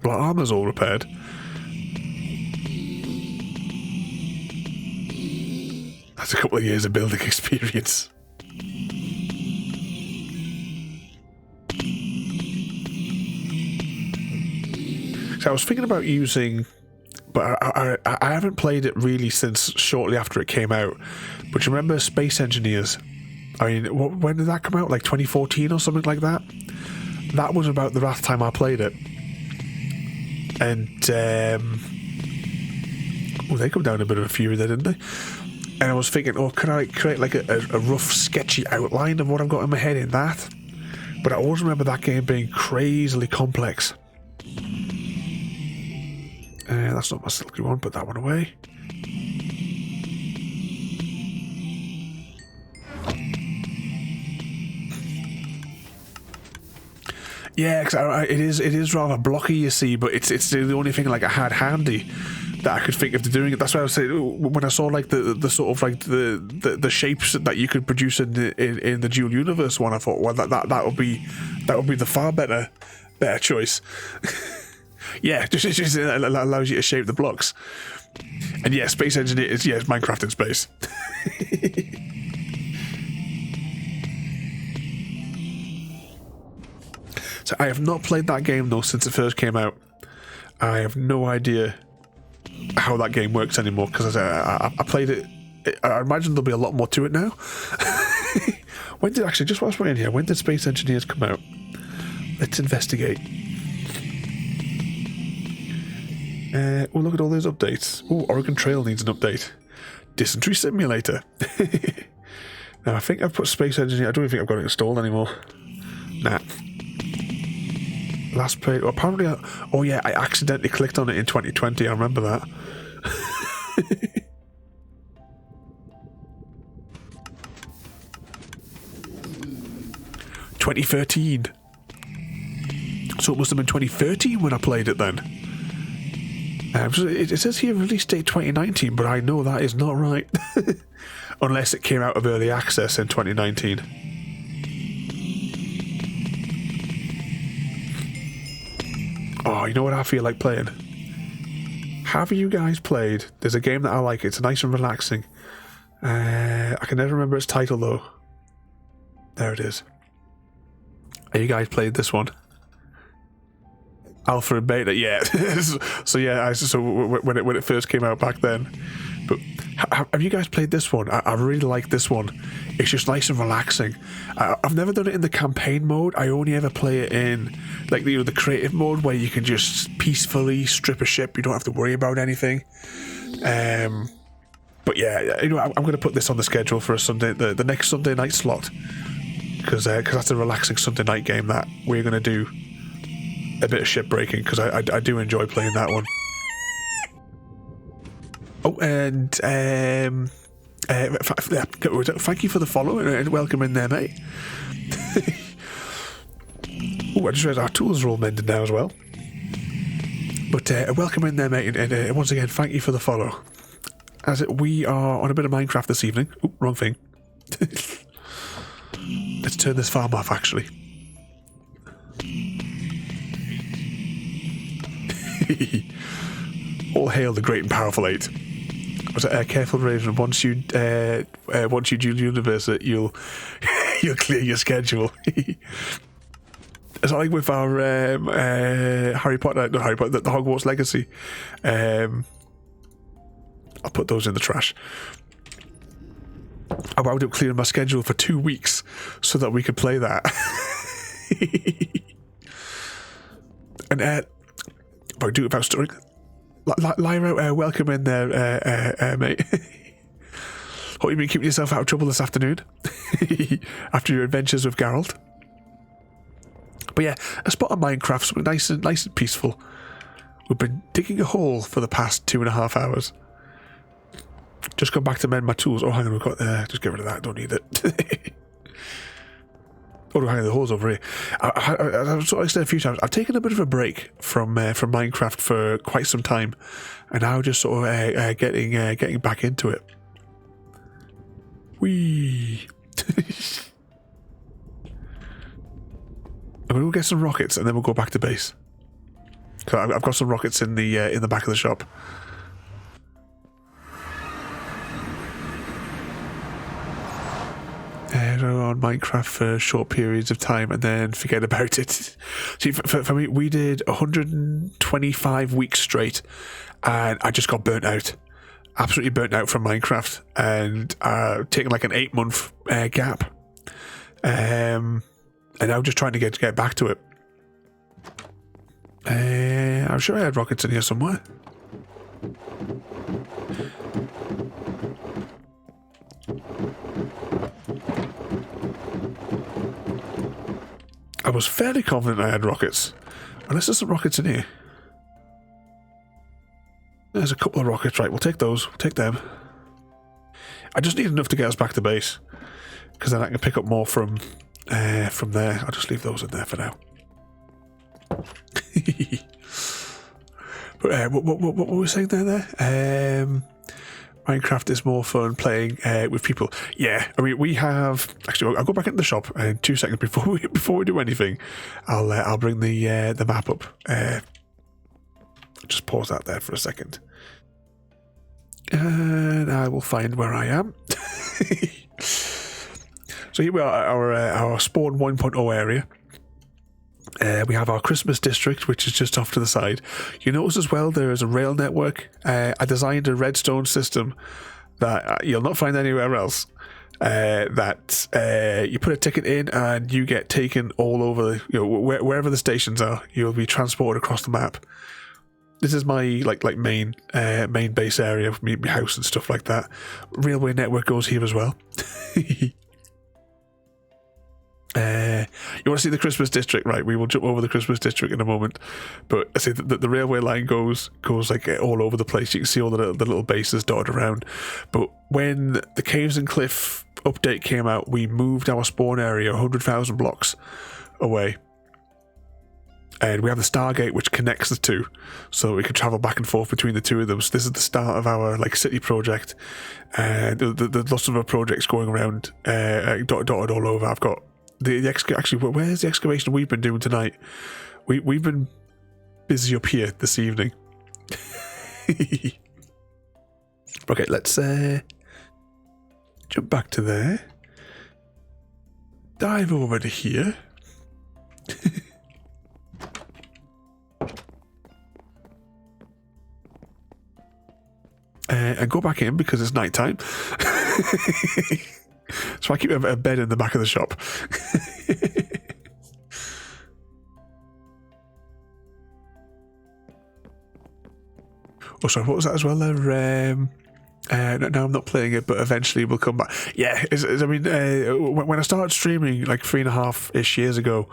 Speaker 2: Well, armor's all repaired. That's a couple of years of building experience. So I was thinking about using, but I haven't played it really since shortly after it came out. But you remember Space Engineers? I mean, when did that come out? Like 2014 or something like that? That was about the last time I played it. And well, they come down a bit of a fury there, didn't they? And I was thinking, oh, could I create like a rough, sketchy outline of what I've got in my head in that? But I always remember that game being crazily complex. That's not my silky one, put that one away. Yeah, because it is rather blocky, you see, but it's the only thing like I had handy that I could think of doing it. That's why I was saying when I saw like the sort of like the shapes that you could produce in the dual universe one, I thought, well, that would be the far better choice. Yeah, just it allows you to shape the blocks. And yeah, Space Engineer is it's Minecraft in space. So I have not played that game though since it first came out. I have no idea how that game works anymore because I played it. I imagine there'll be a lot more to it now. When did actually, just whilst we're in here, when did Space Engineers come out? Let's investigate. Oh, look at all those updates. Oh, Oregon Trail needs an update. Dysentery Simulator. Now, I think I've put Space Engineer. I don't even think I've got it installed anymore. Nah. Last played. Well, apparently, oh yeah, I accidentally clicked on it in 2020. I remember that. 2013. So it must have been 2013 when I played it then. It says here release date 2019, but I know that is not right. Unless it came out of early access in 2019. Oh, you know what I feel like playing? Have you guys played? There's a game that I like. It's nice and relaxing. I can never remember its title though. There it is. Have you guys played this one? Alpha and Beta, yeah. So yeah, so when it first came out back then. But have you guys played this one? I really like this one. It's just nice and relaxing. I've never done it in the campaign mode. I only ever play it in like the creative mode where you can just peacefully strip a ship. You don't have to worry about anything. But yeah, I'm going to put this on the schedule for a Sunday, the next Sunday night slot, because that's a relaxing Sunday night game that we're going to do. A bit of ship breaking because I do enjoy playing that one. Oh, and Thank you for the follow and welcome in there, mate. Oh, I just realised our tools are all mended now as well. But welcome in there, mate, and once again, thank you for the follow. We are on a bit of Minecraft this evening. Oh, wrong thing. Let's turn this farm off, actually. All hail the great and powerful 8. Was it careful, Raven? Once you do universe it, you'll clear your schedule. It's like with our Harry Potter, not Harry Potter, the Hogwarts Legacy. I'll put those in the trash. I wound up clearing my schedule for 2 weeks so that we could play that. And if I do it without story, Lyra, welcome in there, mate. Hope you've been keeping yourself out of trouble this afternoon after your adventures with Geralt. But yeah, a spot on Minecraft, something nice and peaceful. We've been digging a hole for the past 2.5 hours. Just gone back to mend my tools. Oh, hang on, we've got just get rid of that. Don't need it. Oh, hang on, the hole's over here. I've sort of said a few times, I've taken a bit of a break from Minecraft for quite some time, and now just sort of getting back into it. Whee! I'm gonna go get some rockets, and then we'll go back to base. So I've got some rockets in the back of the shop. On Minecraft for short periods of time and then forget about it. See, for me, we did 125 weeks straight, and I just got burnt out. Absolutely burnt out from Minecraft, and taking like an 8-month gap. And I'm just trying to get back to it. I'm sure I had rockets in here somewhere. I was fairly confident I had rockets. Unless there's some rockets in here. There's a couple of rockets, right, we'll take those, we'll take them. I just need enough to get us back to base, because then I can pick up more from there. I'll just leave those in there for now. But what were we saying there? Minecraft is more fun playing with people. Yeah, I mean, we have... Actually, I'll go back into the shop in 2 seconds before we do anything. I'll bring the map up. Just pause that there for a second. And I will find where I am. So here we are, our Spawn 1.0 area. We have our Christmas district, which is just off to the side. You notice as well there is a rail network. I designed a redstone system that you'll not find anywhere else. That you put a ticket in and you get taken all over, wherever the stations are. You'll be transported across the map. This is my main base area, my house and stuff like that. Railway network goes here as well. You want to see the Christmas district, right? We will jump over the Christmas district in a moment, but I say the railway line goes like all over the place. You can see all the little bases dotted around. But when the Caves and Cliff update came out, we moved our spawn area 100,000 blocks away, and we have the Stargate which connects the two, so we can travel back and forth between the two of them. So this is the start of our city project, and there's lots of other projects going around, dotted all over. I've got actually, where's the excavation we've been doing tonight? We've been busy up here this evening. Okay, let's jump back to there. Dive over to here. And go back in because it's night time. So I keep a bed in the back of the shop. Oh, sorry, what was that as well there? No, I'm not playing it, but eventually we'll come back. Yeah, I mean, when I started streaming like 3.5-ish years ago,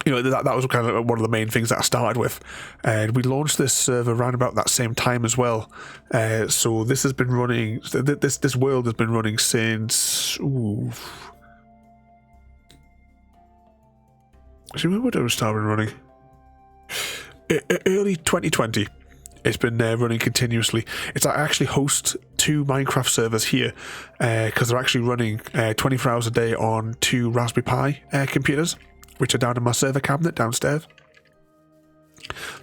Speaker 2: that was kind of one of the main things that I started with, and we launched this server around about that same time as well. So this has been running. This world has been running since. Actually, when did it start running? Early 2020. It's been running continuously. I actually host 2 Minecraft servers here because they're actually running 24 hours a day on 2 Raspberry Pi computers, which are down in my server cabinet downstairs.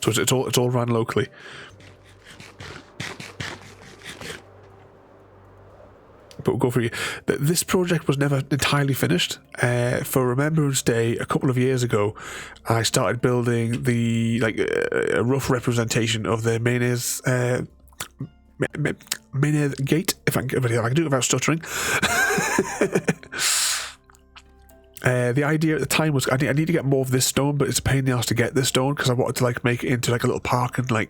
Speaker 2: So it's all run locally. But we'll go through. This project was never entirely finished. For Remembrance Day a couple of years ago, I started building a rough representation of the mayonnaise gate. If I can do it without stuttering. The idea at the time was I need to get more of this stone, but it's a pain in the ass to get this stone because I wanted to make it into a little park and a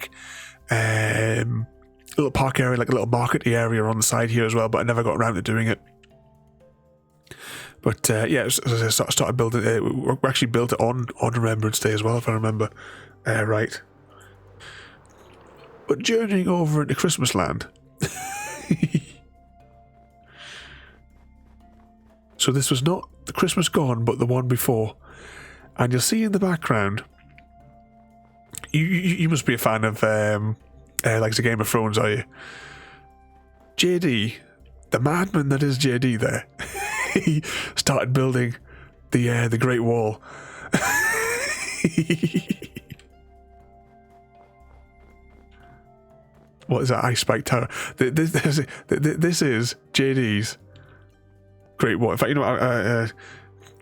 Speaker 2: little park area, a little markety area on the side here as well, but I never got around to doing it. But yeah, as I started building it, we actually built it on Remembrance Day as well, if I remember right. But journeying over into Christmas land. So this was not the Christmas gone, but the one before. And you'll see in the background, you must be a fan of the Game of Thrones, are you? JD, the madman that is JD there, he started building the Great Wall. What is that? Ice Spike Tower. This is JD's Great Wall. In fact,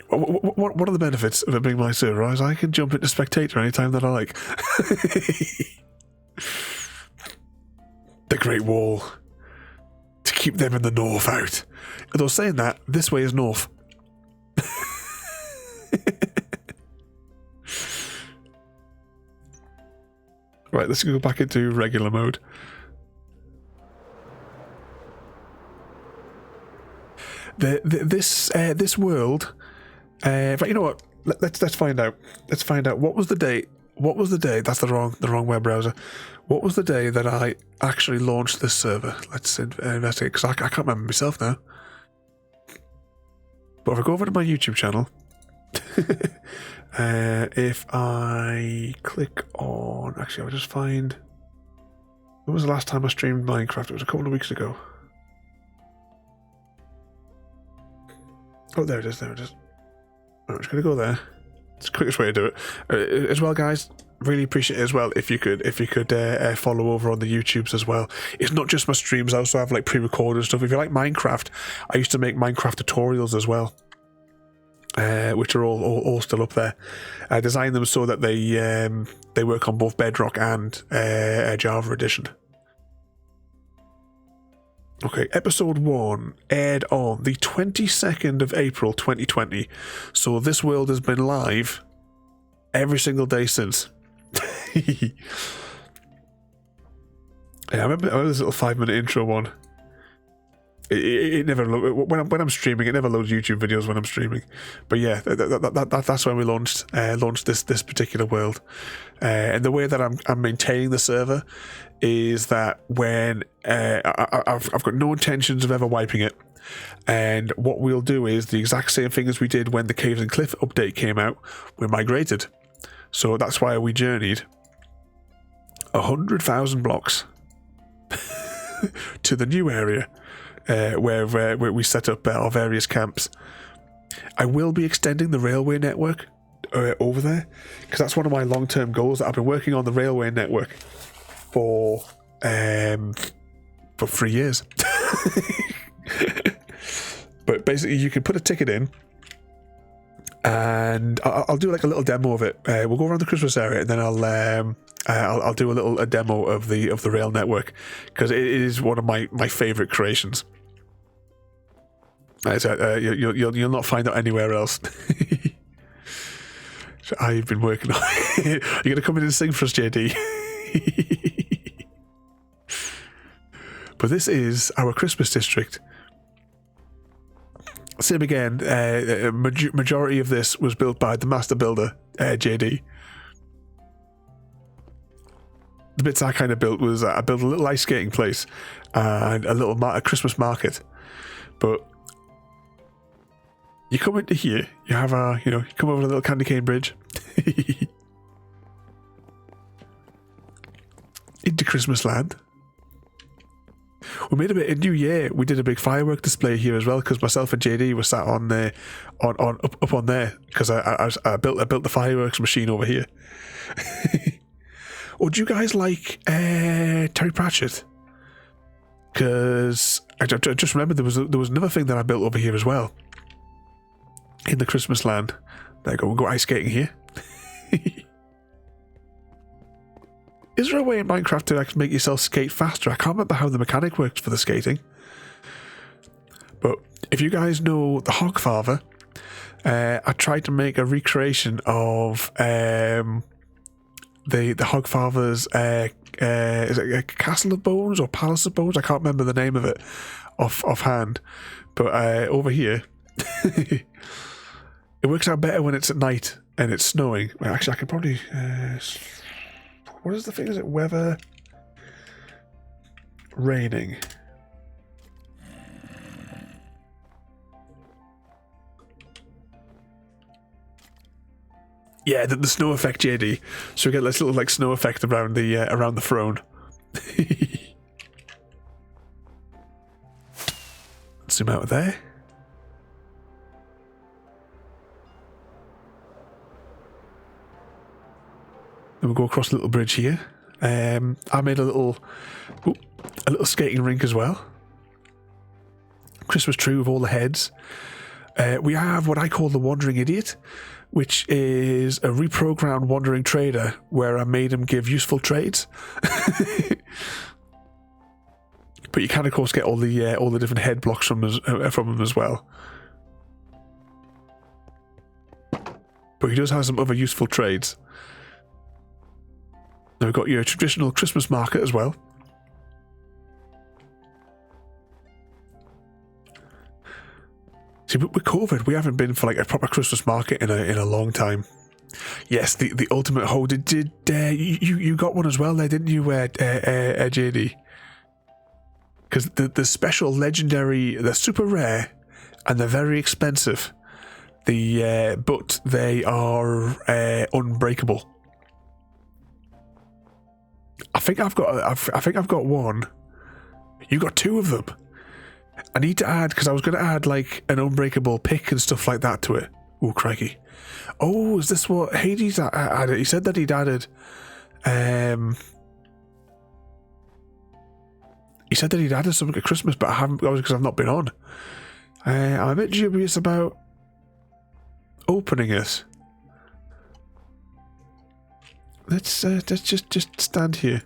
Speaker 2: what are the benefits of it being my server? Is I can jump into spectator anytime that I like. The Great Wall. To keep them in the north out. Although saying that, this way is north. Right, let's go back into regular mode. This world. But you know what? Let's find out. Let's find out what was the date. What was the day? That's the wrong web browser. What was the day that I actually launched this server? Let's investigate, because I can't remember myself now. But if I go over to my YouTube channel, if I click on, actually, I'll just find. When was the last time I streamed Minecraft? It was a couple of weeks ago. Oh, there it is. There it is. I'm just gonna go there. It's the quickest way to do it. As well, guys, really appreciate it as well if you could follow over on the YouTubes as well. It's not just my streams. I also have pre-recorded stuff. If you like Minecraft, I used to make Minecraft tutorials as well, which are all still up there. I designed them so that they work on both Bedrock and Java Edition. Okay, episode 1 aired on the 22nd of April 2020. So this world has been live every single day since. Yeah, I remember this little 5-minute intro one. It never when I'm streaming, it never loads YouTube videos when I'm streaming. But yeah, that's when we launched this particular world. And the way that I'm maintaining the server is that when I've got no intentions of ever wiping it. And what we'll do is the exact same thing as we did when the Caves and Cliff update came out. We migrated. So that's why we journeyed 100,000 blocks to the new area. Where we set up our various camps. I will be extending the railway network over there, because that's one of my long-term goals. That I've been working on the railway network for 3 years. But basically, you can put a ticket in, and I'll do a little demo of it. We'll go around the Christmas area, and then I'll do a demo of the rail network, because it is one of my favourite creations. You'll not find that anywhere else. So I've been working on it. You're going to come in and sing for us, JD. But this is our Christmas district. Same again. Majority of this was built by the master builder, JD. The bits I kind of built was I built a little ice skating place and a little a Christmas market. But you come into here, you have a, you come over the little candy cane bridge. Into Christmas land. We made a bit in New Year. We did a big firework display here as well because myself and JD were sat on there, up on there because I built the fireworks machine over here. Or do you guys like Terry Pratchett? Because I just remember there was another thing that I built over here as well in the Christmas land. There you go. We'll go ice skating here. Is there a way in Minecraft to actually make yourself skate faster? I can't remember how the mechanic works for the skating. But if you guys know the Hogfather, I tried to make a recreation of the Hogfather's is it a Castle of Bones or Palace of Bones? I can't remember the name of it offhand. But over here, it works out better when it's at night and it's snowing. Well, actually, I could probably... what is the thing? Is it weather? Raining. Yeah, the snow effect, JD. So we get this little like snow effect around the throne. Zoom out of there. Then we'll go across a little bridge here. I made a little skating rink as well. Christmas tree with all the heads. We have what I call the Wandering Idiot, which is a reprogrammed wandering trader where I made him give useful trades. But you can of course get all the different head blocks from him as well. But he does have some other useful trades. Now we've got your traditional Christmas market as well. See, with COVID, we haven't been for like a proper Christmas market in a long time. Yes, the ultimate hoe. Did you got one as well there, didn't you, JD? Because the special legendary, they're super rare and they're very expensive. But they are unbreakable. I think I've got one. You got two of them. I need to add, because I was going to add like an unbreakable pick and stuff like that to it. Oh, crikey. Oh, is this what Hades added? He said that he'd added... he said that he'd added something at Christmas, but I haven't, because I've not been on. I'm a bit dubious about opening it. Let's just stand here.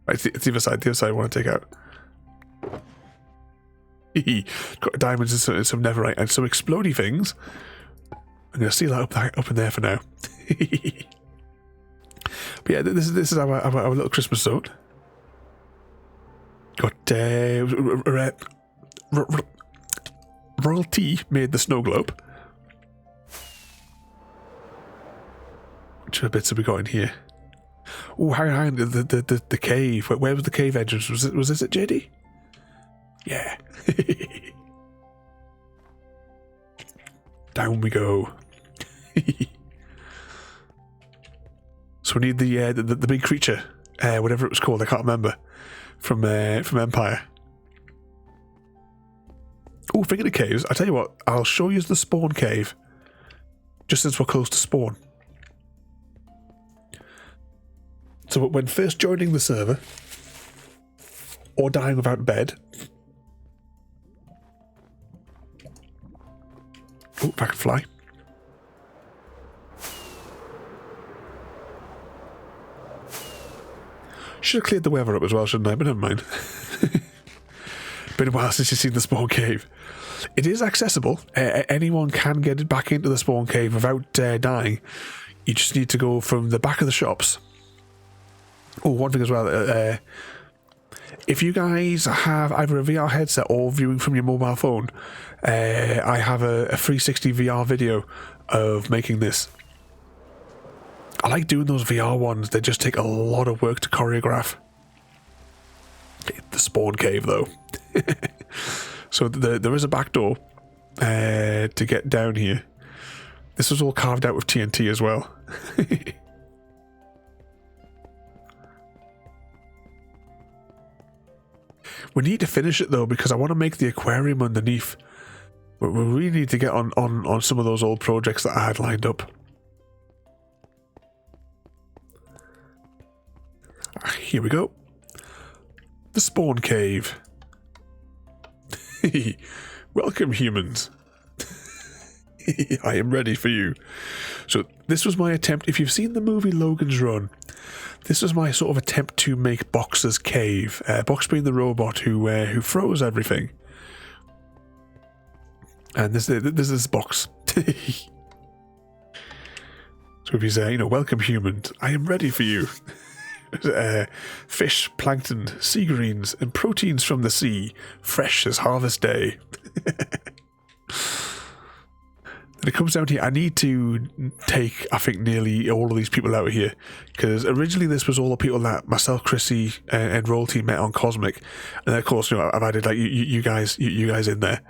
Speaker 2: Right, it's the other side. The other side I want to take out. Got diamonds and some netherite and some explodey things. I'm going to seal that up in there for now. But yeah, this is our little Christmas zone. Got Royalty made the snow globe. Which other bits have we got in here? Oh, hang on, the cave. Where was the cave entrance? Was this at JD? Yeah. Down we go. So we need the big creature, whatever it was called. I can't remember. From Empire. Oh, thinking of caves. I tell you what, I'll show you the spawn cave. Just since we're close to spawn. So when first joining the server, or dying without bed. Oh, if I can fly. Should have cleared the weather up as well, shouldn't I? But never mind. Been a while since you've seen the spawn cave. It is accessible. Anyone can get back into the spawn cave without dying. You just need to go from the back of the shops. Oh, one thing as well. If you guys have either a VR headset or viewing from your mobile phone, I have a 360 VR video of making this. I like doing those VR ones. They just take a lot of work to choreograph. The spawn cave, though. So there is a back door to get down here. This was all carved out with TNT as well. We need to finish it, though, because I want to make the aquarium underneath. We really need to get on some of those old projects that I had lined up. Here we go. The spawn cave. Welcome, humans. I am ready for you. So this was my attempt. If you've seen the movie Logan's Run, this was my sort of attempt to make Box's cave. Box being the robot who froze everything. And this is Box. So if he's welcome, humans. I am ready for you. Fish, plankton, sea greens, and proteins from the sea, fresh as harvest day. And it comes down to, I need to take, I think, nearly all of these people out of here, because originally this was all the people that myself, Chrissy, and Royalty met on Cosmic, and then of course, I've added like you guys in there.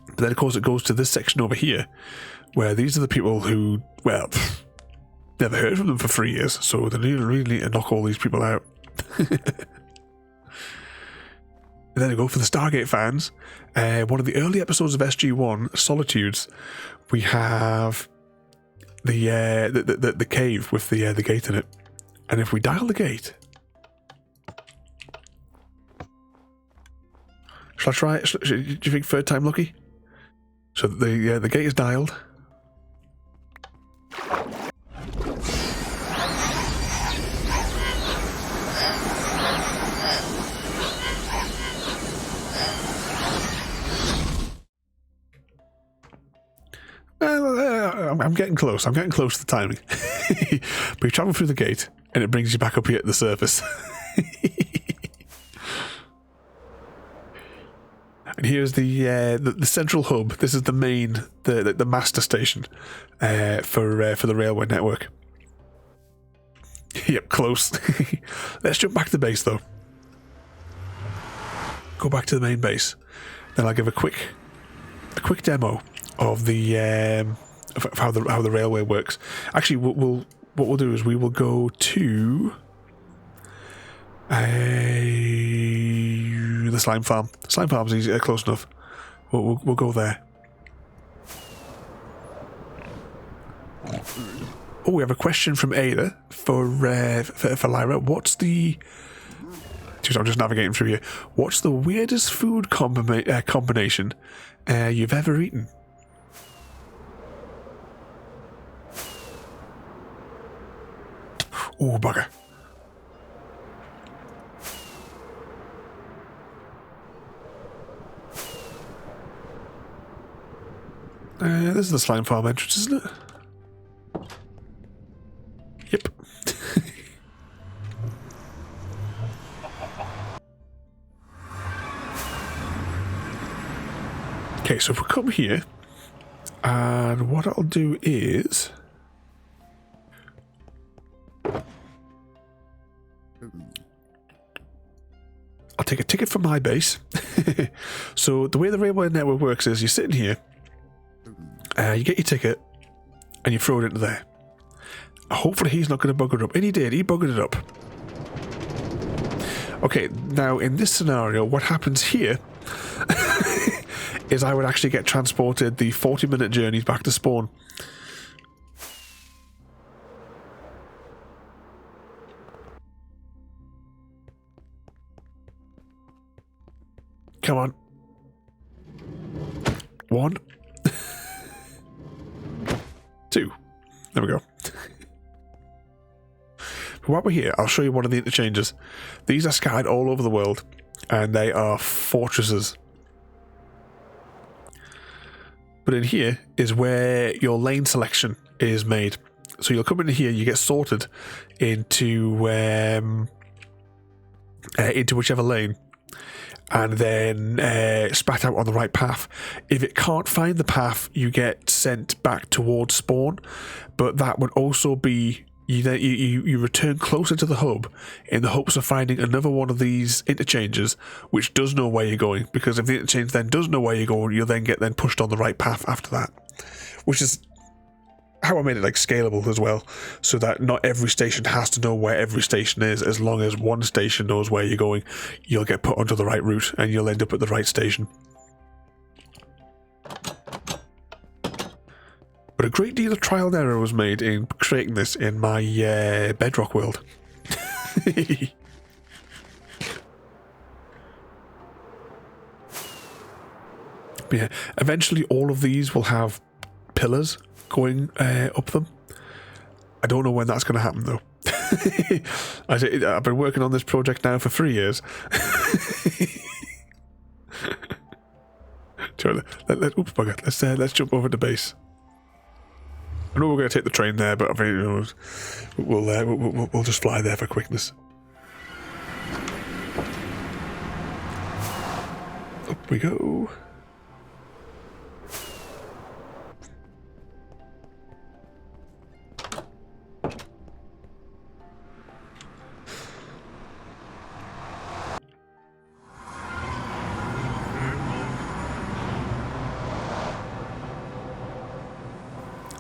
Speaker 2: But then of course it goes to this section over here, where these are the people who, well, never heard from them for 3 years, so they really need to knock all these people out. And then I go for the Stargate fans. One of the early episodes of SG1, Solitudes, we have the cave with the gate in it. And if we dial the gate, shall I try it? Do you think third time lucky? So the gate is dialed. I'm getting close. I'm getting close to the timing. But you travel through the gate, and it brings you back up here at the surface. And here's the central hub. This is the main, the master station for the railway network. Yep, close. Let's jump back to the base, though. Go back to the main base. Then I'll give a quick demo of the of how the railway works. Actually, what we'll do is we will go to the slime farm. Slime farm's easy, close enough. We'll go there. Oh, we have a question from Ada for Lyra. What's the? I'm just navigating through here. What's the weirdest food combination you've ever eaten? Oh, bugger. This is the slime farm entrance, isn't it? Yep. Okay, so if we come here, and what I'll do is I'll take a ticket from my base. So the way the railway network works is you're sitting here, you get your ticket, and you throw it into there. Hopefully he's not going to bugger it up. And he did, he buggered it up. Okay, now in this scenario, what happens here is I would actually get transported the 40-minute journeys back to spawn. Come on. 1. 2. There we go. While we're here, I'll show you one of the interchanges. These are scattered all over the world, and they are fortresses. But in here is where your lane selection is made. So you'll come in here, you get sorted into into whichever lane, and then spat out on the right path. If it can't find the path, you get sent back towards spawn, but that would also be you return closer to the hub in the hopes of finding another one of these interchanges which does know where you're going, because if the interchange then does know where you're going, you'll then get pushed on the right path after that, which is how I made it scalable as well, so that not every station has to know where every station is. As long as one station knows where you're going, you'll get put onto the right route and you'll end up at the right station. But a great deal of trial and error was made in creating this in my bedrock world. But yeah, eventually all of these will have pillars going up them. I don't know when that's going to happen though. I've been working on this project now for 3 years. Oops, bugger. Let's jump over to base. I know we're going to take the train there, but I mean, we'll just fly there for quickness. Up we go.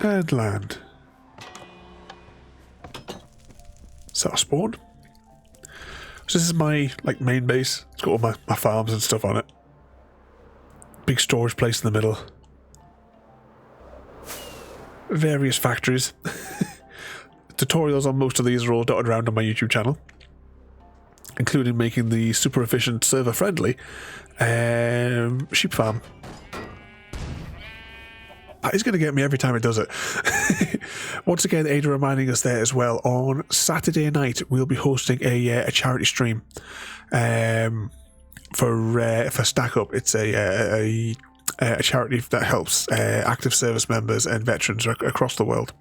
Speaker 2: And land. Set a spawn. So this is my main base. It's got all my farms and stuff on it. Big storage place in the middle. Various factories. Tutorials on most of these are all dotted around on my YouTube channel, including making the super efficient, server friendly sheep farm. That is going to get me every time it does it. Once again, Ada reminding us there as well, on Saturday night we'll be hosting a charity stream for Stack Up. It's a charity that helps active service members and veterans across the world.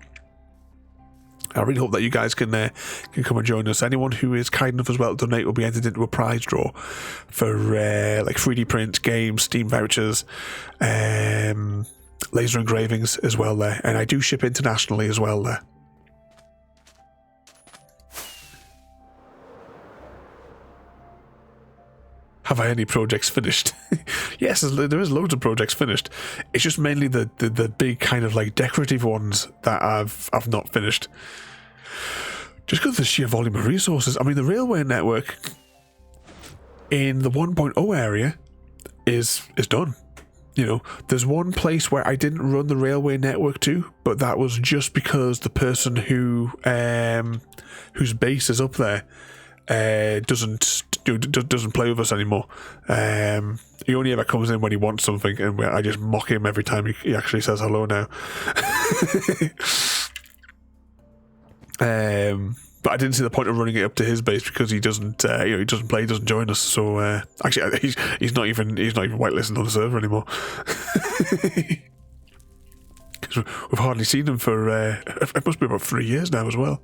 Speaker 2: I really hope that you guys can come and join us. Anyone who is kind enough as well to donate will be entered into a prize draw for 3D print, games, Steam vouchers, laser engravings as well there, and I do ship internationally as well there. Have I any projects finished? Yes, there is loads of projects finished. It's just mainly the big kind of decorative ones that I've not finished. Just because of the sheer volume of resources. I mean, the railway network in the 1.0 area is done. You know, there's one place where I didn't run the railway network to, but that was just because the person whose base is up there doesn't play with us anymore. He only ever comes in when he wants something, and I just mock him every time he actually says hello now. But I didn't see the point of running it up to his base because he doesn't he doesn't play, he doesn't join us. So actually, he's not even whitelisted on the server anymore. Because we've hardly seen him for it must be about 3 years now as well.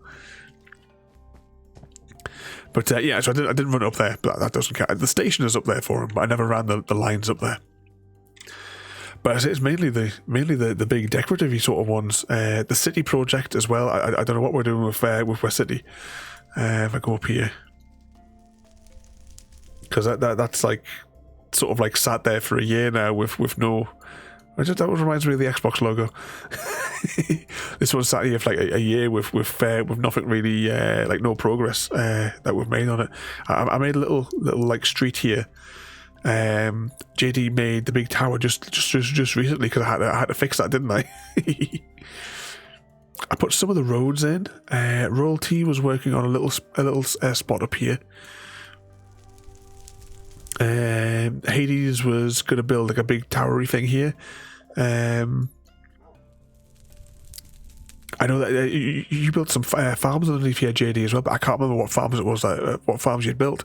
Speaker 2: But yeah, so I didn't run it up there, but that doesn't count. The station is up there for him, but I never ran the lines up there. But it's mainly the big decorative sort of ones. The city project as well. I don't know what we're doing with West City. If I go up here, because that's sort of sat there for a year now with no. That reminds me of the Xbox logo. This one sat here for a year with nothing really, no progress that we've made on it. I made a little street here. JD made the big tower just recently because I had to fix that, didn't I? I put some of the roads in. Royalty was working on a little spot up here. Hades was going to build a big towery thing here. I know that you built some farms underneath here, JD, as well, but I can't remember what farms it was, what farms you'd built.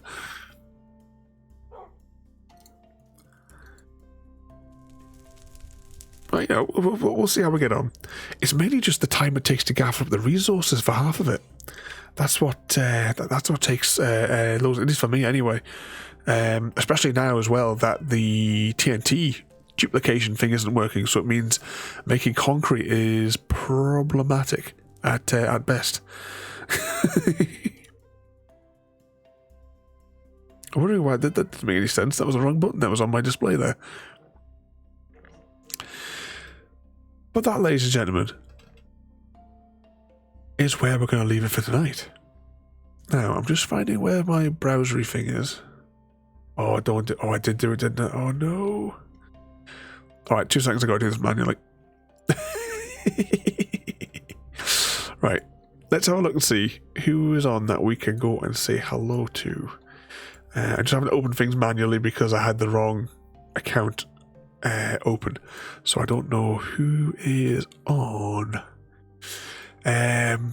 Speaker 2: But, we'll see how we get on. It's mainly just the time it takes to gather up the resources for half of it. That's what takes loads, at least for me anyway. Especially now as well that the TNT duplication thing isn't working, so it means making concrete is problematic at best. I'm wondering why that didn't make any sense. That was the wrong button that was on my display there. But that, ladies and gentlemen, is where we're going to leave it for tonight. Now, I'm just finding where my browsery thing is. Oh, I did do it, didn't I? Oh, no. Alright, 2 seconds ago I do this manually. Right, let's have a look and see who is on that we can go and say hello to. I just haven't opened things manually because I had the wrong account open, so I don't know who is on. I'm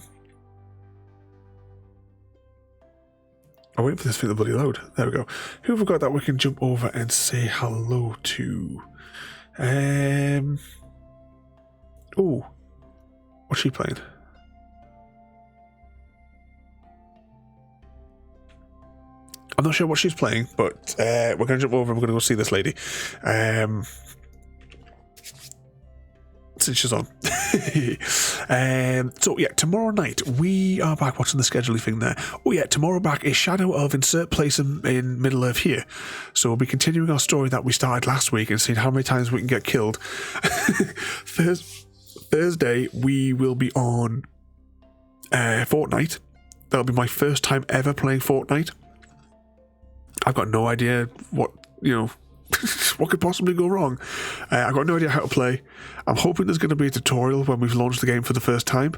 Speaker 2: waiting for this thing to bloody load. There we go. Who have we got that we can jump over and say hello to? Oh, what's she playing? I'm not sure what she's playing, but we're going to jump over and we're going to go see this lady. Since she's on. So yeah, tomorrow night we are back. Watching the scheduling thing there. Oh yeah, tomorrow back is Shadow of insert place in Middle Earth here. So we'll be continuing our story that we started last week and seeing how many times we can get killed. Thursday we will be on Fortnite. That'll be my first time ever playing Fortnite. I've got no idea what, what could possibly go wrong. I've got no idea how to play. I'm hoping there's going to be a tutorial when we've launched the game for the first time.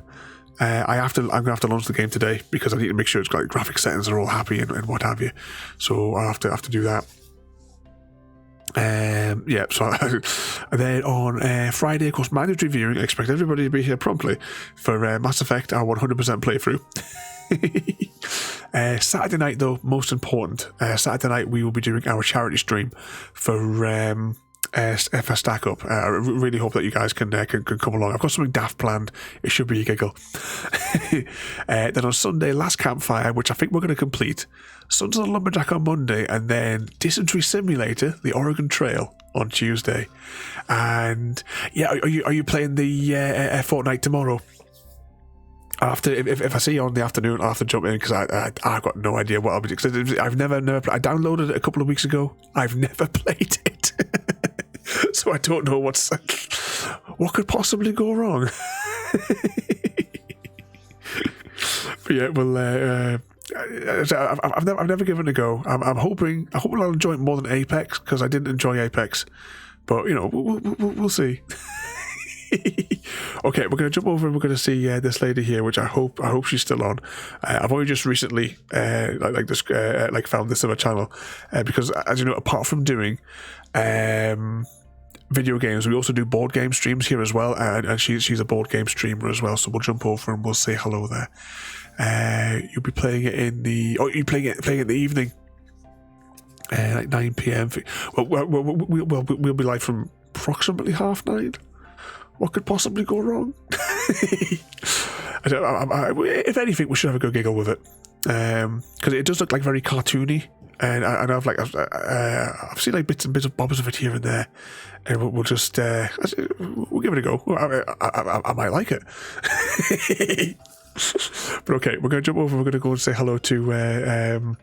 Speaker 2: I'm going to have to launch the game today because I need to make sure it's got graphic settings are all happy and what have you. So I'll have to do that. Yeah, so and then on Friday, of course, mandatory viewing. I expect everybody to be here promptly for Mass Effect, our 100% playthrough. Saturday night, though, most important. Saturday night we will be doing our charity stream for Stack Up. I really hope that you guys can come along. I've got something daft planned. It should be a giggle. Then on Sunday, last campfire, which I think we're going to complete. Sons of the Lumberjack on Monday, and then Dysentery Simulator, the Oregon Trail, on Tuesday. And yeah, are you playing the Fortnite tomorrow? If I see you on the afternoon, I'll have to jump in because I've got no idea what I'll be doing. I've never I downloaded it a couple of weeks ago. I've never played it, so I don't know what could possibly go wrong. But yeah, well, I've never given it a go. I'm hoping I'll enjoy it more than Apex because I didn't enjoy Apex, but we'll see. Okay, we're going to jump over and we're going to see this lady here, which I hope she's still on. I've only just recently found this other channel because, as you know, apart from doing video games, we also do board game streams here as well, and she's a board game streamer as well. So we'll jump over and we'll say hello there. You'll be playing it you're playing it in the evening, like 9 p.m. We'll be live from approximately 9:30. What could possibly go wrong? If anything, we should have a good giggle with it, because it does look like very cartoony, and I've seen like bits and bobs of it here and there, and we'll just we'll give it a go. I might like it. But okay, we're going to jump over. We're going to go and say hello to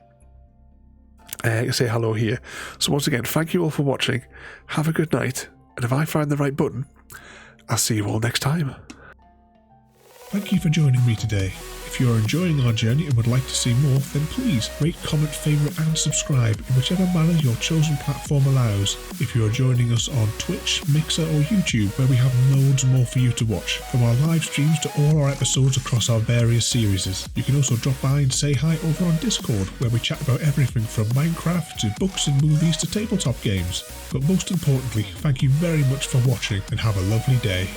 Speaker 2: say hello here. So once again, thank you all for watching. Have a good night, and if I find the right button, I'll see you all next time. Thank you for joining me today. If you are enjoying our journey and would like to see more, then please rate, comment, favourite and subscribe in whichever manner your chosen platform allows. If you are joining us on Twitch, Mixer or YouTube, where we have loads more for you to watch, from our live streams to all our episodes across our various series. You can also drop by and say hi over on Discord, where we chat about everything from Minecraft to books and movies to tabletop games. But most importantly, thank you very much for watching and have a lovely day.